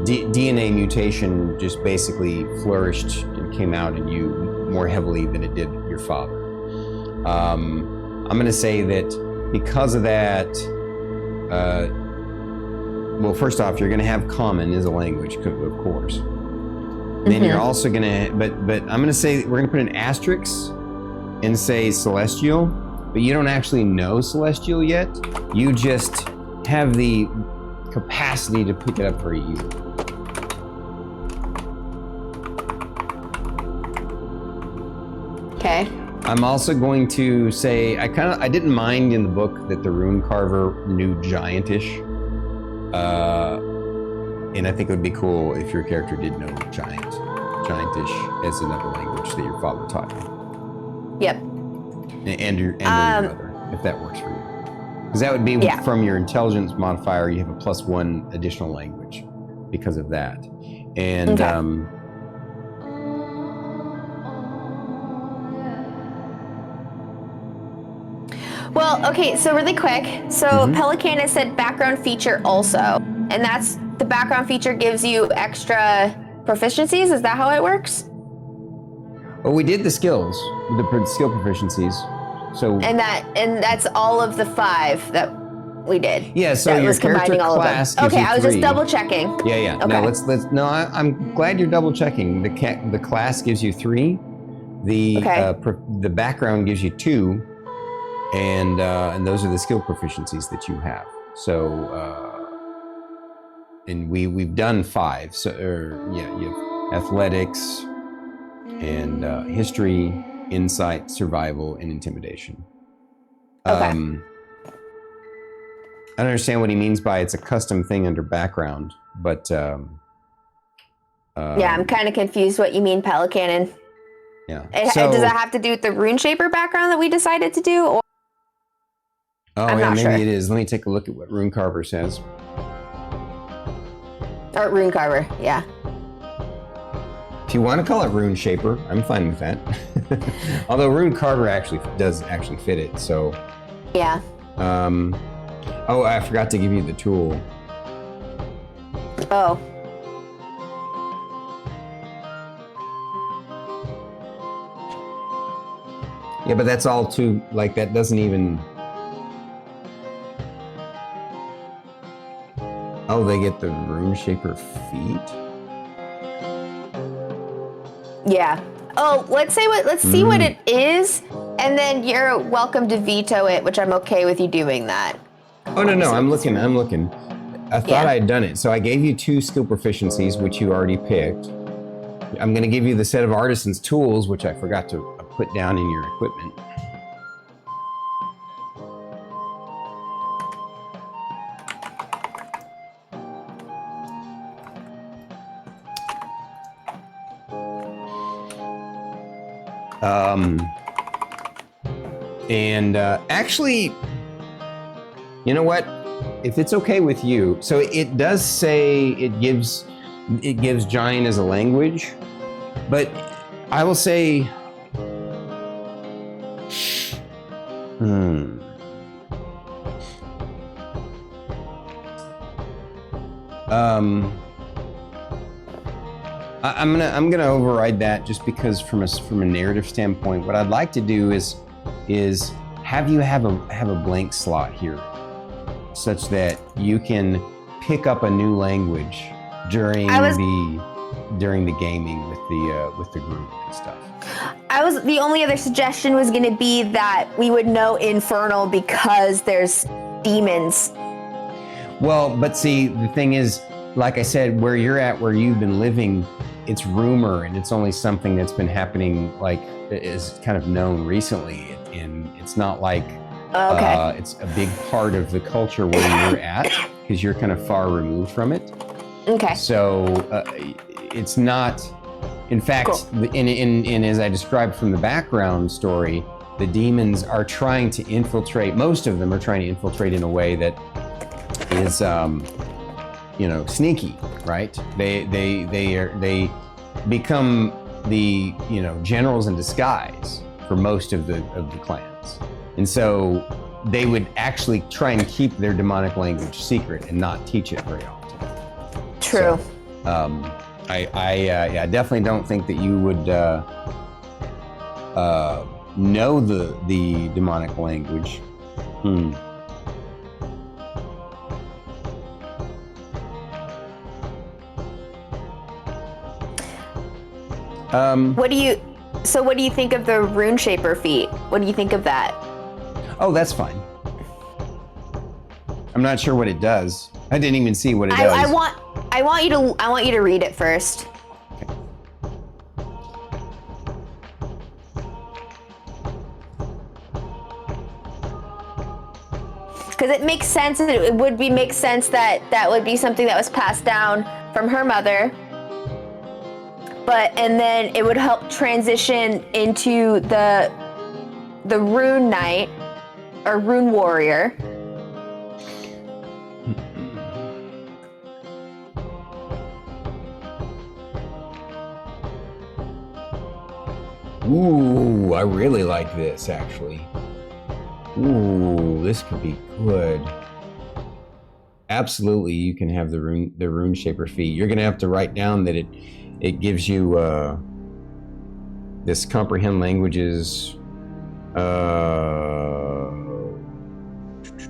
DNA mutation just basically flourished and came out in you more heavily than it did your father. I'm going to say that because of that, well, first off, you're going to have common as a language, of course. Then you're also going to, but I'm going to say we're going to put an asterisk and say celestial, but you don't actually know celestial yet. You just have the capacity to pick it up very easily. Okay. I'm also going to say, I didn't mind in the book that the rune carver knew giantish. And I think it would be cool if your character did know giantish as another language that your father taught you. Yep. And your mother, if that works for you. Because that would be from your intelligence modifier, you have a +1 additional language because of that. And Well, okay, so really quick. So Pelican has said background feature also. And that's the background feature gives you extra proficiencies? Is that how it works? Well, we did the skills, the skill proficiencies. So and that's all of the 5 that we did. Yeah, so your character class gives Okay, you I was 3. just double checking. Yeah. Okay. No, I'm glad you're double checking. The class gives you 3. The background gives you 2, and those are the skill proficiencies that you have. So, and we've done 5. So, you have athletics, and history, insight, survival, and intimidation. Okay. I don't understand what he means by it's a custom thing under background, but yeah, I'm kind of confused what you mean, Pelican. Yeah. Does that have to do with the rune shaper background that we decided to do? Or maybe it is. Let me take a look at what Rune Carver says. Or Rune Carver, yeah. If you want to call it Rune Shaper, I'm fine with that. Although Rune Carver does fit it, so. Yeah. Oh, I forgot to give you the tool. Oh. Yeah, but that's all too, like, that doesn't even. Oh, they get the Rune Shaper feat? Yeah. Oh, let's see what it is, and then you're welcome to veto it, which I'm okay with you doing that. Oh, no, I'm looking. I thought I had done it. So I gave you 2 skill proficiencies, which you already picked. I'm going to give you the set of artisan's tools, which I forgot to put down in your equipment. Actually, you know what? If it's okay with you, so it does say it gives Giant as a language, but I will say, I'm gonna override that just because from a narrative standpoint, what I'd like to do is have you have a blank slot here, such that you can pick up a new language during the gaming with the group and stuff. The only other suggestion was going to be that we would know Infernal because there's demons. Well, but see, the thing is, like I said, where you're at, where you've been living, it's rumor, and it's only something that's been happening, like, is kind of known recently, and it's not like it's a big part of the culture where you're at, because you're kind of far removed from it. Okay. So it's not. In fact, cool. in as I described from the background story, the demons are trying to infiltrate. Most of them are trying to infiltrate in a way that is, sneaky, right? They become the generals in disguise for most of the clans, and so they would actually try and keep their demonic language secret and not teach it very often. True. So, I definitely don't think that you would know the demonic language. What do you think of the Rune Shaper feat? What do you think of that? Oh, that's fine. I'm not sure what it does. I didn't even see what it does. I want you to read it first. Okay. Because it makes sense. It would make sense that would be something that was passed down from her mother. And then it would help transition into the Rune Knight or Rune Warrior. Ooh, I really like this, actually. Ooh, this could be good. Absolutely, you can have the rune shaper feat. You're gonna have to write down that it gives you this comprehend languages.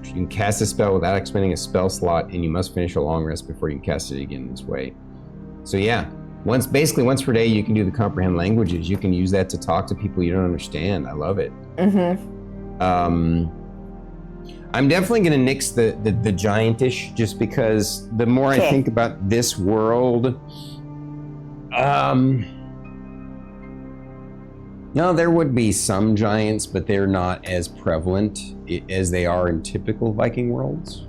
You can cast a spell without expending a spell slot, and you must finish a long rest before you can cast it again this way. So yeah, once per day you can do the comprehend languages. You can use that to talk to people you don't understand. I love it. I'm definitely gonna nix the giantish, just because the more I think about this world, no, there would be some giants, but they're not as prevalent as they are in typical Viking worlds.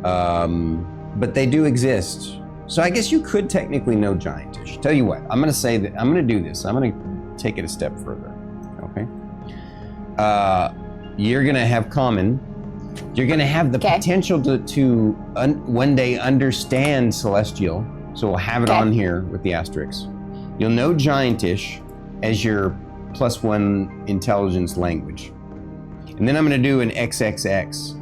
But they do exist. So I guess you could technically know giantish. Tell you what, I'm gonna say that I'm gonna do this. I'm gonna take it a step further, okay? You're gonna have common. You're gonna have the potential to one day understand celestial. So we'll have it on here with the asterisks. You'll know giantish as your +1 intelligence language. And then I'm gonna do an XXX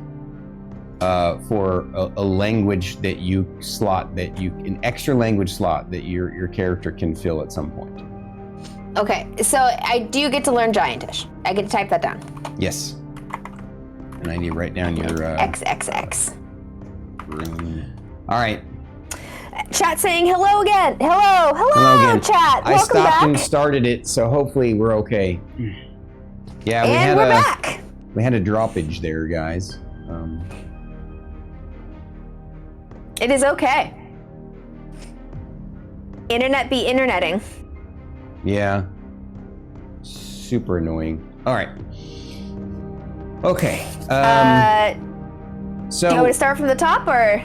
for a language that you slot, an extra language slot that your character can fill at some point. Okay, so I do get to learn giantish. I get to type that down. Yes. And I need to write down your XXX. All right. Chat saying hello again. Hello again. Chat. I Welcome stopped back. and started it, so hopefully we're okay. Yeah, we're back. We had a droppage there, guys. It is okay. Internet be interneting. Yeah. Super annoying. All right. Okay. So do you want to start from the top, or?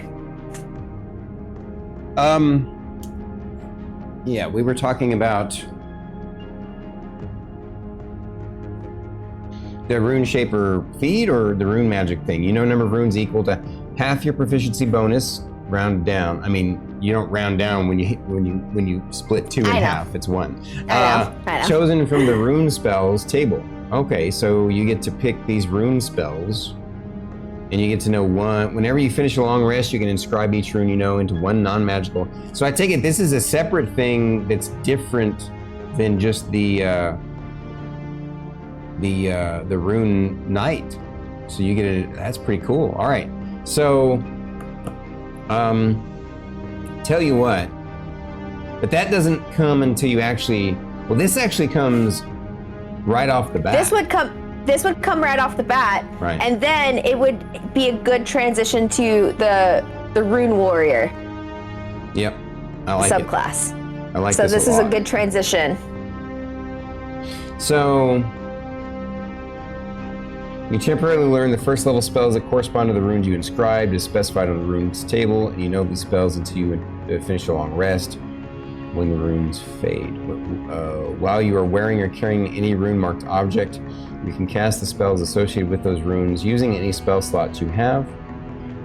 Yeah, we were talking about the rune shaper feed or the rune magic thing. You know, number of runes equal to half your proficiency bonus, rounded down. I mean, you don't round down when you split 2 in half. It's 1. I know. Chosen from the rune spells table. Okay, so you get to pick these rune spells, and you get to know one. Whenever you finish a long rest, you can inscribe each rune you know into one non-magical. So I take it this is a separate thing that's different than just the rune knight. So you get that's pretty cool. All right, so tell you what, but that doesn't come until you actually. Well, this actually comes right off the bat. This would come right off the bat, right? And then it would be a good transition to the rune warrior. Yep, I like subclass. I like so this a is lot. a good transition. So you temporarily learn the first level spells that correspond to the runes you inscribed as specified on the runes table, and you know these spells until you finish a long rest when the runes fade. While you are wearing or carrying any rune marked object, you can cast the spells associated with those runes using any spell slots you have.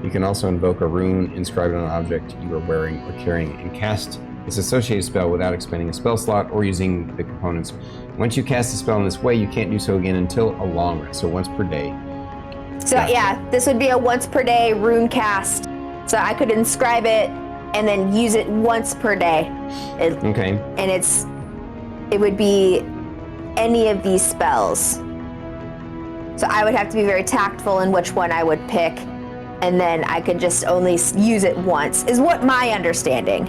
You can also invoke a rune inscribed on an object you are wearing or carrying and cast this associated spell without expending a spell slot or using the components. Once you cast the spell in this way, you can't do so again until a long rest, so once per day. So yeah, this would be a once per day rune cast. So I could inscribe it and then use it once per day. Okay. And it would be any of these spells. So I would have to be very tactful in which one I would pick, and then I could just only use it once, is what my understanding.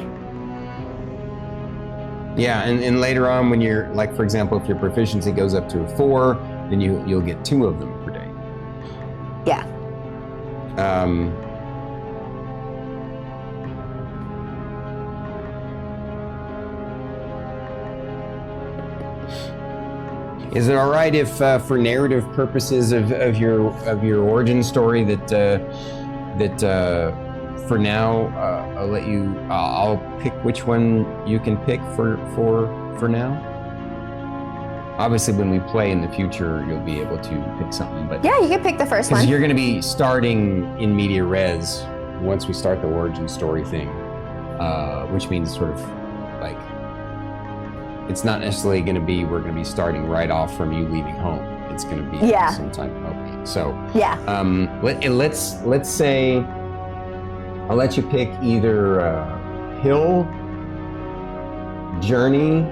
Yeah, and later on when you're, like for example, if your proficiency goes up to a 4, then you'll get 2 of them per day. Yeah. Is it all right if, for narrative purposes of your origin story, that for now I'll let you? I'll pick which one you can pick for now. Obviously, when we play in the future, you'll be able to pick something. But yeah, you can pick the first one. Because you're going to be starting in media res once we start the origin story thing, which means sort of like. It's not necessarily going to be, we're going to be starting right off from you leaving home. it's going to be sometime. Okay, so let's say I'll let you pick either hill, journey,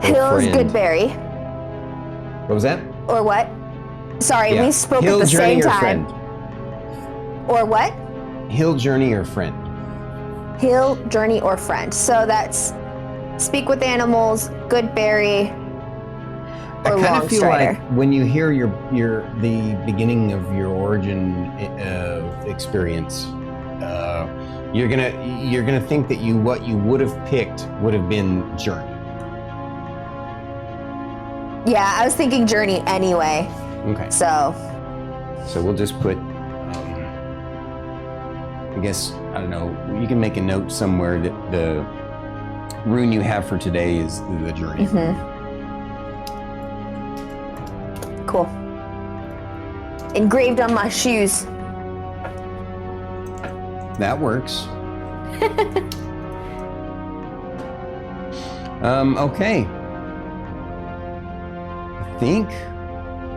Hill's Goodberry. What was that? Or what? Sorry, we spoke Hill, at the journey, same or time. Friend? Or what? Hill, journey, or friend? Hill, journey, or friend. So that's speak with animals, Goodberry, or I kind of feel Longstrider. like when you hear the beginning of your origin experience, you're gonna think that what you would have picked would have been journey. Yeah, I was thinking journey anyway. Okay. So we'll just put, I guess, I don't know, you can make a note somewhere that the rune you have for today is the journey. Cool. Engraved on my shoes. That works. Okay. I think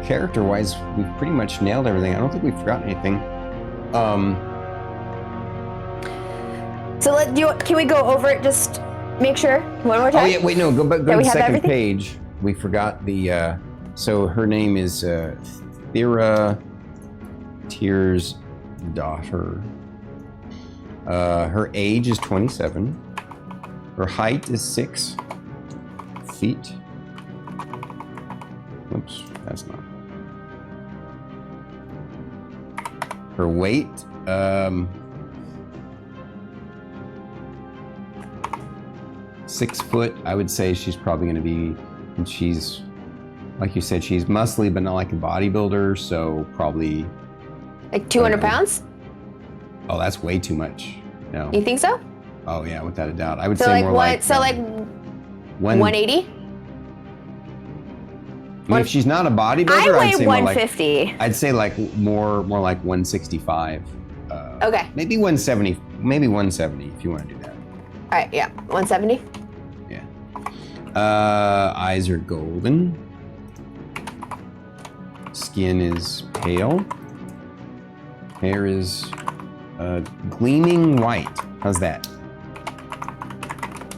character-wise, we've pretty much nailed everything. I don't think we've forgotten anything. So can we go over it? Just make sure one more time. Oh yeah, wait, no, go to the second everything? page. We forgot the. So her name is Thera Tyr's daughter. Her age is 27. Her height is 6 feet. Oops, that's not. Her weight, 6 foot. I would say she's probably going to be, and she's, like you said, she's muscly, but not like a bodybuilder. So probably Like 200 pounds? Oh, that's way too much. No. You think so? Oh yeah, without a doubt. I would So say like more what? like. So like 180? I mean, if she's not a bodybuilder, I weigh I'd say 150. More like, I'd say like more like 165. Okay. Maybe 170. Maybe 170 if you want to do that. All right. Yeah. 170. Yeah. Eyes are golden. Skin is pale. Hair is gleaming white. How's that?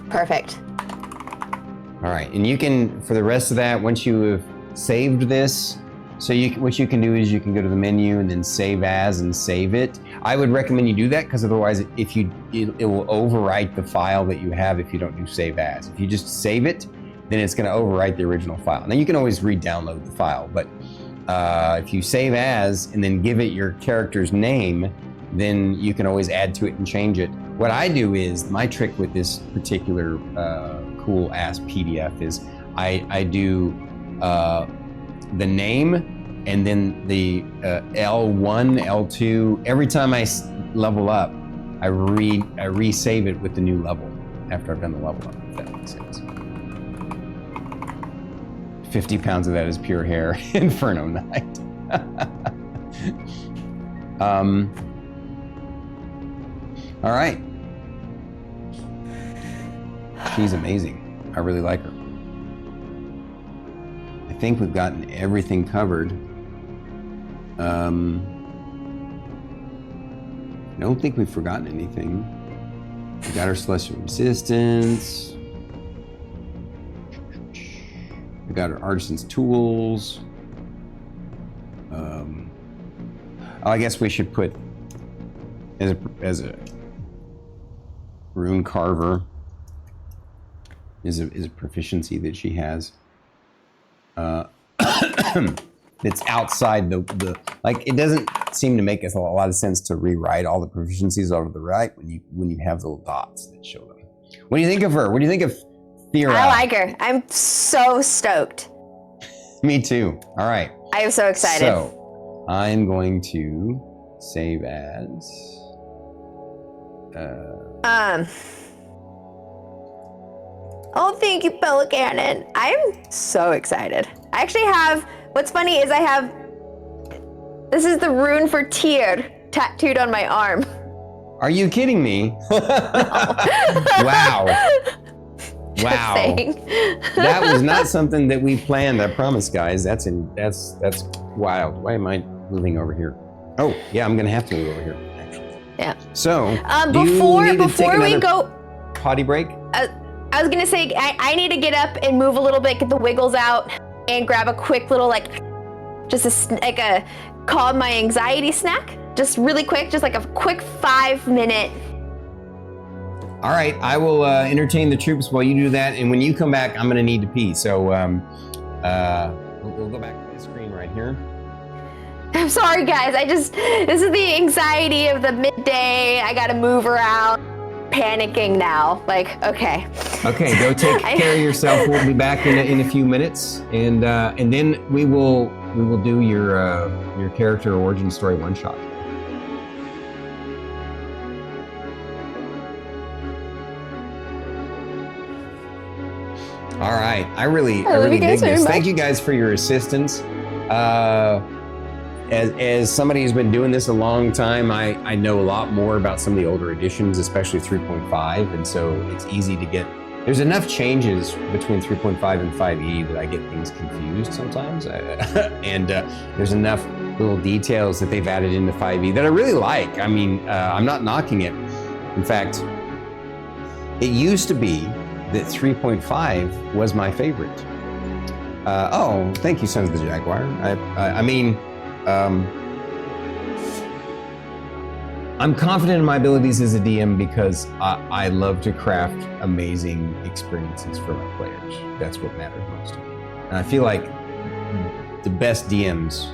Perfect. All right, and you can, for the rest of that, once you have saved this, so what you can do is you can go to the menu and then save as and save it. I would recommend you do that because otherwise, it will overwrite the file that you have if you don't do save as. If you just save it, then it's going to overwrite the original file. Now you can always re-download the file, but if you save as and then give it your character's name, then you can always add to it and change it. What I do is, my trick with this particular cool ass PDF is I do the name and then the L1, L2. Every time I level up, I resave it with the new level after I've done the level up, if that makes sense. 50 pounds of that is pure hair. Inferno Knight. All right. She's amazing. I really like her. I think we've gotten everything covered. I don't think we've forgotten anything. We got our Celestial Resistance. We got our Artisan's Tools. I guess we should put as a rune carver is a proficiency that she has. It's outside the like. It doesn't seem to make us a lot of sense to rewrite all the proficiencies over the right when you have the little dots that show them. What do you think of her? What do you think of Thera? I like her. I'm so stoked. Me too. All right. I am so excited. So I'm going to save as. Oh, thank you, Pelicanon. I'm so excited. I actually have, what's funny is this is the rune for Tyr tattooed on my arm. Are you kidding me? Wow. Wow. That was not something that we planned, I promise, guys. That's wild. Why am I moving over here? Oh, yeah, I'm gonna have to move over here, actually. Yeah. So, before we go potty break? I was gonna say, I need to get up and move a little bit, get the wiggles out, and grab a quick little, just a calm my anxiety snack. Just really quick, just like a quick 5-minute. All right, I will entertain the troops while you do that, and when you come back, I'm gonna need to pee. So we'll go back to the screen right here. I'm sorry, guys. This is the anxiety of the midday. I gotta move around. Panicking now. Okay. Okay, go take care of yourself. We'll be back in a few minutes, and then we will do your character origin story one shot. All right, I really dig this. Thank you guys for your assistance. As somebody who's been doing this a long time, I know a lot more about some of the older editions, especially 3.5, and so it's easy to get. There's enough changes between 3.5 and 5e that I get things confused sometimes, and there's enough little details that they've added into 5e that I really like. I mean, I'm not knocking it. In fact, it used to be that 3.5 was my favorite. Oh, thank you, Sons of the Jaguar. I'm confident in my abilities as a DM because I love to craft amazing experiences for my players. That's what matters most to me. And I feel like the best DMs,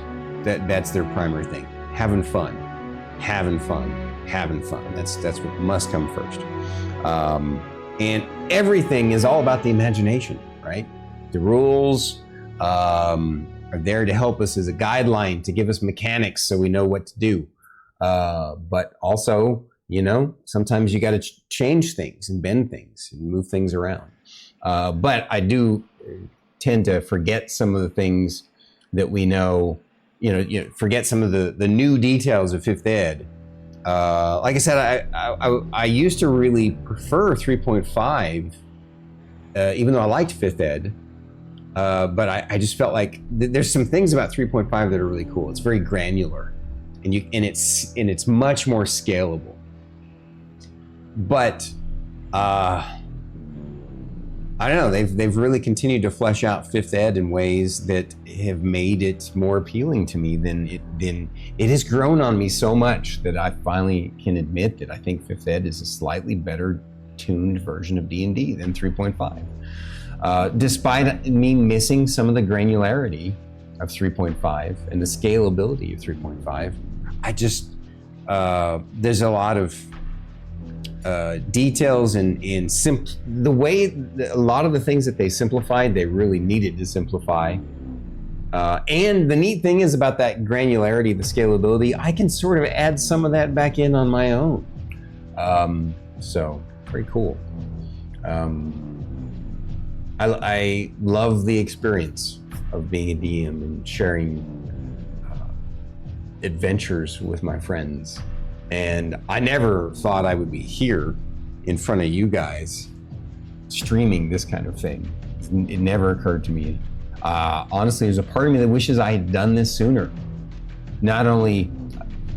that's their primary thing. Having fun. That's what must come first. And everything is all about the imagination, right? The rules are there to help us as a guideline, to give us mechanics so we know what to do. But also, sometimes you got to change things and bend things and move things around. But I do tend to forget some of the things that we know, forget some of the new details of 5th Ed. Like I said, I used to really prefer 3.5, even though I liked 5th Ed. But I just felt like there's some things about 3.5 that are really cool. It's very granular, and it's much more scalable. But I don't know. They've really continued to flesh out 5th Ed in ways that have made it more appealing to me than it has grown on me so much that I finally can admit that I think 5th Ed is a slightly better tuned version of D&D than 3.5. Despite me missing some of the granularity of 3.5 and the scalability of 3.5, I just, there's a lot of details and the way a lot of the things that they simplified, they really needed to simplify. And the neat thing is about that granularity, the scalability, I can sort of add some of that back in on my own. So, very cool. I love the experience of being a DM and sharing adventures with my friends. And I never thought I would be here in front of you guys streaming this kind of thing. It never occurred to me. Honestly, there's a part of me that wishes I had done this sooner. Not only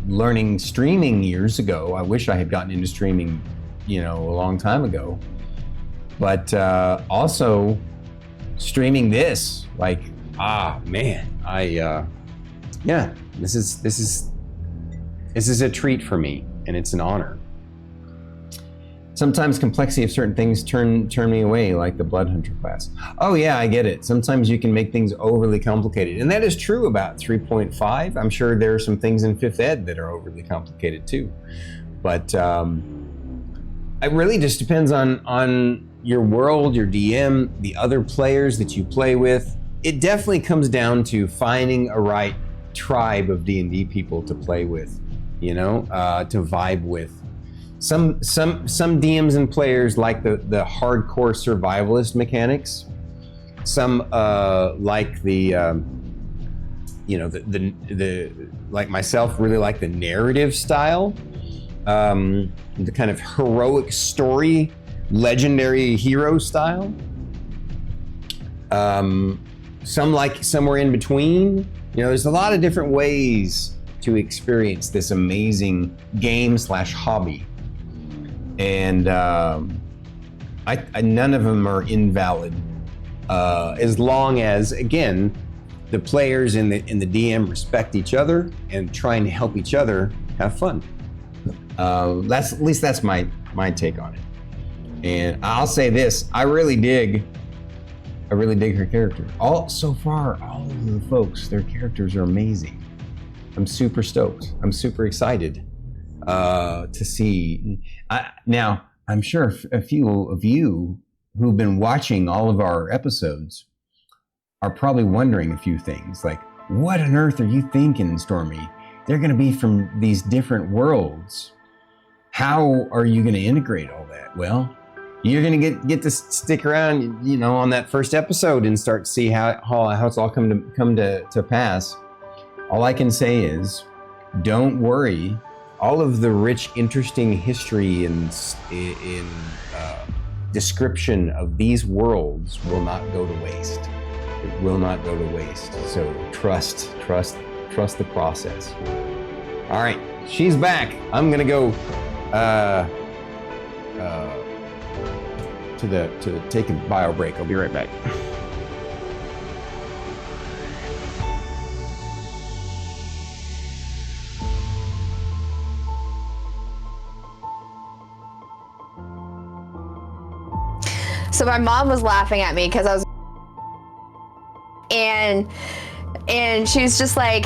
learning streaming years ago, I wish I had gotten into streaming, a long time ago, but also streaming this, man, this is a treat for me, and it's an honor. Sometimes complexity of certain things turn me away, like the Blood Hunter class. Oh yeah, I get it. Sometimes you can make things overly complicated, and that is true about 3.5. I'm sure there are some things in 5th Ed that are overly complicated too, but it really just depends on your world, your DM, the other players that you play with. It definitely comes down to finding a right tribe of D&D people to play with, to vibe with. Some DMs and players like the hardcore survivalist mechanics. Some like the like myself really like the narrative style, the kind of heroic story, legendary hero style. Some like somewhere in between. There's a lot of different ways to experience this amazing game/hobby. And none of them are invalid, as long as, again, the players and the DM respect each other and trying to help each other have fun. At least that's my take on it. And I'll say this: I really dig her character. So far, all of the folks, their characters are amazing. I'm super stoked. I'm super excited to see. Now, I'm sure a few of you who've been watching all of our episodes are probably wondering a few things, like, what on earth are you thinking, Stormy? They're going to be from these different worlds. How are you going to integrate all that? Well, you're going to get to stick around, on that first episode and start to see how it's all come to pass. All I can say is, don't worry. All of the rich, interesting history and description of these worlds will not go to waste. It will not go to waste. So trust the process. All right, she's back. I'm gonna go to take a bio break. I'll be right back. So my mom was laughing at me because I was, and she was just like,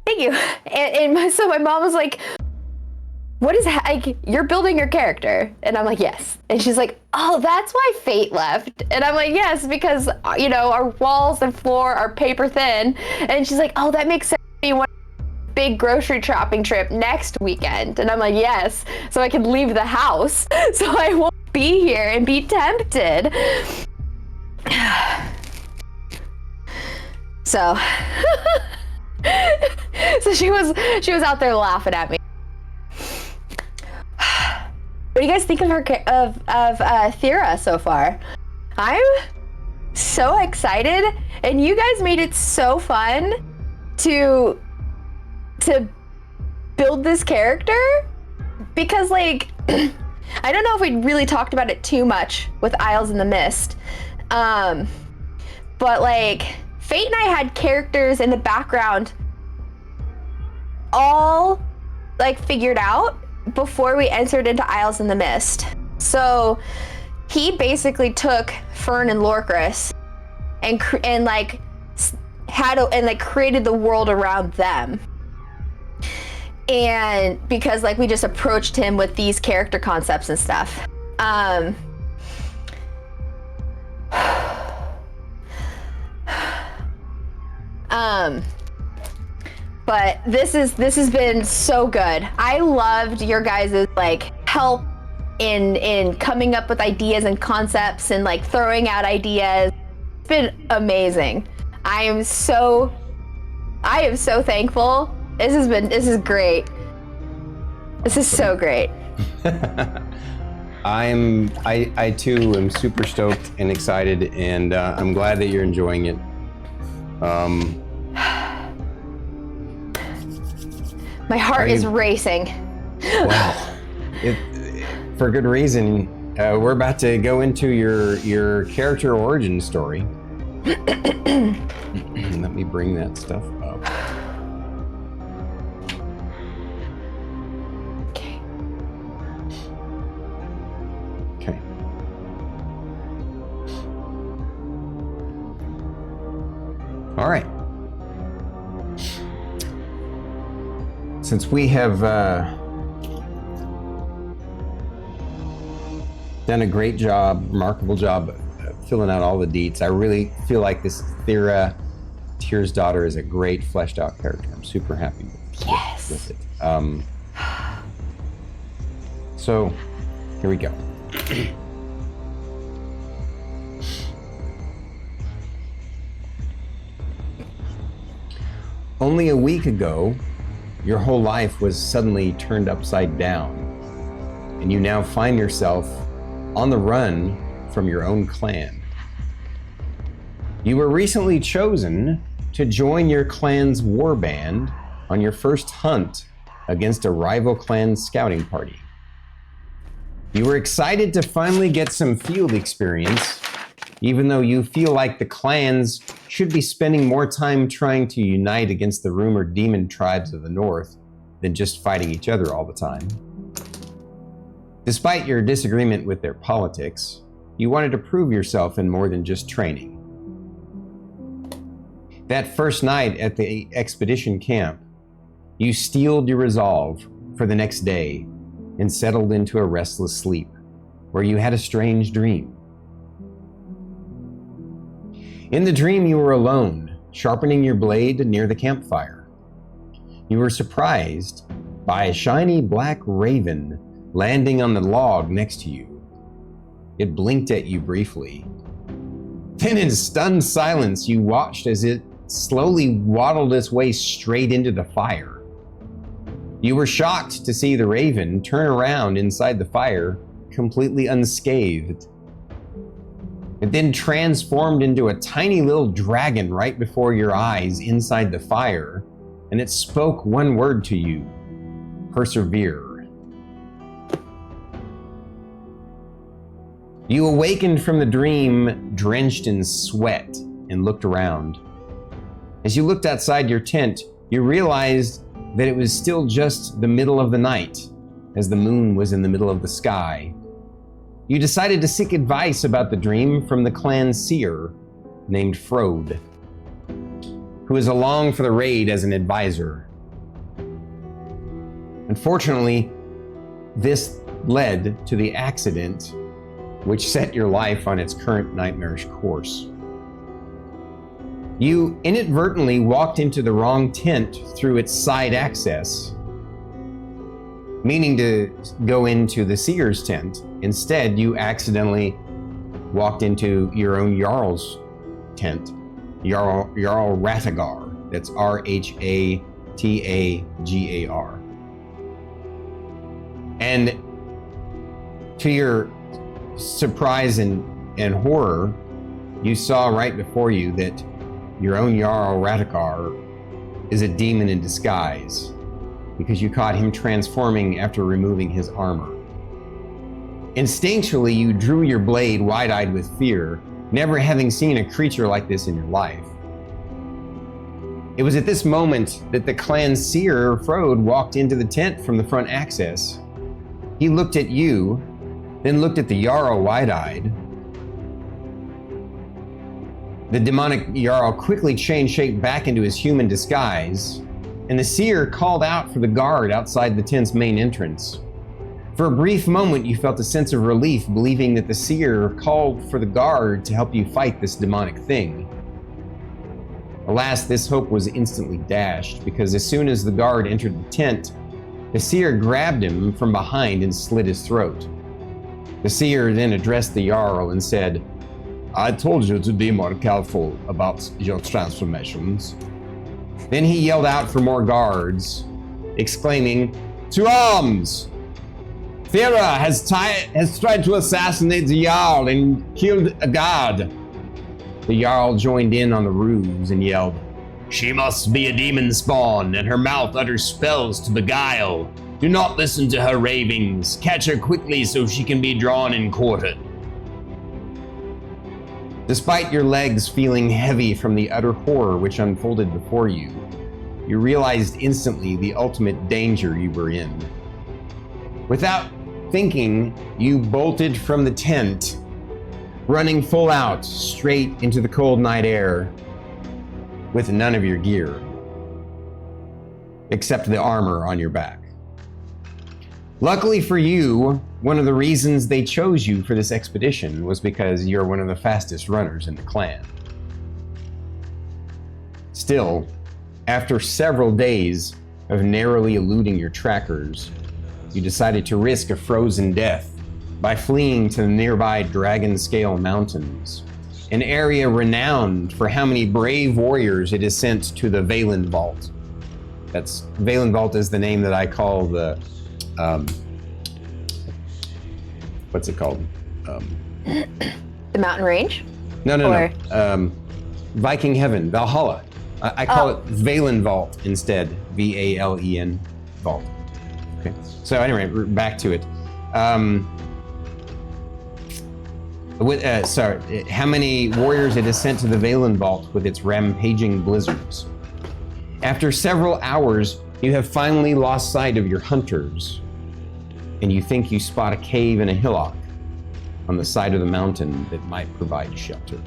thank you. So my mom was like, what is like, you're building your character? And I'm like, yes. And she's like, oh, that's why Fate left. And I'm like, yes, because our walls and floor are paper thin. And she's like, oh, that makes sense. You want big grocery shopping trip next weekend. And I'm like, yes, so I can leave the house so I won't be here and be tempted. So she was out there laughing at me. What do you guys think of Thera so far? I'm so excited, and you guys made it so fun to build this character, because like I don't know if we really talked about it too much with Isles in the Mist, but like Fate and I had characters in the background all like figured out before we entered into Isles in the Mist. So he basically took Fern and Lorcris and created the world around them. And because like we just approached him with these character concepts and stuff. But this has been so good. I loved your guys' like help in coming up with ideas and concepts and like throwing out ideas. It's been amazing. I am so thankful. This is great. This is so great. I too am super stoked and excited, and I'm glad that you're enjoying it. My heart is racing. Wow. For good reason. We're about to go into your character origin story. Let me bring that stuff up. Okay. All right. Since we have done a great job, remarkable job filling out all the deets, I really feel like this Thera Tyr's daughter is a great fleshed out character. I'm super happy with it. So, here we go. Only a week ago, your whole life was suddenly turned upside down, and you now find yourself on the run from your own clan. You were recently chosen to join your clan's warband on your first hunt against a rival clan's scouting party. You were excited to finally get some field experience, even though you feel like the clans should be spending more time trying to unite against the rumored demon tribes of the north than just fighting each other all the time. Despite your disagreement with their politics, you wanted to prove yourself in more than just training. That first night at the expedition camp, you steeled your resolve for the next day and settled into a restless sleep, where you had a strange dream. In the dream, you were alone, sharpening your blade near the campfire. You were surprised by a shiny black raven landing on the log next to you. It blinked at you briefly. Then in stunned silence, you watched as it slowly waddled its way straight into the fire. You were shocked to see the raven turn around inside the fire, completely unscathed. It then transformed into a tiny little dragon right before your eyes inside the fire, and it spoke one word to you: persevere. You awakened from the dream drenched in sweat and looked around. As you looked outside your tent, you realized that it was still just the middle of the night, as the moon was in the middle of the sky. You decided to seek advice about the dream from the clan seer named Frode, who is along for the raid as an advisor. Unfortunately, this led to the accident which set your life on its current nightmarish course. You inadvertently walked into the wrong tent through its side access, meaning to go into the seer's tent. Instead, you accidentally walked into your own Jarl's tent, Jarl Ratagar. That's Rhatagar. And to your surprise and horror, you saw right before you that your own Jarl Ratagar is a demon in disguise, because you caught him transforming after removing his armor. Instinctually, you drew your blade wide-eyed with fear, never having seen a creature like this in your life. It was at this moment that the clan seer, Frode, walked into the tent from the front access. He looked at you, then looked at the Jarl wide-eyed. The demonic Jarl quickly changed shape back into his human disguise, and the seer called out for the guard outside the tent's main entrance. For a brief moment, you felt a sense of relief, believing that the seer called for the guard to help you fight this demonic thing. Alas, this hope was instantly dashed, because as soon as the guard entered the tent, the seer grabbed him from behind and slit his throat. The seer then addressed the Jarl and said, "I told you to be more careful about your transformations." Then he yelled out for more guards, exclaiming, "To arms! Thera has tried to assassinate the Jarl and killed a guard." The Jarl joined in on the ruse and yelled, "She must be a demon spawn, and her mouth utters spells to beguile. Do not listen to her ravings. Catch her quickly so she can be drawn and quartered." Despite your legs feeling heavy from the utter horror which unfolded before you, you realized instantly the ultimate danger you were in. Without thinking, you bolted from the tent, running full out straight into the cold night air with none of your gear, except the armor on your back. Luckily for you, one of the reasons they chose you for this expedition was because you're one of the fastest runners in the clan. Still, after several days of narrowly eluding your trackers, you decided to risk a frozen death by fleeing to the nearby Dragon Scale Mountains, an area renowned for how many brave warriors it has sent to the Valen Vault. Valen Vault is the name that I call the, what's it called? The mountain range? No. Viking Heaven, Valhalla. I call it Valen Vault instead, V-A-L-E-N Vault. Okay, so anyway, back to it. How many warriors it has sent to the Valen Vault with its rampaging blizzards? After several hours, you have finally lost sight of your hunters, and you think you spot a cave and a hillock on the side of the mountain that might provide shelter.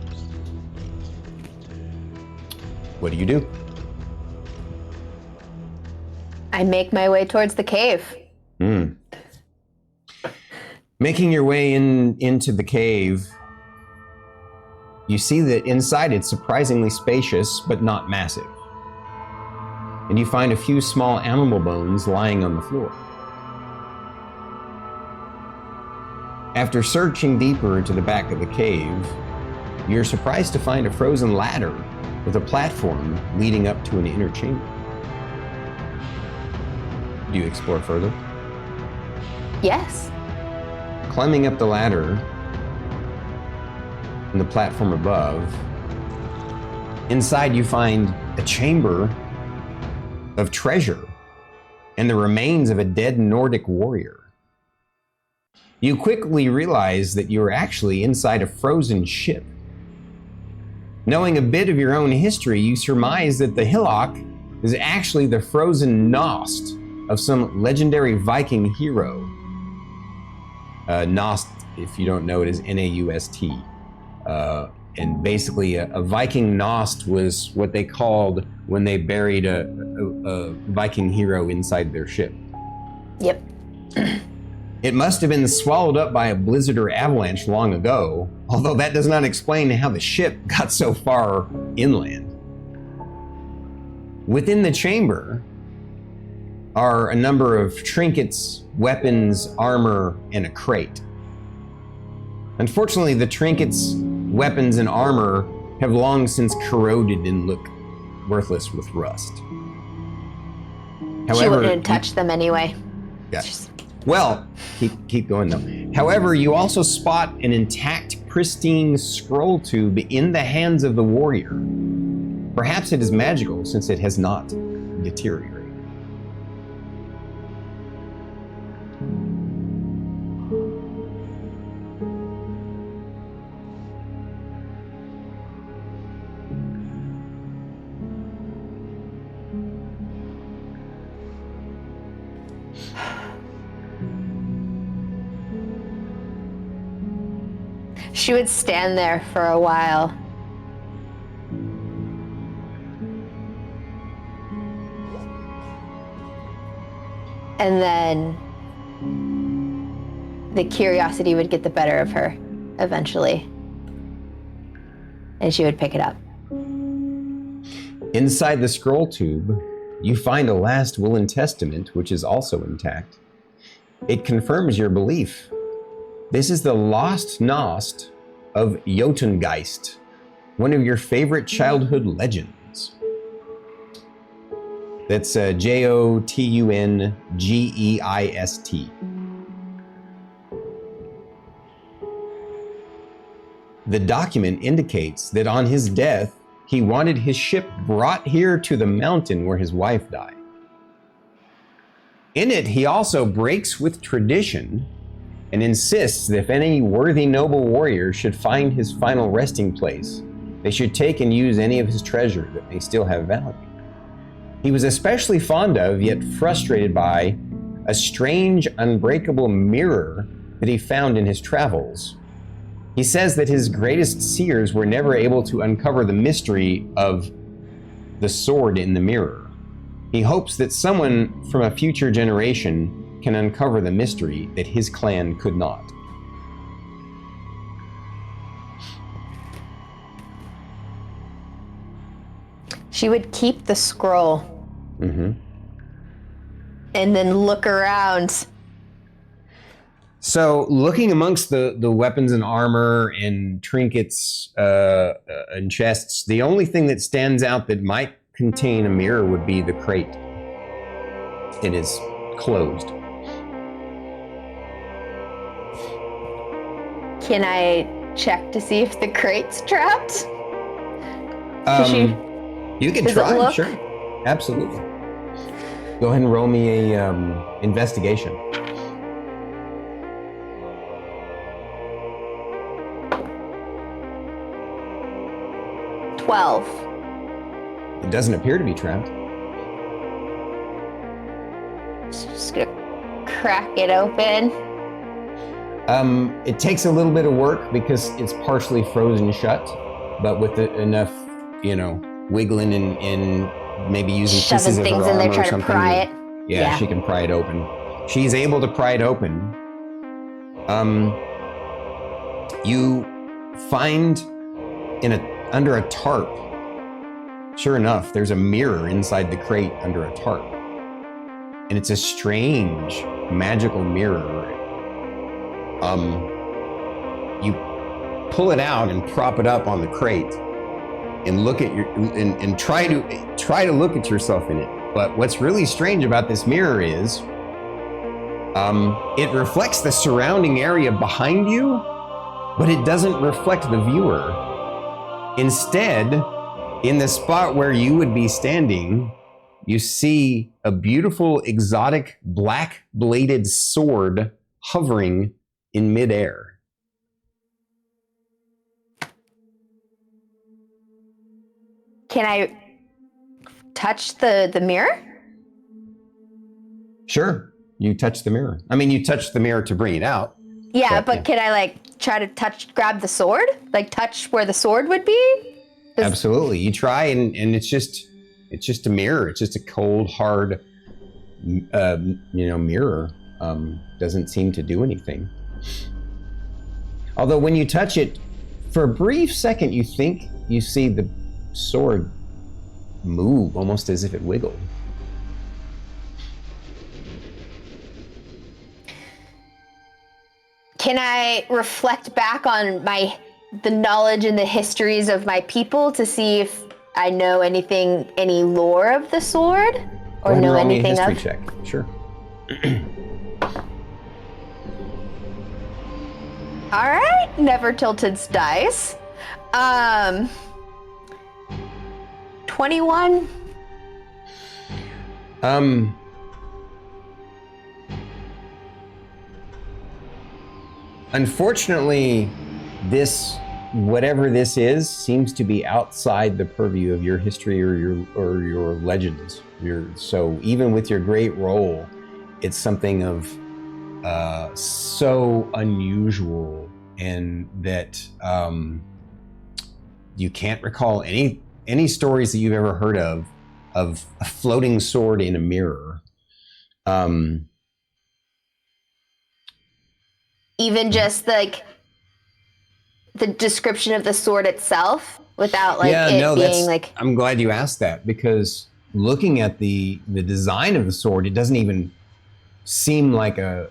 What do? I make my way towards the cave. Making your way into the cave, you see that inside it's surprisingly spacious, but not massive. And you find a few small animal bones lying on the floor. After searching deeper into the back of the cave, you're surprised to find a frozen ladder with a platform leading up to an inner chamber. Do you explore further? Yes. Climbing up the ladder and the platform above, inside you find a chamber of treasure and the remains of a dead Nordic warrior. You quickly realize that you're actually inside a frozen ship. Knowing a bit of your own history, you surmise that the hillock is actually the frozen Nost of some legendary Viking hero. Nost, if you don't know it, is N-A-U-S-T. And basically a Viking Nost was what they called when they buried a Viking hero inside their ship. Yep. It must have been swallowed up by a blizzard or avalanche long ago, although that does not explain how the ship got so far inland. Within the chamber are a number of trinkets, weapons, armor, and a crate. Unfortunately, the trinkets, weapons, and armor have long since corroded and look worthless with rust. She wouldn't have touched them anyway. Yeah. Well, keep going though. However, you also spot an intact, pristine scroll tube in the hands of the warrior. Perhaps it is magical since it has not deteriorated. She would stand there for a while. And then the curiosity would get the better of her eventually. And she would pick it up. Inside the scroll tube, you find a last will and testament, which is also intact. It confirms your belief. This is the lost Nost of Jotungeist, one of your favorite childhood legends. That's Jotungeist. The document indicates that on his death, he wanted his ship brought here to the mountain where his wife died. In it, he also breaks with tradition and insists that if any worthy noble warrior should find his final resting place, they should take and use any of his treasure that may still have value. He was especially fond of, yet frustrated by, a strange, unbreakable mirror that he found in his travels. He says that his greatest seers were never able to uncover the mystery of the sword in the mirror. He hopes that someone from a future generation can uncover the mystery that his clan could not. She would keep the scroll. Mm-hmm. And then look around. So looking amongst the weapons and armor and trinkets and chests, the only thing that stands out that might contain a mirror would be the crate. It is closed. Can I check to see if the crate's trapped? You can Does it try, look- sure. Absolutely. Go ahead and roll me a investigation. It doesn't appear to be trapped. Just gonna crack it open. It takes a little bit of work because it's partially frozen shut, but with enough, wiggling and maybe using Shoving pieces of her things in there, armor or trying to something. pry it. Yeah, she can pry it open. She's able to pry it open. You find under a tarp. Sure enough, there's a mirror inside the crate under a tarp. And it's a strange magical mirror. You pull it out and prop it up on the crate and look at and try to look at yourself in it. But what's really strange about this mirror is it reflects the surrounding area behind you, but it doesn't reflect the viewer. Instead, in the spot where you would be standing, you see a beautiful, exotic, black-bladed sword hovering in midair. Can I touch the mirror? Sure, you touch the mirror. I mean, you touch the mirror to bring it out. Yeah, but can I try to grab the sword? Touch where the sword would be? Absolutely. You try and it's just a mirror. It's just a cold, hard, mirror. Doesn't seem to do anything. Although when you touch it, for a brief second, you think you see the sword move almost as if it wiggled. Can I reflect back on the knowledge and the histories of my people to see if I know any lore of the sword, or know anything of? History check. Sure. All right, never tilted's dice. 21. Unfortunately, whatever this is, seems to be outside the purview of your history or your legends. So even with your great roll, it's something of so unusual, and that you can't recall any stories that you've ever heard of a floating sword in a mirror. Even just the description of the sword itself, without being I'm glad you asked that, because looking at the design of the sword, it doesn't even seem like the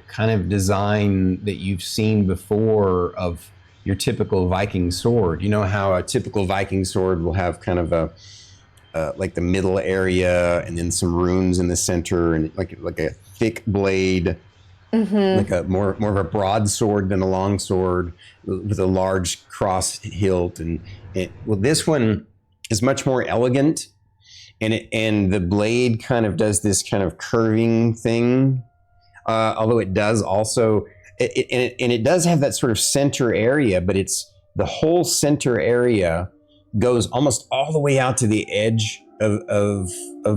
kind of design that you've seen before of your typical Viking sword. You know how a typical Viking sword will have kind of a the middle area and then some runes in the center, and like a thick blade. Mm-hmm. Like a more of a broad sword than a long sword with a large cross hilt, and this one is much more elegant, and the blade kind of does this kind of curving thing, although it does also it does have that sort of center area, but it's the whole center area goes almost all the way out to the edge of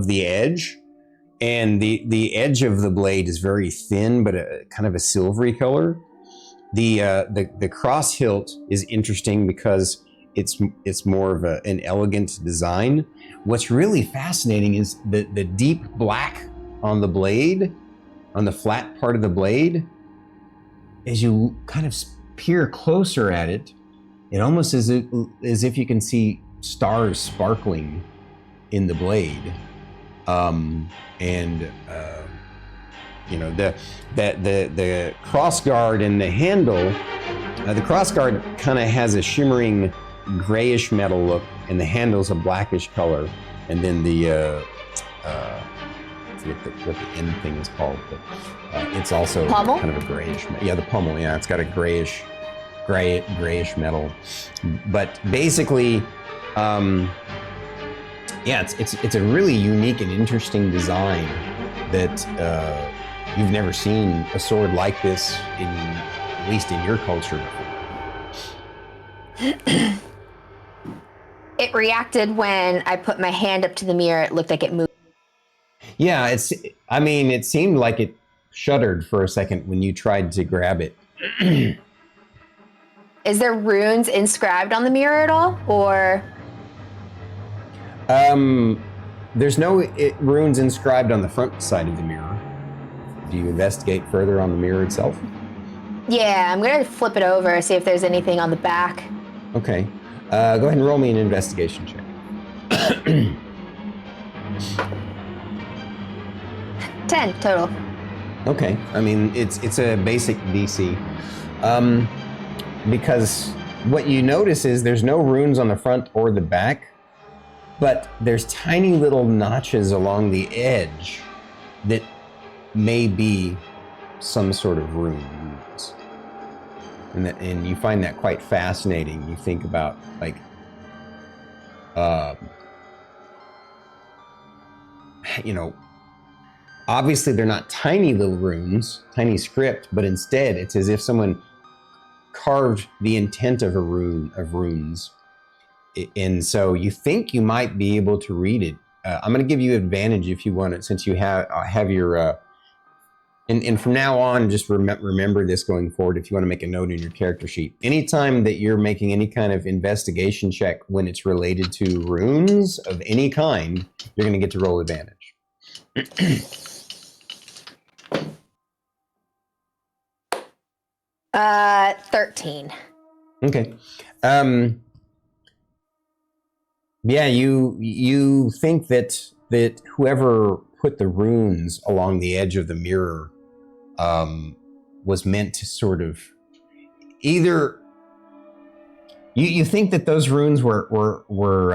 the edge. And the edge of the blade is very thin, but kind of a silvery color. The cross hilt is interesting because it's more of an elegant design. What's really fascinating is the deep black on the blade, on the flat part of the blade. As you kind of peer closer at it, it almost is as if you can see stars sparkling in the blade, the crossguard and the handle. The crossguard kind of has a shimmering grayish metal look, and the handle's a blackish color, and then the I forget what the end thing is called, but it's also pommel? Kind of a grayish. Yeah, the pommel. Yeah, it's got a grayish metal. But basically, it's a really unique and interesting design that you've never seen a sword like this at least in your culture before. It reacted when I put my hand up to the mirror. It looked like it moved. Yeah, it seemed like it shuddered for a second when you tried to grab it. Is there runes inscribed on the mirror at all, or? There's no runes inscribed on the front side of the mirror. Do you investigate further on the mirror itself? Yeah, I'm gonna flip it over, see if there's anything on the back. Okay. Go ahead and roll me an investigation check. 10 total. Okay. I mean, it's a basic DC. Because what you notice is there's no runes on the front or the back, but there's tiny little notches along the edge that may be some sort of runes. And you find that quite fascinating. You think about, like, obviously they're not tiny little runes, tiny script, but instead it's as if someone carved the intent of runes. And so you think you might be able to read it. I'm going to give you advantage if you want it, since you have your... And from now on, just remember this going forward if you want to make a note in your character sheet. Anytime that you're making any kind of investigation check when it's related to runes of any kind, you're going to get to roll advantage. 13. Okay. Yeah, you think that whoever put the runes along the edge of the mirror was meant to sort of either you think that those runes were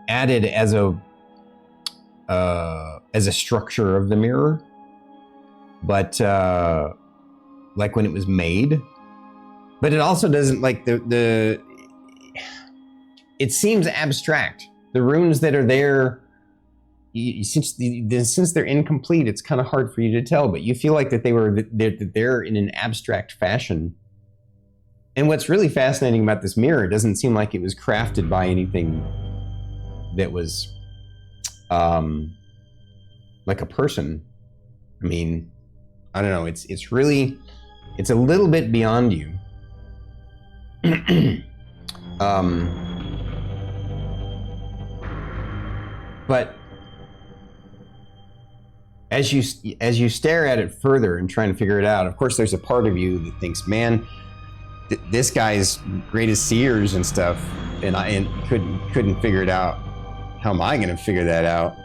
added as a structure of the mirror, but like when it was made. But it also doesn't, like, it seems abstract. The runes that are there, since they're incomplete, it's kind of hard for you to tell, but you feel like that they're in an abstract fashion. And what's really fascinating about this mirror, it doesn't seem like it was crafted by anything that was like a person. I mean, I don't know, it's a little bit beyond you. But as you stare at it further and trying to figure it out, of course, there's a part of you that thinks, man, this guy's great as seers and stuff, and couldn't figure it out. How am I going to figure that out?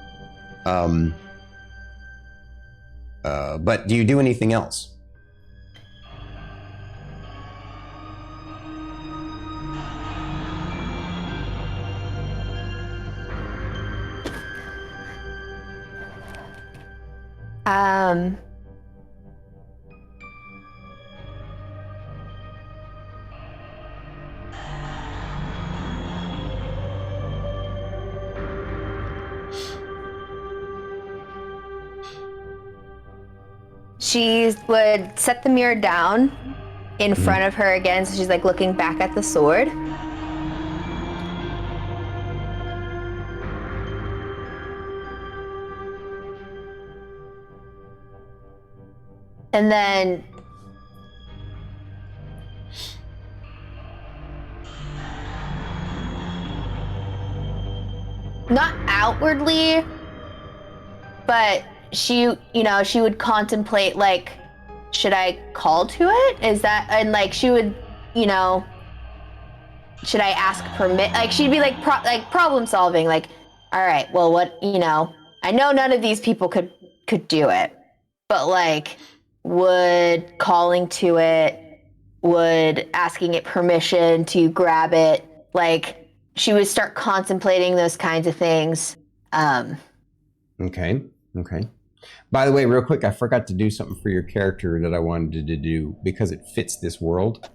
But do you do anything else? She would set the mirror down in front of her again, so she's like looking back at the sword. And then not outwardly, but she would contemplate, like, should I call to it? Is that, and like she would, should I ask permit? Like, she'd be like, problem solving. Like, all right, well, what, I know none of these people could do it, but like, would calling to it, would asking it permission to grab it, like, she would start contemplating those kinds of things. Okay. By the way, real quick, I forgot to do something for your character that I wanted to do because it fits this world.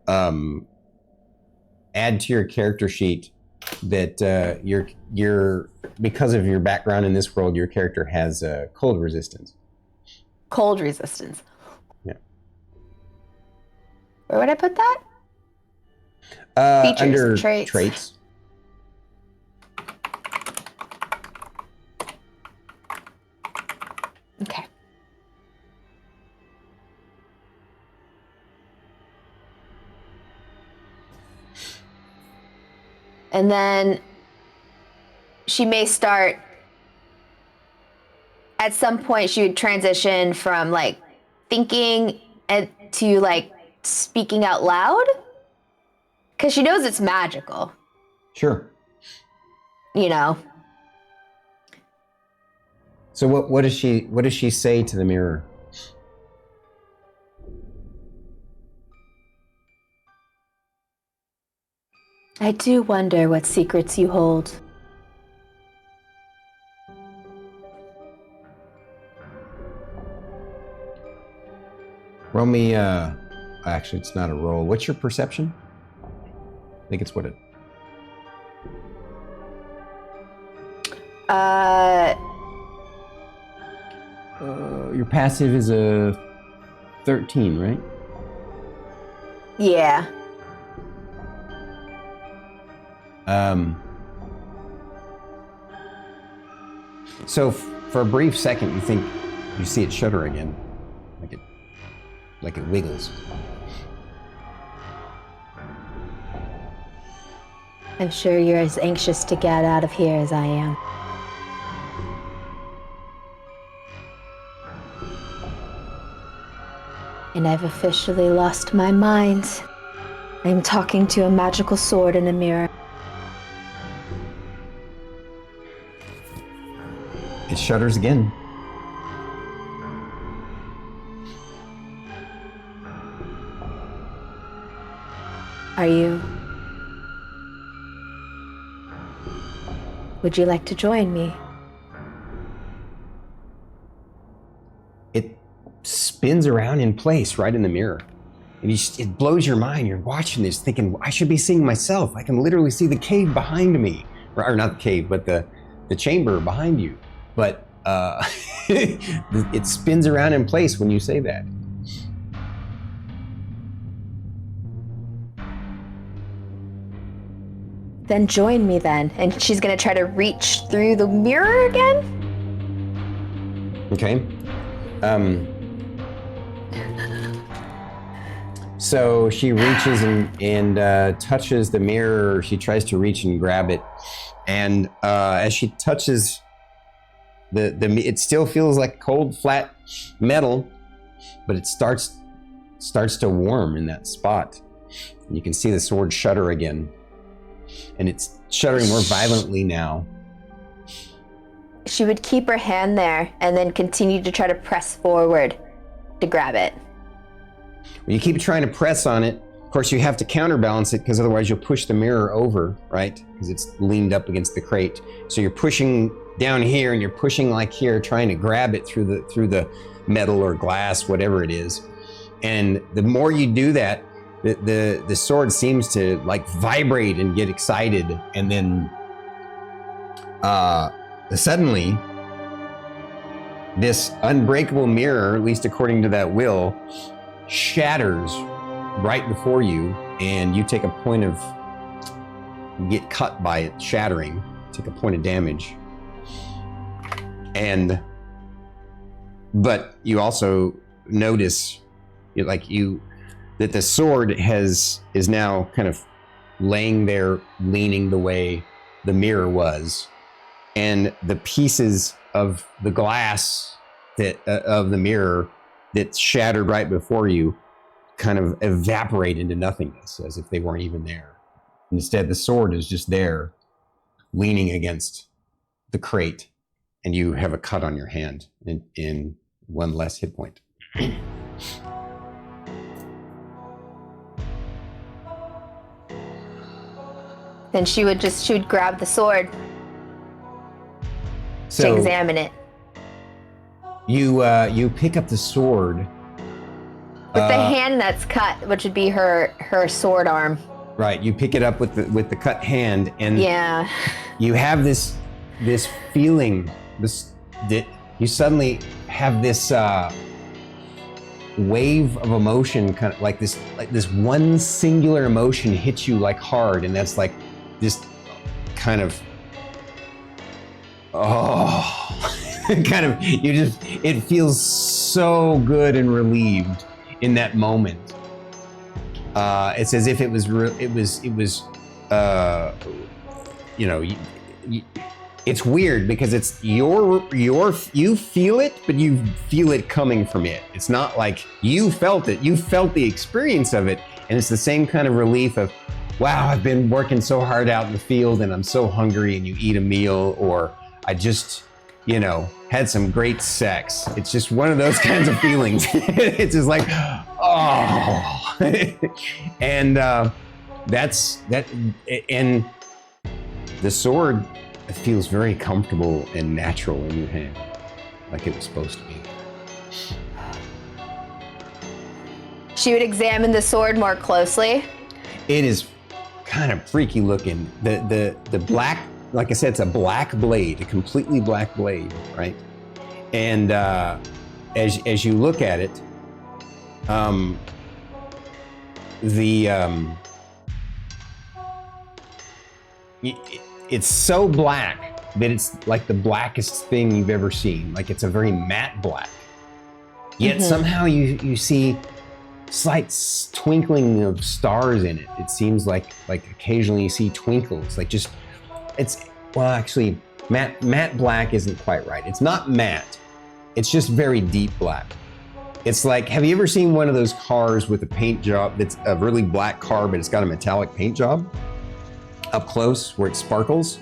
Add to your character sheet that your because of your background in this world, your character has cold resistance. Cold resistance. Yeah. Where would I put that? Features, under traits. Okay. And then she may start, at some point she would transition from like thinking to like speaking out loud. Because she knows it's magical. Sure. So what does she say to the mirror? I do wonder what secrets you hold. Roll me, actually it's not a roll. What's your perception? I think it's what it... your passive is a 13, right? Yeah. So for a brief second, you think you see it shudder again, like it wiggles. I'm sure you're as anxious to get out of here as I am. And I've officially lost my mind. I'm talking to a magical sword in a mirror. It shudders again. Are you? Would you like to join me? It spins around in place right in the mirror. And it blows your mind. You're watching this thinking, I should be seeing myself. I can literally see the cave behind me. Or not the cave, but the chamber behind you. But it spins around in place when you say that. Then join me then. And she's gonna try to reach through the mirror again? Okay. So she reaches and touches the mirror. She tries to reach and grab it. And as she touches it still feels like cold, flat metal, but it starts to warm in that spot. And you can see the sword shudder again. And it's shuddering more violently now. She would keep her hand there and then continue to try to press forward to grab it. When you keep trying to press on it, of course you have to counterbalance it because otherwise you'll push the mirror over, right? Because it's leaned up against the crate. So you're pushing down here and you're pushing like here, trying to grab it through the metal or glass, whatever it is. And the more you do that, the sword seems to like vibrate and get excited, and then suddenly this unbreakable mirror, at least according to that will, shatters right before you, and you take a point of, you get cut by it shattering, take a point of damage. But you also notice that the sword is now kind of laying there, leaning the way the mirror was, and the pieces of the glass of the mirror that shattered right before you kind of evaporate into nothingness, as if they weren't even there. Instead, the sword is just there, leaning against the crate, and you have a cut on your hand in 1 less hit point. Then she would grab the sword to examine it. You pick up the sword with the hand that's cut, which would be her sword arm. Right, you pick it up with the cut hand, and yeah, you have this feeling, that you suddenly have this wave of emotion, kind of like this one singular emotion hits you like hard, and that's like this kind of kind of it feels so good and relieved in that moment. It's as if it was it's weird because it's you feel it, but you feel it coming from it. It's not like you felt it. You felt the experience of it, and it's the same kind of relief of, wow, I've been working so hard out in the field and I'm so hungry, and you eat a meal, or I just, had some great sex. It's just one of those kinds of feelings. It's just like, oh. And that's that. And the sword feels very comfortable and natural in your hand, like it was supposed to be. She would examine the sword more closely. It is kind of freaky looking. The black, like I said, it's a black blade, a completely black blade, right? And as you look at it, it's so black that it's like the blackest thing you've ever seen. Like it's a very matte black. Yet somehow you see slight twinkling of stars in it. It seems like occasionally you see twinkles. Actually, matte black isn't quite right. It's not matte. It's just very deep black. It's like, have you ever seen one of those cars with a paint job that's a really black car, but it's got a metallic paint job up close where it sparkles?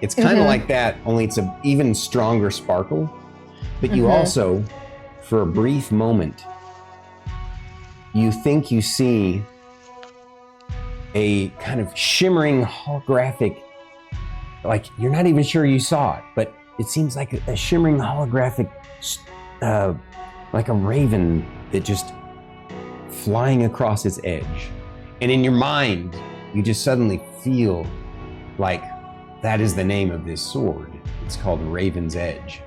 It's kind of like that, only it's an even stronger sparkle. But you also, for a brief moment, you think you see a kind of shimmering holographic, like you're not even sure you saw it, but it seems like a shimmering holographic, like a raven that just flying across its edge. And in your mind, you just suddenly feel like that is the name of this sword. It's called Raven's Edge.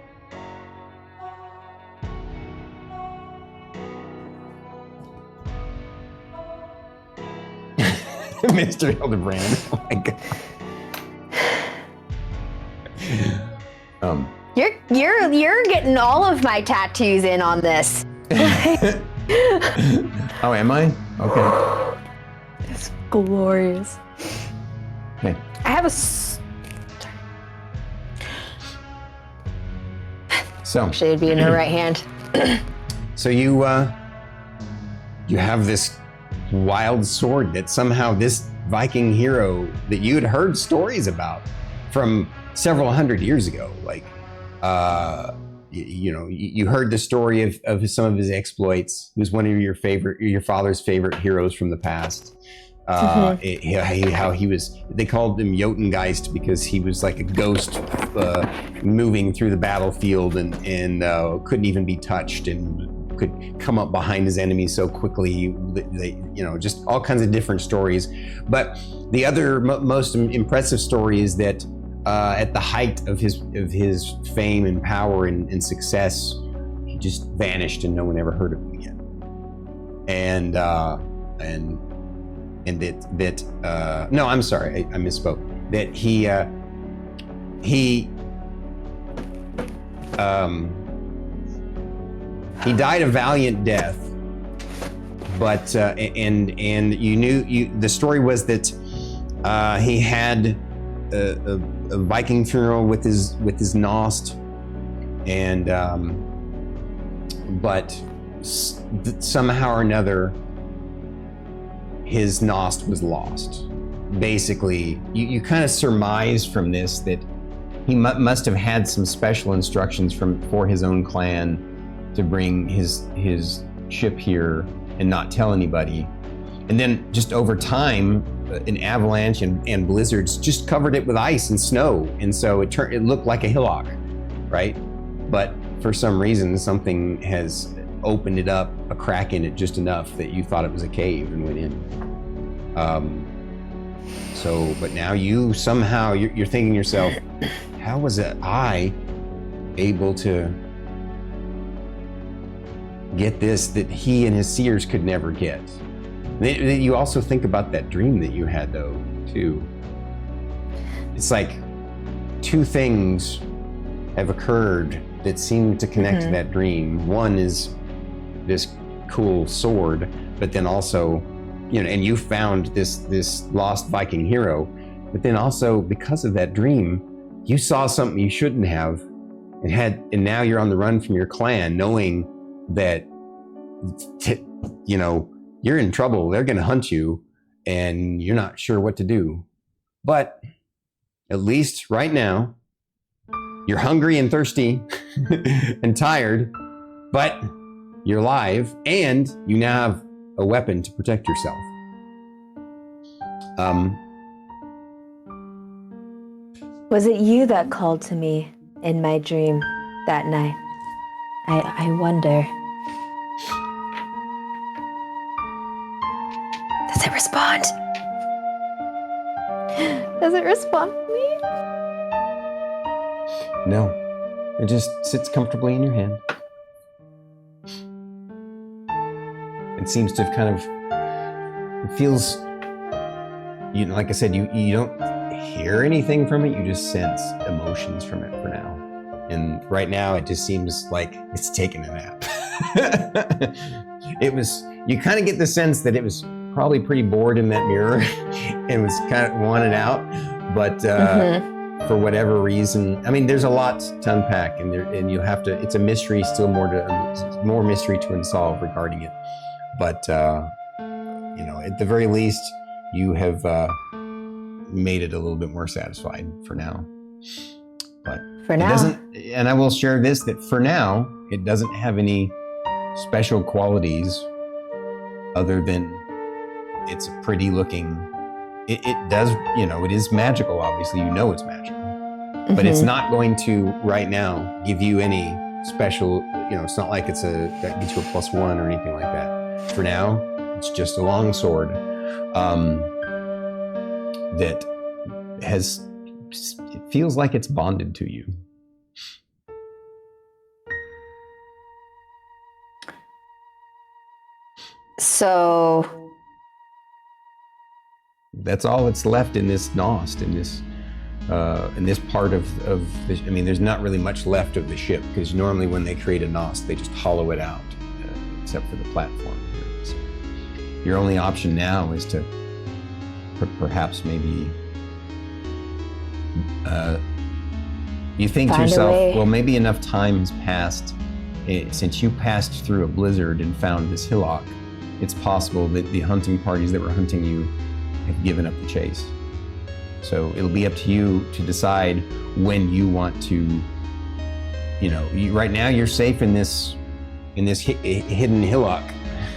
Mr. Hildebrand. Oh my God. You're getting all of my tattoos in on this. Oh, am I? Okay. It's glorious. Okay. I have a. So Actually, it'd be in her right hand. So you have this wild sword that somehow this Viking hero that you had heard stories about from several hundred years ago, like you heard the story of some of his exploits. He was one of your father's favorite heroes from the past. How he was, they called him Jotungeist because he was like a ghost moving through the battlefield and couldn't even be touched and could come up behind his enemies so quickly. Just all kinds of different stories. But the other most impressive story is that at the height of his fame and power and success, he just vanished and no one ever heard of him again. And no, I'm sorry, I misspoke. That he died a valiant death, but and the story was that he had a Viking funeral with his Nost, and but somehow or another his Nost was lost, basically, you kind of surmise from this that he must have had some special instructions for his own clan to bring his ship here and not tell anybody. And then just over time, an avalanche and blizzards just covered it with ice and snow. And so it looked like a hillock, right? But for some reason, something has opened it up, a crack in it just enough that you thought it was a cave and went in. But now you're thinking to yourself, how was I able to get this that he and his seers could never get? Then you also think about that dream that you had, though, too. It's like two things have occurred that seem to connect to that dream. One is this cool sword, but then also, and you found this lost Viking hero, but then also because of that dream, you saw something you shouldn't have, and now you're on the run from your clan, knowing that, you're in trouble. They're going to hunt you, and you're not sure what to do. But at least right now, you're hungry and thirsty and tired, but you're alive, and you now have a weapon to protect yourself. Was it you that called to me in my dream that night? I wonder. Does it respond? Does it respond to me? No, it just sits comfortably in your hand. It seems to have it feels, like I said, you don't hear anything from it, you just sense emotions from it for now. And right now it just seems like it's taking a nap. You kind of get the sense that it was probably pretty bored in that mirror and was kind of wanted out, but for whatever reason, there's a lot to unpack, and you have to, it's a mystery, still more mystery to unsolve regarding it. But, at the very least, you have made it a little bit more satisfied for now. But for now, and I will share this, that for now, it doesn't have any special qualities other than it's a pretty looking, it does, it is magical, obviously, it's magical. But it's not going to, right now, give you any special, it's not like that gets you a +1 or anything like that. For now, it's just a long sword that it feels like it's bonded to you. So that's all that's left in this Nost, in this part of the, there's not really much left of the ship, because normally when they create a Nost, they just hollow it out, except for the platform. So your only option now is to perhaps maybe you think to yourself, well, maybe enough time has passed since you passed through a blizzard and found this hillock. It's possible that the hunting parties that were hunting you have given up the chase. So it'll be up to you to decide when you want to, right now you're safe in this hidden hillock,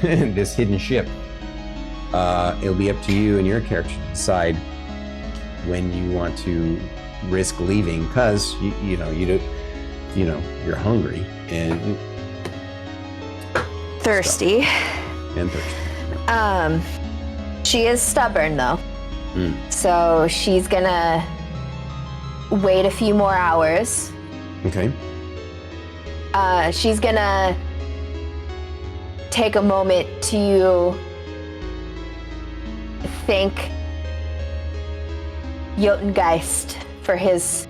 this hidden ship. It'll be up to you and your character to decide when you want to risk leaving, because you're hungry and thirsty. She is stubborn though. So she's gonna wait a few more hours. Okay. She's gonna take a moment to thank Jotungeist for his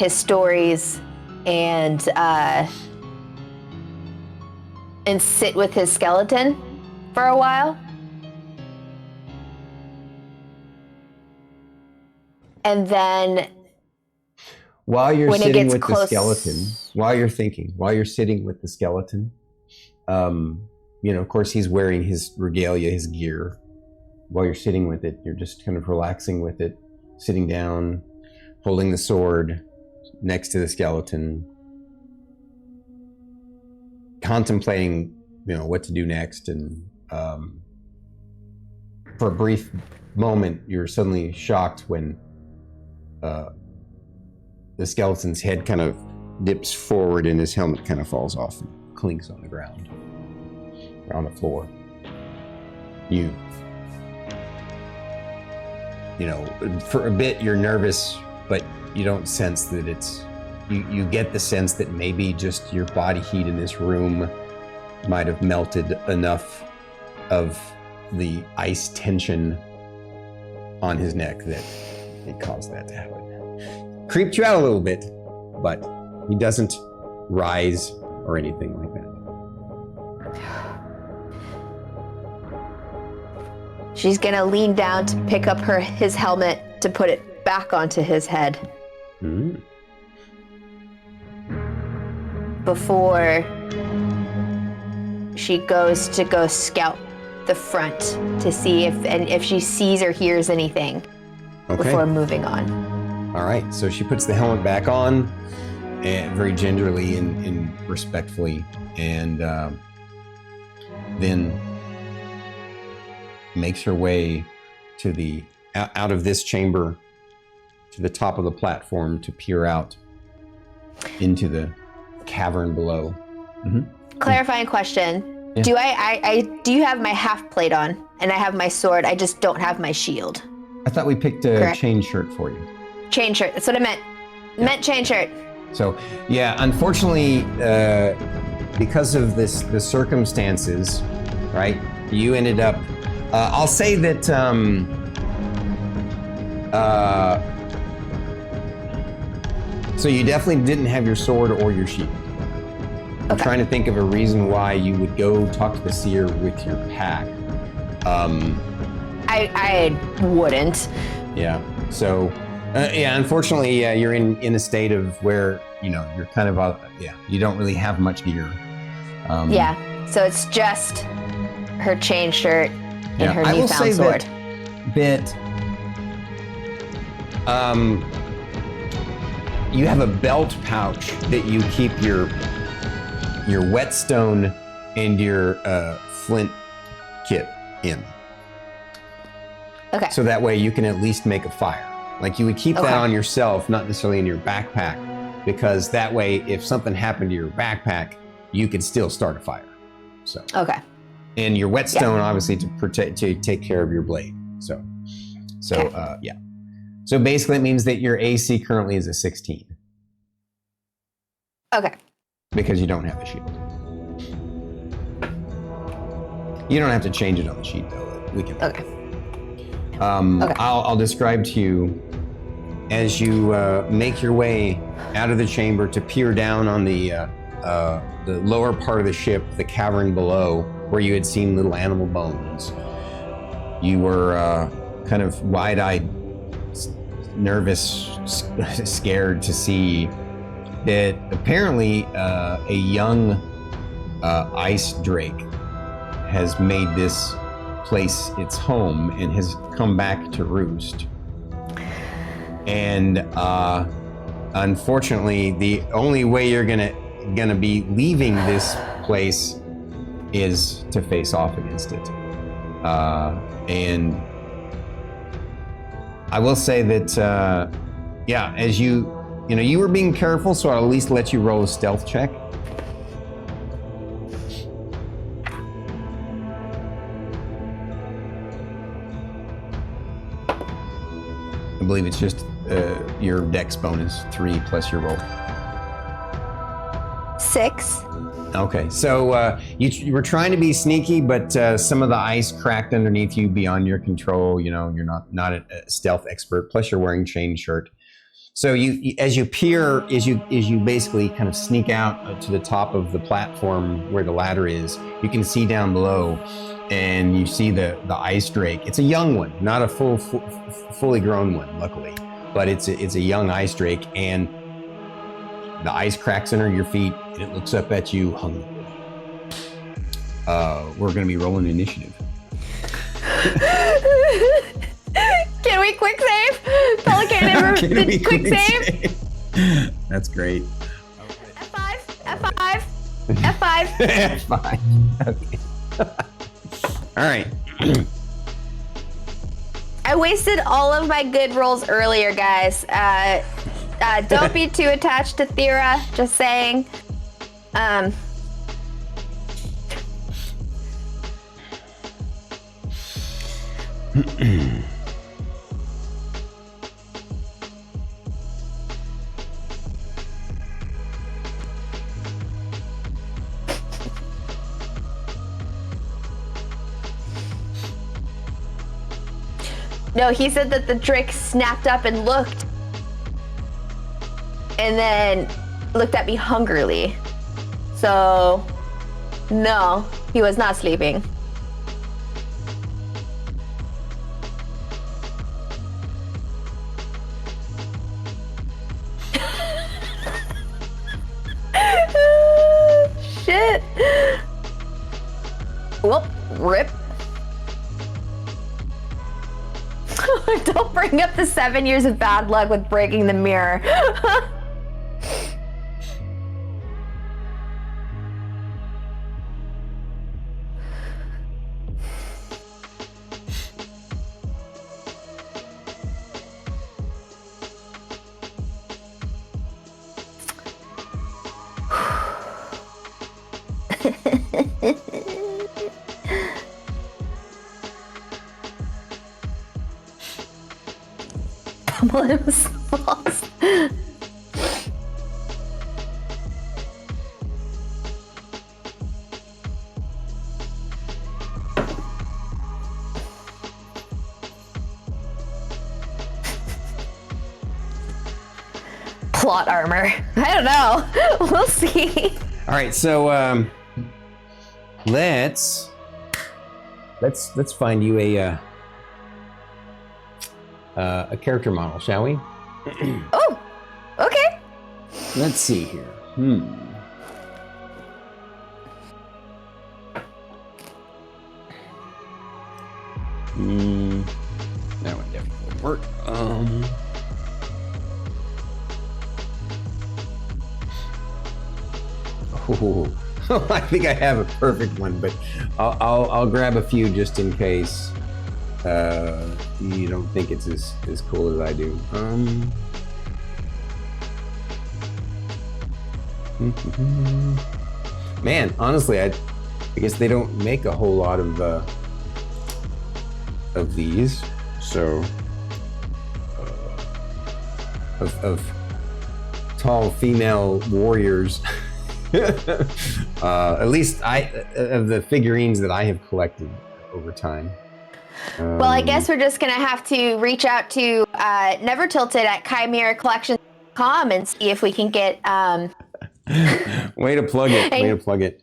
stories and sit with his skeleton for a while. And then while you're sitting with the skeleton, while you're sitting with the skeleton, of course he's wearing his regalia, his gear. while you're sitting with it, you're just kind of relaxing with it, sitting down, holding the sword next to the skeleton, contemplating, what to do next. And for a brief moment, you're suddenly shocked when the skeleton's head kind of dips forward and his helmet kind of falls off and clinks on the ground, or on the floor. For a bit you're nervous, but you don't sense that you get the sense that maybe just your body heat in this room might have melted enough of the ice tension on his neck that it caused that to happen. Creeped you out a little bit, but he doesn't rise or anything like that. She's gonna lean down to pick up his helmet to put it back onto his head. Before she goes to go scout the front to see if she sees or hears anything before moving on. All right, so she puts the helmet back on, and very gingerly and respectfully, and then makes her way to out of this chamber to the top of the platform to peer out into the cavern below. Clarifying question. Yeah. Do you have my half plate on? And I have my sword, I just don't have my shield. I thought we picked a chain shirt for you. Chain shirt, that's what I meant. Meant chain shirt. So, yeah, unfortunately, because of the circumstances, right, you ended up, I'll say that, so you definitely didn't have your sword or your shield. I'm trying to think of a reason why you would go talk to the seer with your pack. I wouldn't. Yeah, so, unfortunately, you're in a state of where, you're kind of, you don't really have much gear. So it's just her chain shirt and her newfound sword. You have a belt pouch that you keep your whetstone and your flint kit in. Okay. So that way you can at least make a fire. Like you would keep that on yourself, not necessarily in your backpack, because that way if something happened to your backpack, you could still start a fire. So. Okay. And your whetstone, obviously, to take care of your blade. So basically it means that your AC currently is a 16. Okay. Because you don't have a shield. You don't have to change it on the sheet though. We can. Okay. I'll describe to you as you make your way out of the chamber to peer down on the lower part of the ship, the cavern below, where you had seen little animal bones. You were kind of wide-eyed, nervous, scared to see that apparently a young ice drake has made this place its home and has come back to roost. And unfortunately, the only way you're gonna be leaving this place is to face off against it. And I will say that, as you were being careful, so I'll at least let you roll a stealth check. I believe it's just your dex bonus 3 plus your roll. 6. Okay, so you were trying to be sneaky, but some of the ice cracked underneath you beyond your control. You're not a stealth expert. Plus, you're wearing chain shirt. So as you basically kind of sneak out to the top of the platform where the ladder is, you can see down below, and you see the ice drake. It's a young one, not a fully grown one, luckily, but it's a young ice drake, and the ice cracks under your feet, and it looks up at you hungry. We're going to be rolling initiative. we quick save? Pelican ever did quick save? That's great. F5, F5, F5. F5. Okay. All right. I wasted all of my good rolls earlier, guys. Don't be too attached to Thera, just saying. No, he said that the Drake snapped up and looked. And then looked at me hungrily. So, no, he was not sleeping. Shit. Whoop, rip. Don't bring up the 7 years of bad luck with breaking the mirror. Plot armor. I don't know. We'll see. All right, so let's find you a character model, shall we? Oh, okay. Let's see here. That one definitely wouldn't work. Oh, I think I have a perfect one, but I'll grab a few just in case you don't think it's as cool as I do. Man, honestly, I guess they don't make a whole lot of these, so of tall female warriors. At least of the figurines that I have collected over time. Well, I guess we're just gonna have to reach out to Never Tilted at ChimeraCollection.com and see if we can get way to plug it. Way to plug it.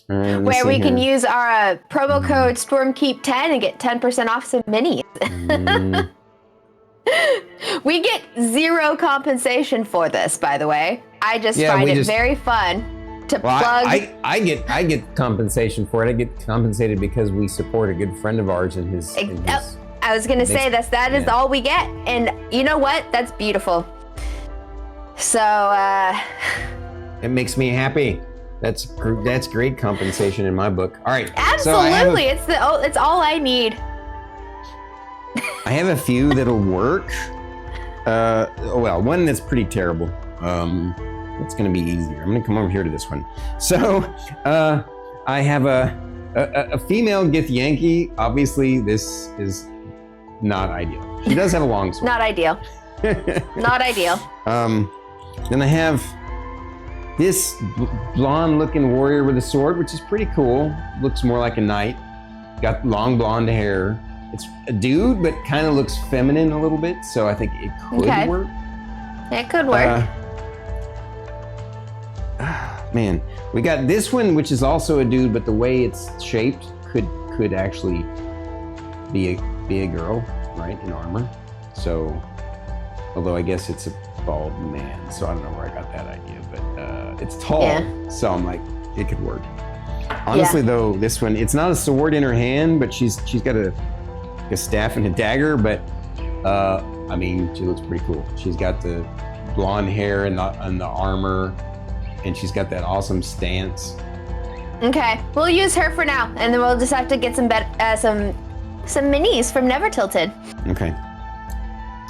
Where we can use our promo code StormKeep10 and get 10% off some minis. We get zero compensation for this, by the way. I just find it very fun. I get compensation for it. I get compensated because we support a good friend of ours in his. I was gonna say that is all we get, and you know what? That's beautiful. So it makes me happy. That's great compensation in my book. All right. Absolutely, it's all I need. I have a few that'll work. Well, one that's pretty terrible. It's gonna be easier. I'm gonna come over here to this one. So, I have a female Githyanki. Obviously, this is not ideal. She does have a long sword. Not ideal. Not ideal. Then I have this blonde-looking warrior with a sword, which is pretty cool. Looks more like a knight. Got long blonde hair. It's a dude, but kind of looks feminine a little bit. So I think it could work. It could work. Man, we got this one, which is also a dude, but the way it's shaped could actually be a girl, right, in armor. So, although I guess it's a bald man, so I don't know where I got that idea, but it's tall, so I'm like, it could work. Honestly, though, this one, it's not a sword in her hand, but she's got a staff and a dagger, but I mean, she looks pretty cool. She's got the blonde hair and the armor, and she's got that awesome stance. Okay, we'll use her for now, and then we'll just have to get some minis from Never Tilted. Okay.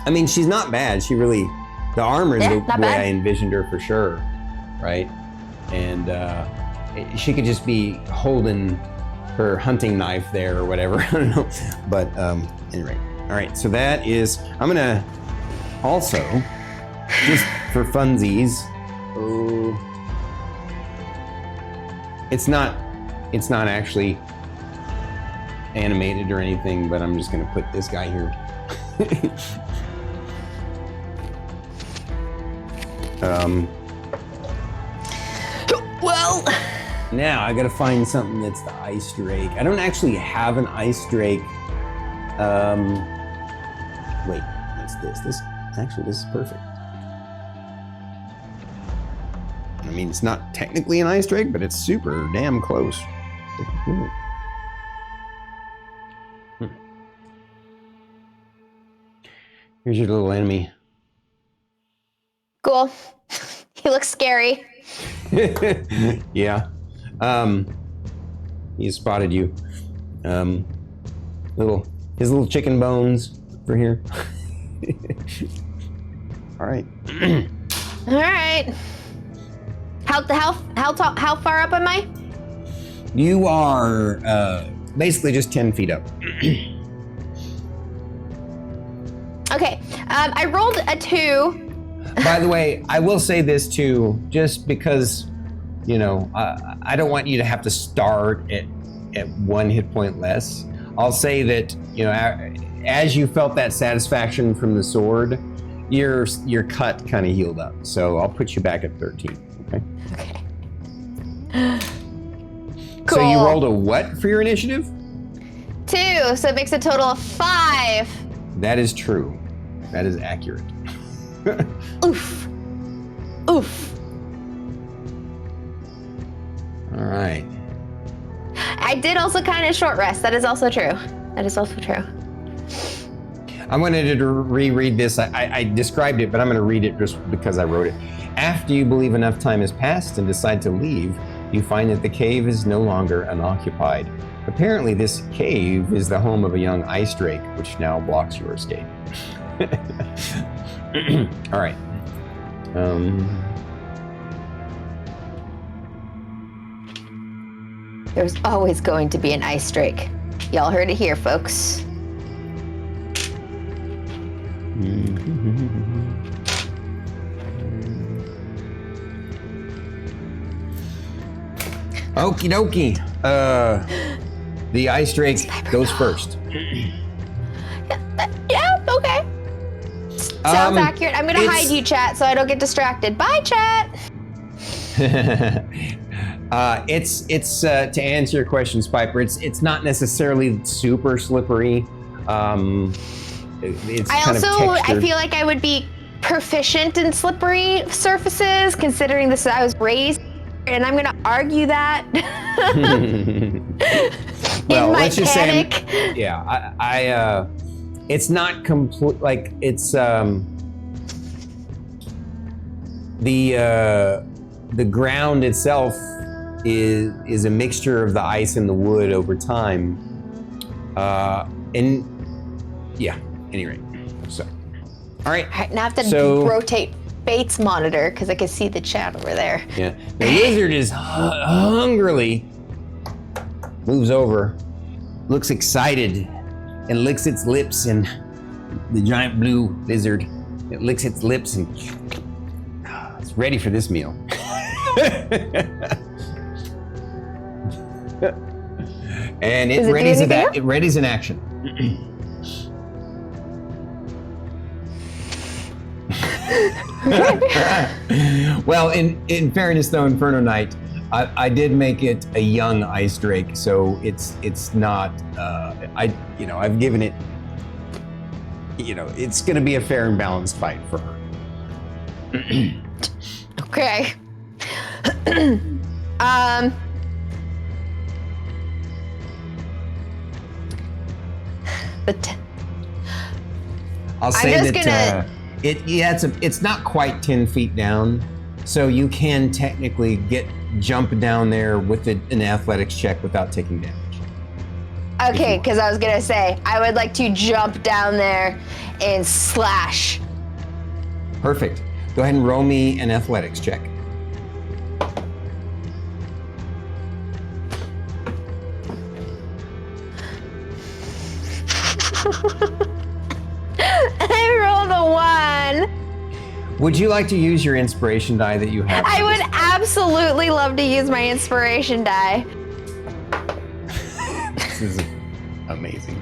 I mean, she's not bad. She really, the armor is the way bad. I envisioned her for sure, right? And she could just be holding her hunting knife there or whatever. I don't know. But anyway, all right. So that is. I'm gonna also, just for funsies. Oh, it's not actually animated or anything, but I'm just gonna put this guy here. Well, now I gotta find something that's the ice drake. I don't actually have an ice drake. Wait, what's this? This is perfect. I mean, it's not technically an ice drake, but it's super damn close. Here's your little enemy. cool. He looks scary. Yeah. He spotted you. His little chicken bones for here. All right. All right. How far up am I? You are basically just 10 feet up. Okay. I rolled a 2. By the way, I will say this too, just because, you know, I don't want you to have to start at 1 hit point less. I'll say that, you know, as you felt that satisfaction from the sword, your cut kind of healed up. So I'll put you back at 13. Okay. Okay. Cool. So you rolled a what for your initiative? 2, so it makes a total of 5. That is true. That is accurate. Oof. Oof. All right. I did also kind of short rest. That is also true. That is also true. I wanted to reread this. I described it, but I'm going to read it just because I wrote it. After you believe enough time has passed and decide to leave, you find that the cave is no longer unoccupied. Apparently, this cave is the home of a young ice drake, which now blocks your escape. All right. There's always going to be an ice drake. Y'all heard it here, folks. Okie dokie. The ice drake goes first. Yeah, okay. Sounds accurate. I'm gonna hide you, chat, so I don't get distracted. Bye, chat. It's to answer your question, Piper. It's not necessarily super slippery. It's kind of textured. I feel like I would be proficient in slippery surfaces, considering this I was raised, and I'm gonna argue that. Well, let's just panic. say, yeah, I it's not complete. Like it's the ground itself is a mixture of the ice and the wood over time, and yeah. Anyway, so all right. All right, now I have to rotate Fate's monitor because I can see the chat over there. Yeah, the lizard is hungrily moves over, looks excited, and licks its lips. And the giant blue lizard, it licks its lips and it's ready for this meal. And it readies an action. Well, in fairness though, Inferno Knight, I did make it a young ice drake, so it's not I've given it, it's gonna be a fair and balanced fight for her. Okay. I'll say it's not quite 10 feet down, so you can technically jump down there with an athletics check without taking damage. Okay, because I was gonna say I would like to jump down there and slash. Perfect. Go ahead and roll me an athletics check. I rolled a 1. Would you like to use your inspiration die that you have? I would absolutely love to use my inspiration die. This is amazing.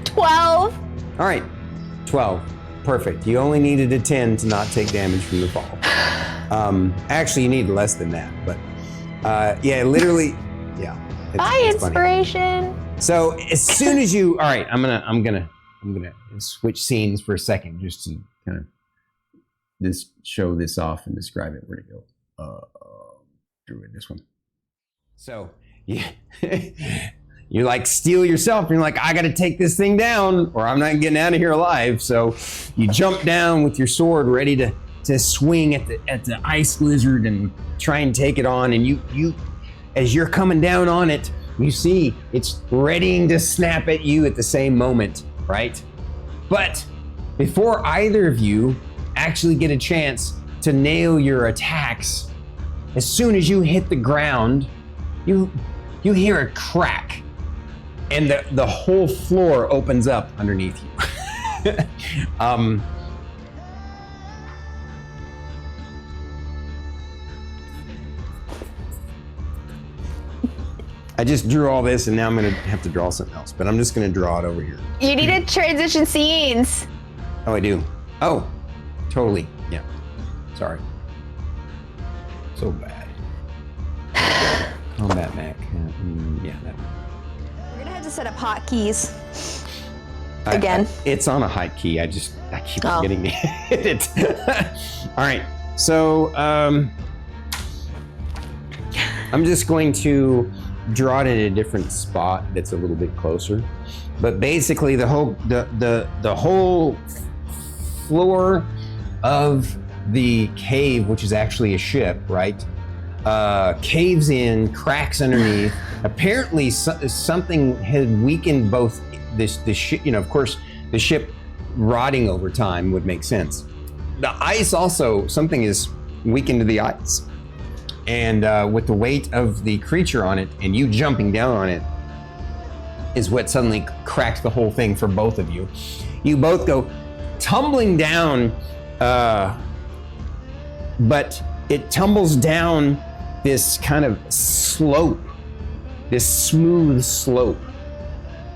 12. All right, 12. Perfect. You only needed a 10 to not take damage from the fall. Actually, you need less than that, but yeah, literally, yeah. By inspiration. Funny. So as soon as you, all right, I'm gonna switch scenes for a second just to kind of show this off and describe it. Where'd it go? Drew it, this one. So yeah, you like steel yourself. And you're like, I got to take this thing down, or I'm not getting out of here alive. So you jump down with your sword, ready to swing at the ice lizard and try and take it on. And you as you're coming down on it, you see it's readying to snap at you at the same moment, right? But before either of you actually get a chance to nail your attacks, as soon as you hit the ground, you hear a crack, and the whole floor opens up underneath you. I just drew all this, and now I'm gonna have to draw something else, but I'm just gonna draw it over here. You need to transition scenes. Oh, I do. Oh, totally. Yeah. Sorry. So bad. Combat Mac. Yeah, that. We're gonna have to set up hotkeys again. It's on a high key. I keep forgetting to hit it. All right. So I'm just going to draw it in a different spot that's a little bit closer. But basically, the whole floor of the cave, which is actually a ship, right? Caves in, cracks underneath. Apparently, something had weakened both the ship. You know, of course, the ship rotting over time would make sense. The ice also, something is weakened to the ice, and with the weight of the creature on it, and you jumping down on it, is what suddenly cracks the whole thing for both of you. You both go tumbling down, but it tumbles down this kind of slope, this smooth slope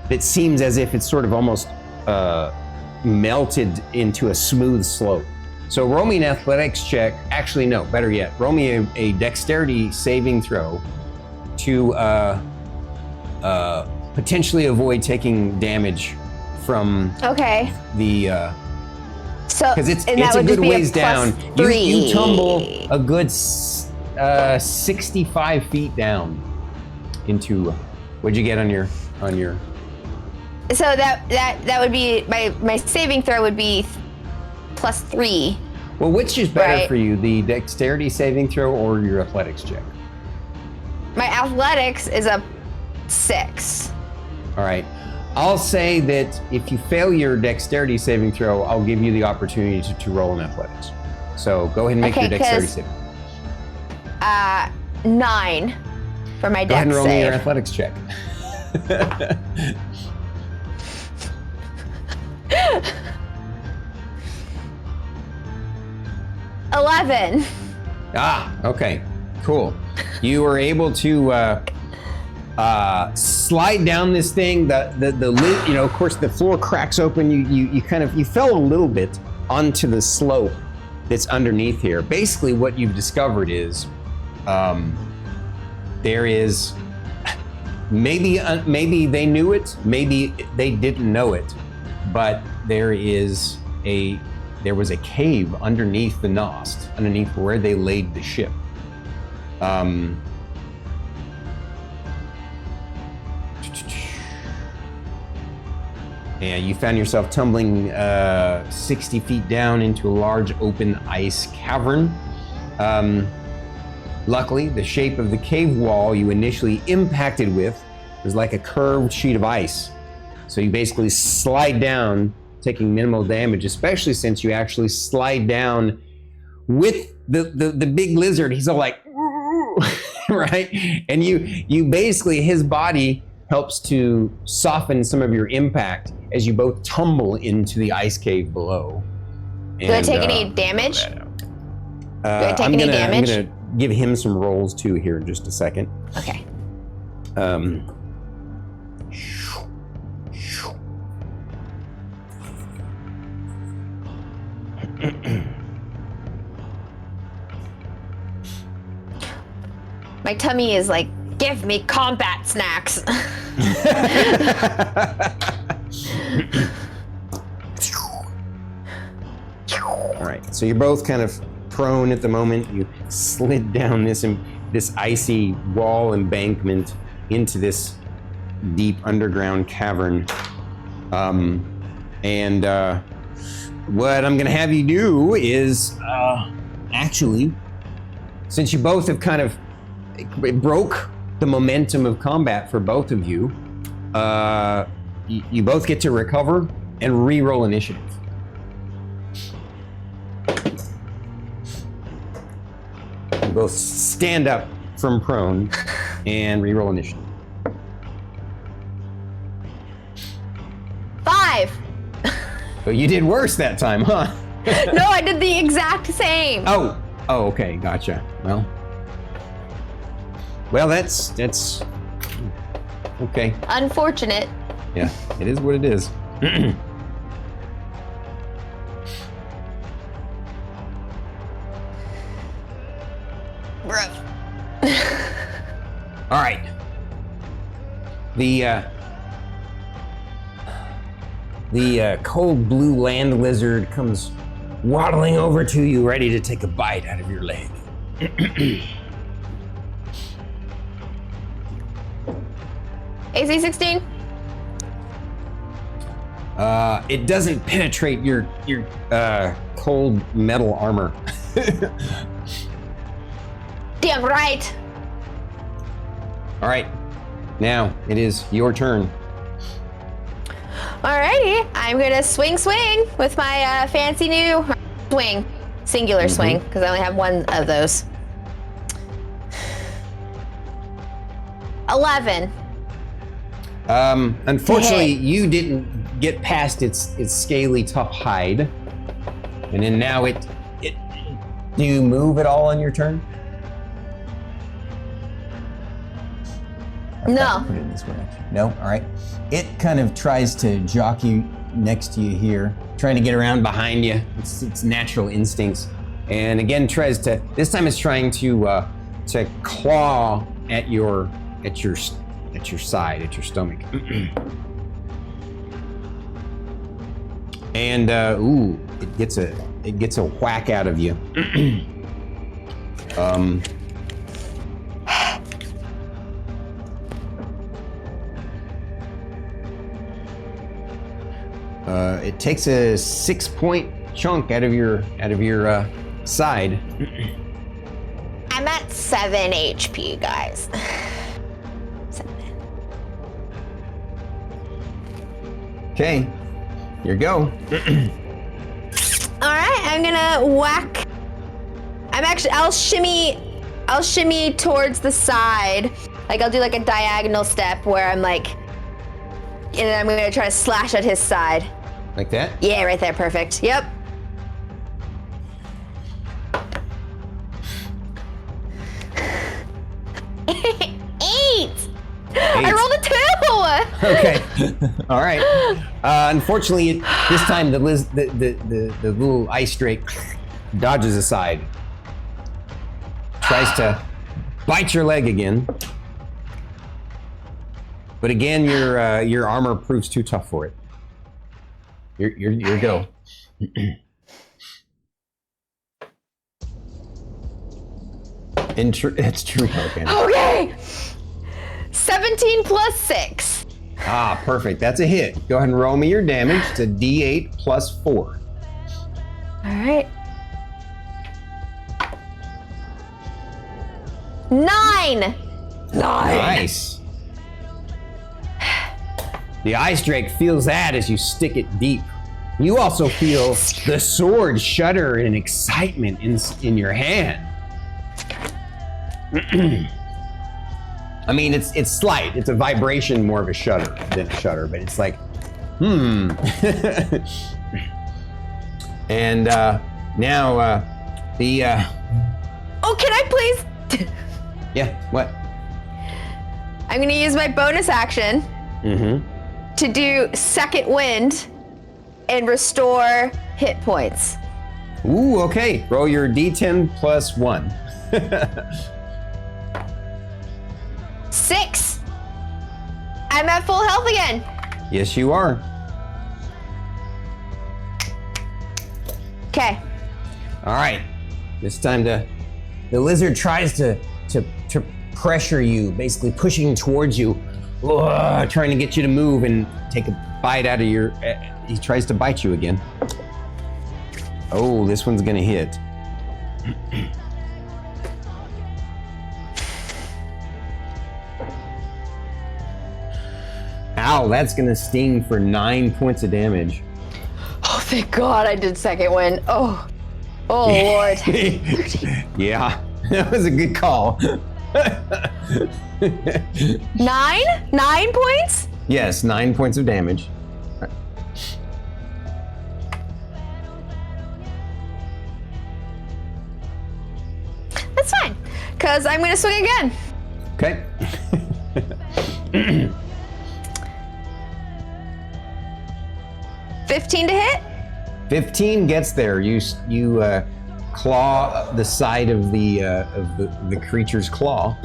that seems as if it's sort of almost melted into a smooth slope. So roll me an athletics check. Actually, no, better yet, roll me a dexterity saving throw to potentially avoid taking damage from the because it's a good ways down. You tumble a good 65 feet down into, what'd you get on your So that would be my saving throw would be +3. Well, which is better for you, the dexterity saving throw or your athletics check? My athletics is a 6. All right. I'll say that if you fail your dexterity saving throw, I'll give you the opportunity to roll an athletics. So go ahead and make your dexterity saving. 9 for my dex save. Go ahead and roll me your athletics check. 11. Okay, cool. You were able to slide down this thing. The lid, of course, the floor cracks open. You fell a little bit onto the slope that's underneath here. Basically, what you've discovered is there is maybe they knew it, maybe they didn't know it, but there was a cave underneath the Nost, underneath where they laid the ship. And you found yourself tumbling 60 feet down into a large open ice cavern. Luckily, the shape of the cave wall you initially impacted with was like a curved sheet of ice. So you basically slide down, taking minimal damage, especially since you actually slide down with the big lizard. He's all like, right? And you basically, his body helps to soften some of your impact as you both tumble into the ice cave below. Do I take any damage? Do I take any damage? I'm gonna give him some rolls too here in just a second. Okay. My tummy is like, give me combat snacks. All right, so you're both kind of prone at the moment. You slid down this icy wall embankment into this deep underground cavern. What I'm gonna have you do is, actually, since you both have kind of, it broke the momentum of combat for both of you, you both get to recover and re-roll initiative. You both stand up from prone and re-roll initiative. 5. But you did worse that time, huh? No, I did the exact same. Oh, okay, gotcha. Well, that's okay. Unfortunate. Yeah, it is what it is. All right. The cold blue land lizard comes waddling over to you, ready to take a bite out of your leg. AC 16? It doesn't penetrate your cold metal armor. Damn right. All right, now it is your turn. Alrighty, I'm gonna swing with my fancy new swing. Singular swing, because I only have one of those. 11. Unfortunately, you didn't get past its scaly, tough hide. And then now it do you move at all on your turn? No. Put it this way. No? All right. It kind of tries to jockey next to you here. Trying to get around behind you. It's natural instincts. And again, tries to, this time it's trying to claw at your side, at your stomach. And it gets a whack out of you. It takes a 6-point chunk out of your side. I'm at 7 HP, guys. 7. Okay, here you go. All right, I'm gonna whack. I'll shimmy towards the side. Like I'll do like a diagonal step where I'm like, and then I'm gonna try to slash at his side. Like that? Yeah, right there, perfect. Yep. 8. I rolled a 2. Okay. All right. Unfortunately, this time the little ice drake dodges aside, tries to bite your leg again, but again your armor proves too tough for it. Your go. It's true. Okay. Okay. 17 plus 6. Ah, perfect. That's a hit. Go ahead and roll me your damage. It's a D8 plus 4. All right. 9. Nice. The ice drake feels that as you stick it deep. You also feel the sword shudder in excitement in your hand. I mean, it's slight. It's a vibration more of a shudder than a shudder, but it's like, And now the. Oh, can I please? Yeah. What? I'm gonna use my bonus action to do second wind and restore hit points. Ooh, okay. Roll your D10 plus 1. 6. I'm at full health again. Yes, you are. Okay. All right. This time the lizard tries to pressure you, basically pushing towards you, trying to get you to move and take a bite out of your. He tries to bite you again. Oh, this one's gonna hit. Ow, that's gonna sting for 9 points of damage. Oh, thank God I did second wind. Oh Lord. Yeah, that was a good call. 9? 9 points? Yes, 9 points of damage. That's fine, because I'm gonna swing again. Okay. 15 to hit? 15 gets there. You claw the side of the creature's claw.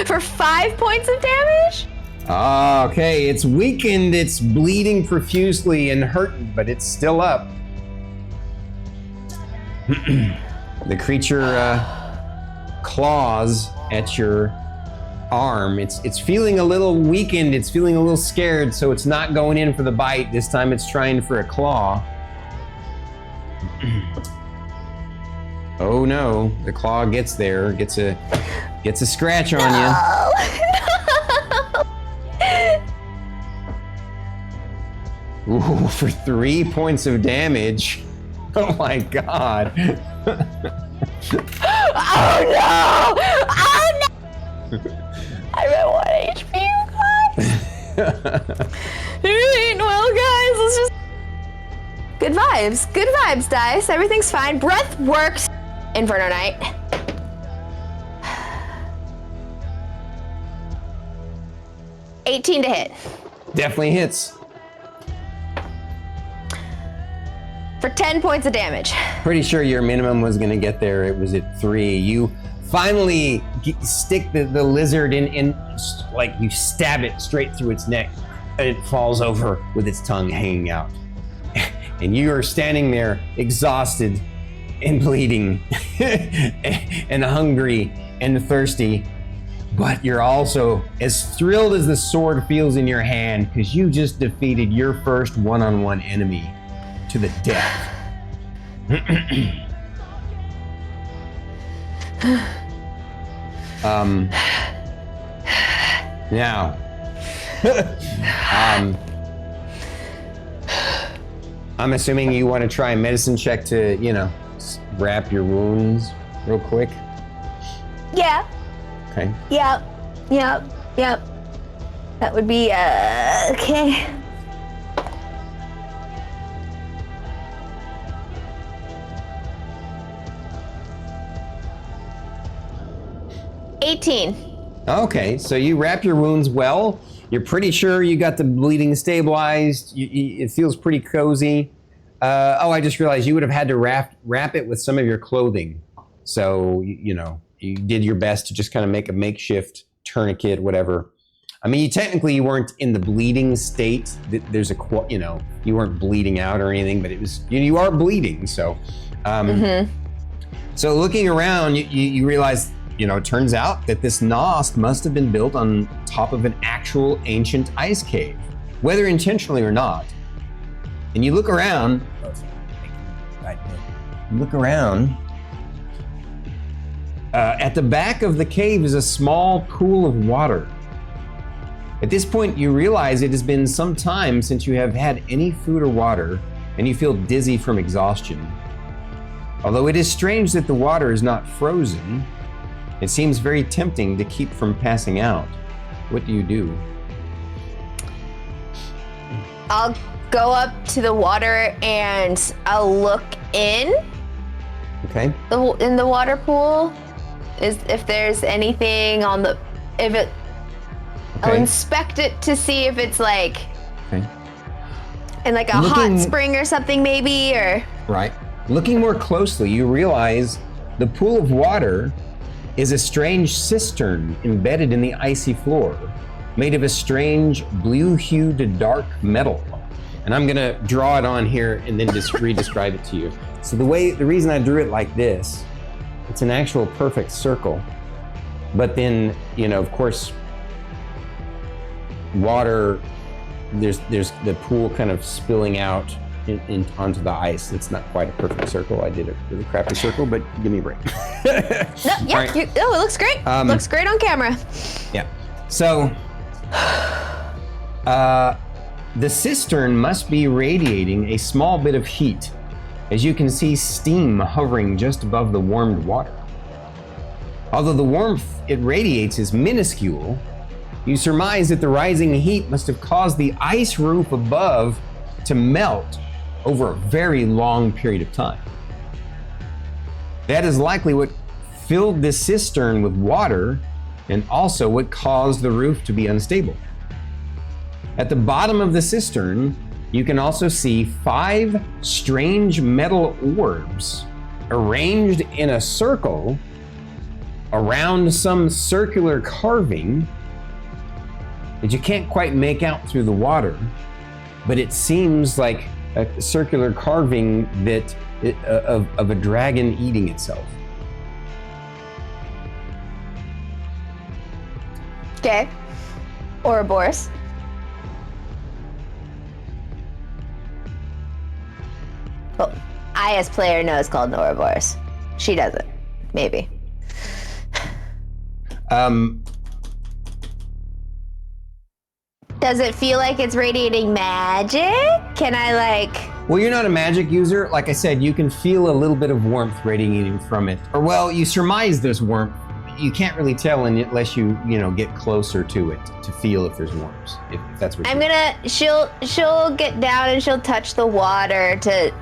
For 5 points of damage? Okay, it's weakened, it's bleeding profusely and hurting, but it's still up. The creature claws at your arm. It's feeling a little weakened, it's feeling a little scared, so it's not going in for the bite. This time it's trying for a claw. Oh no, the claw gets there, gets a scratch on you. Ooh, for 3 points of damage. Oh my God. Oh no! Oh no! I'm at 1 HP, you guys. It ain't well, guys. Let's just. Good vibes. Good vibes, dice. Everything's fine. Breath works. Inferno Knight. $18 to hit. Definitely hits. For 10 points of damage. Pretty sure your minimum was gonna get there. It was at 3. You finally stick the lizard in, like you stab it straight through its neck, and it falls over with its tongue hanging out. And you are standing there exhausted and bleeding and hungry and thirsty, but you're also as thrilled as the sword feels in your hand because you just defeated your first one-on-one enemy to the death. Now, I'm assuming you want to try a medicine check to, wrap your wounds real quick. Yeah. Okay. Yep. That would be, okay. $18. Okay, so you wrap your wounds well. You're pretty sure you got the bleeding stabilized. It feels pretty cozy. I just realized you would have had to wrap it with some of your clothing. So, you did your best to just kind of make a makeshift tourniquet, whatever. I mean, you weren't in the bleeding state. You weren't bleeding out or anything, but it was, you are bleeding. So, so looking around, you realize it turns out that this Nost must have been built on top of an actual ancient ice cave, whether intentionally or not. And you look around, at the back of the cave is a small pool of water. At this point, you realize it has been some time since you have had any food or water, and you feel dizzy from exhaustion. Although it is strange that the water is not frozen, it seems very tempting to keep from passing out. What do you do? I'll go up to the water and I'll look in. Okay. In the water pool, if there's anything on the, I'll inspect it to see if it's like, in like a hot spring or something maybe, or. Right. Looking more closely, you realize the pool of water is a strange cistern embedded in the icy floor, made of a strange blue-hued dark metal. And I'm gonna draw it on here and then just re-describe it to you. So the reason I drew it like this, it's an actual perfect circle. But then, of course, water, there's the pool kind of spilling out onto the ice. It's not quite a perfect circle. I did a really crappy circle, but give me a break. Right. It looks great. Looks great on camera. Yeah. So, the cistern must be radiating a small bit of heat, as you can see steam hovering just above the warmed water. Although the warmth it radiates is minuscule, you surmise that the rising heat must have caused the ice roof above to melt over a very long period of time. That is likely what filled this cistern with water and also what caused the roof to be unstable. At the bottom of the cistern, you can also see 5 strange metal orbs arranged in a circle around some circular carving that you can't quite make out through the water, but it seems like a circular carving that of a dragon eating itself. Okay. Ouroboros. Well, I as player know it's called an Ouroboros. She doesn't. Maybe. Does it feel like it's radiating magic? Can I Well, you're not a magic user. Like I said, you can feel a little bit of warmth radiating from it. Or well, you surmise there's warmth. You can't really tell unless you get closer to it to feel if there's warmth. If that's what she'll get down and she'll touch the water to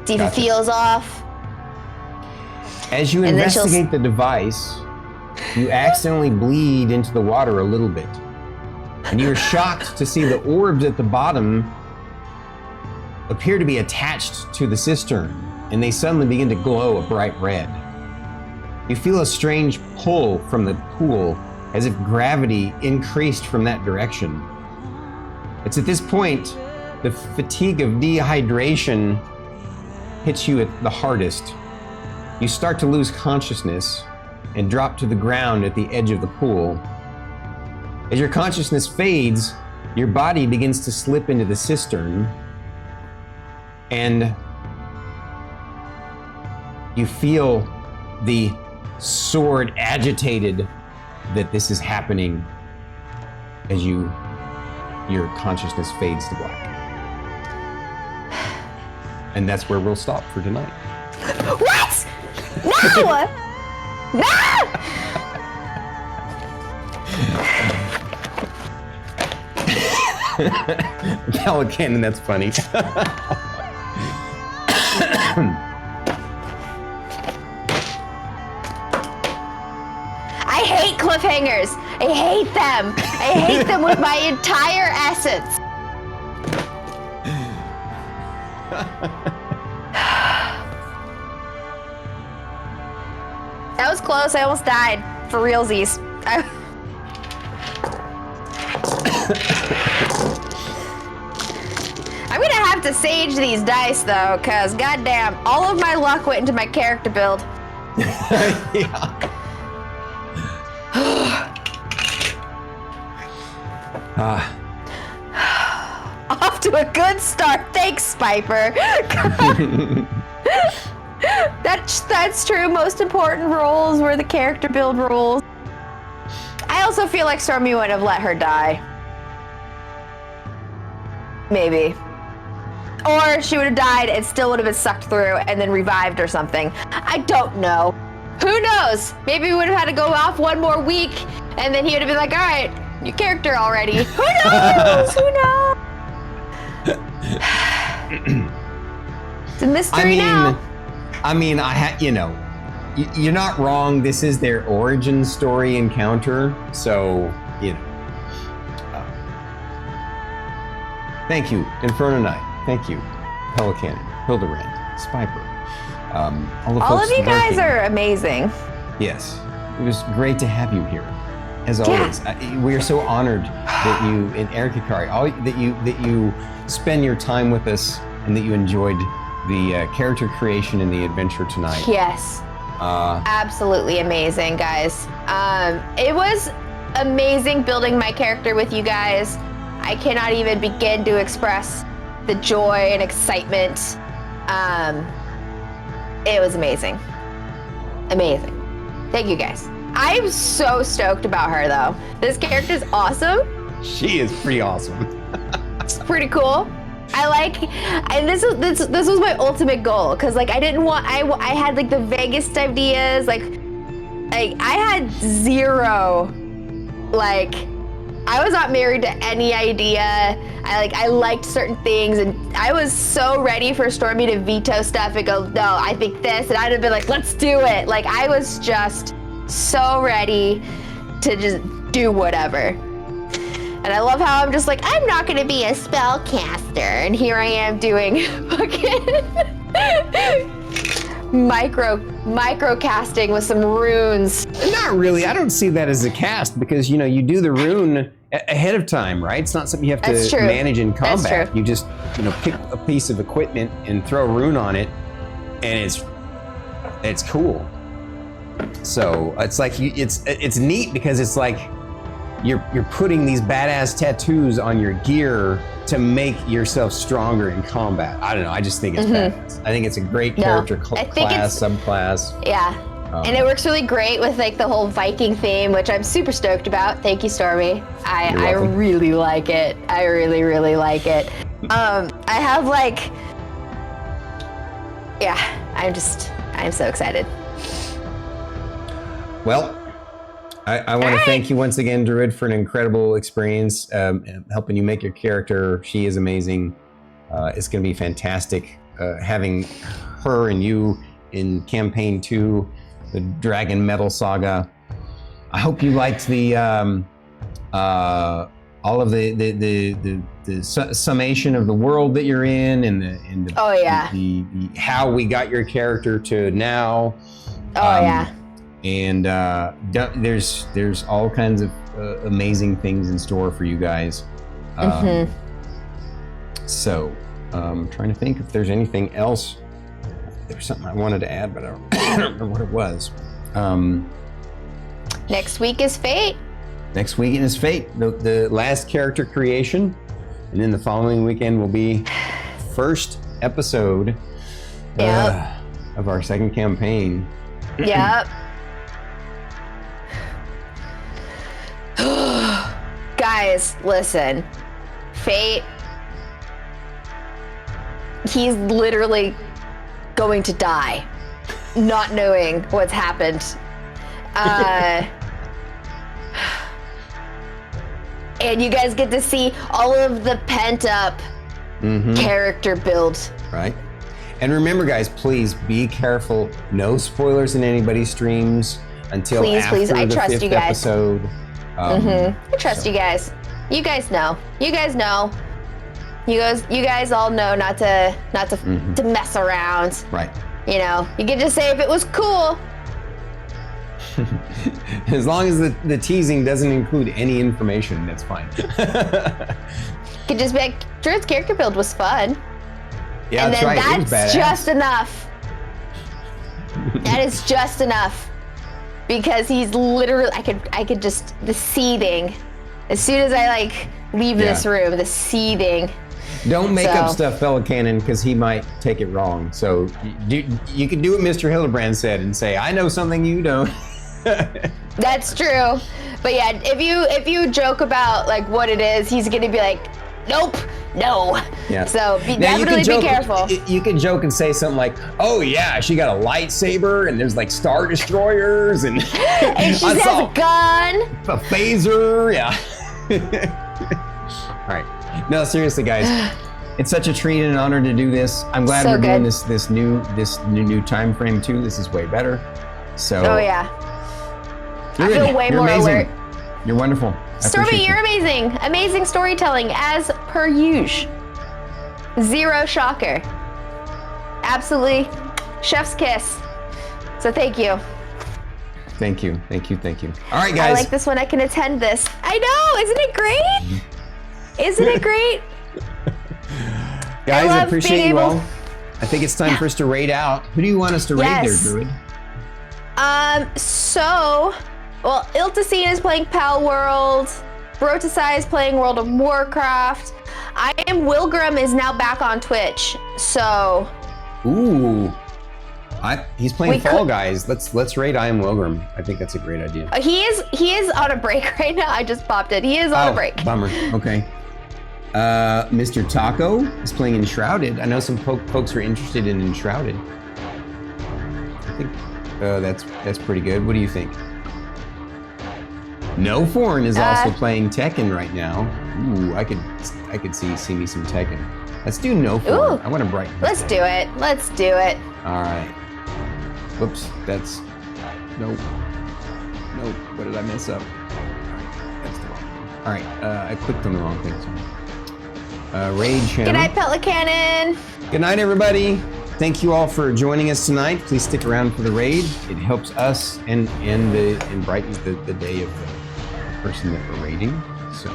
see if it feels off. As you investigate the device, you accidentally bleed into the water a little bit. And you're shocked to see the orbs at the bottom appear to be attached to the cistern, and they suddenly begin to glow a bright red. You feel a strange pull from the pool, as if gravity increased from that direction. It's at this point the fatigue of dehydration hits you at the hardest. You start to lose consciousness and drop to the ground at the edge of the pool. As your consciousness fades, your body begins to slip into the cistern, and you feel the sword agitated that this is happening as your consciousness fades to black. And that's where we'll stop for tonight. What? No! No! Pelican, that's funny. I hate cliffhangers. I hate them. I hate them with my entire essence. That was close. I almost died. For realsies. I'm gonna have to sage these dice though, cause goddamn, all of my luck went into my character build. Off to a good start. Thanks, Spiper. That's true. Most important roles were the character build roles. I also feel like Stormy wouldn't have let her die. Maybe. Or she would have died and still would have been sucked through and then revived or something. I don't know. Who knows? Maybe we would have had to go off one more week and then he would have been like, all right, new character already. Who knows? Who knows? It's a mystery now. You're not wrong. This is their origin story encounter, so thank you, Inferno Knight. Thank you, Pelican, Hildebrand, Spiper. All of you guys are amazing. Yes, it was great to have you here, as always. We are so honored that you and Eric Hikari, that you spend your time with us and that you enjoyed the character creation and the adventure tonight. Yes. Absolutely amazing, guys. It was amazing building my character with you guys. I cannot even begin to express the joy and excitement. It was amazing. Amazing. Thank you, guys. I'm so stoked about her, though. This character's awesome. She is pretty awesome. It's pretty cool. And this was my ultimate goal, because like I had like the vaguest ideas, like I had zero, like I was not married to any idea. I liked certain things, and I was so ready for Stormy to veto stuff and go, no, I think this, and I'd have been like, let's do it. Like I was just so ready to just do whatever. And I love how I'm just like, I'm not gonna be a spellcaster, and here I am doing fucking micro casting with some runes. Not really. I don't see that as a cast, because you do the rune ahead of time, right? It's not something you have to manage in combat. That's true. You just pick a piece of equipment and throw a rune on it, and it's cool. So it's like it's neat, because it's like you're putting these badass tattoos on your gear to make yourself stronger in combat. I don't know. I just think it's badass. I think it's a great character class, subclass. Yeah. And it works really great with like the whole Viking theme, which I'm super stoked about. Thank you, I really like it. I really, really like it. I have like, I'm so excited. Well, I want to thank you once again, Druid, for an incredible experience, helping you make your character. She is amazing. It's going to be fantastic having her and you in campaign 2, the DragonMetal Saga. I hope you liked the all of the summation of the world that you're in, and the how we got your character to now. And there's all kinds of amazing things in store for you guys. So I'm trying to think if there's anything else. There's something I wanted to add, but I don't remember what it was. Next week is Fate. Next weekend is Fate, the last character creation. And then the following weekend will be first episode of our second campaign. Yep. Guys, listen. Fate, he's literally going to die, not knowing what's happened. And you guys get to see all of the pent-up character build. Right. And remember, guys, please be careful. No spoilers in anybody's streams until after the 5th episode. I trust you guys. You guys know. You guys all know not to mess around. Right. You can just say if it was cool. As long as the teasing doesn't include any information, that's fine. Could just be like, Druid's character build was fun. Yeah, and that's then right. It was that's badass. just enough. That is just enough. Because he's literally, I could just, the seething. As soon as I like leave this room, the seething. Don't make up So- stuff, Fella Cannon, because he might take it wrong. So you can do what Mr. Hildebrand said and say, I know something you don't. That's true. But yeah, if you joke about like what it is, he's gonna be like, nope, no. Yeah. So Now, definitely be careful. You can joke and say something like, oh yeah, she got a lightsaber and there's like Star Destroyers and, And she I has saw a gun. a phaser, yeah. All right. No, seriously, guys. It's such a treat and an honor to do this. I'm glad So we're doing good. this new time frame too. This is way better. So Oh yeah. I you're feel good. way You're more amazing. alert. You're wonderful. I Stormy, appreciate you're you. amazing. Amazing storytelling as per usual. Zero shocker. Absolutely chef's kiss. So thank you. Thank you. Thank you. Thank you. All right, I guys. like this one. I can attend this. I know. Isn't it great? Isn't it great? Guys, I love appreciate being you able- all. I think it's time for us to raid out. Who do you want us to raid Yes. there, Druid? Well, Iltacine is playing Pal World. Brotasai is playing World of Warcraft. I am Wilgrim is now back on Twitch. So Ooh. He's playing We Fall could- Guys. Let's raid I Am Wilgrim. I think that's a great idea. he is on a break right now. I just popped it. He is on a break. Bummer. Okay. Mr. Taco is playing Enshrouded. I know some folks are interested in Enshrouded. I think that's pretty good. What do you think? No Foreign is also playing Tekken right now. Ooh, I could see me some Tekken. Let's do No Foreign. Ooh. I want to brighten. Let's do it. Let's do it. All right. Whoops, that's nope. What did I mess up? That's the wrong thing. All right, I clicked on the wrong thing. Sorry. Raid channel. Good night, Pelicanon. Good night, everybody. Thank you all for joining us tonight. Please stick around for the raid. It helps us and brightens the day of the person that we're raiding. So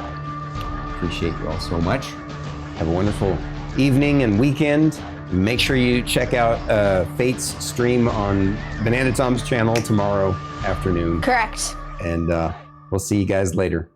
appreciate you all so much. Have a wonderful evening and weekend. Make sure you check out Fate's stream on Banana Tom's channel tomorrow afternoon. Correct. And we'll see you guys later.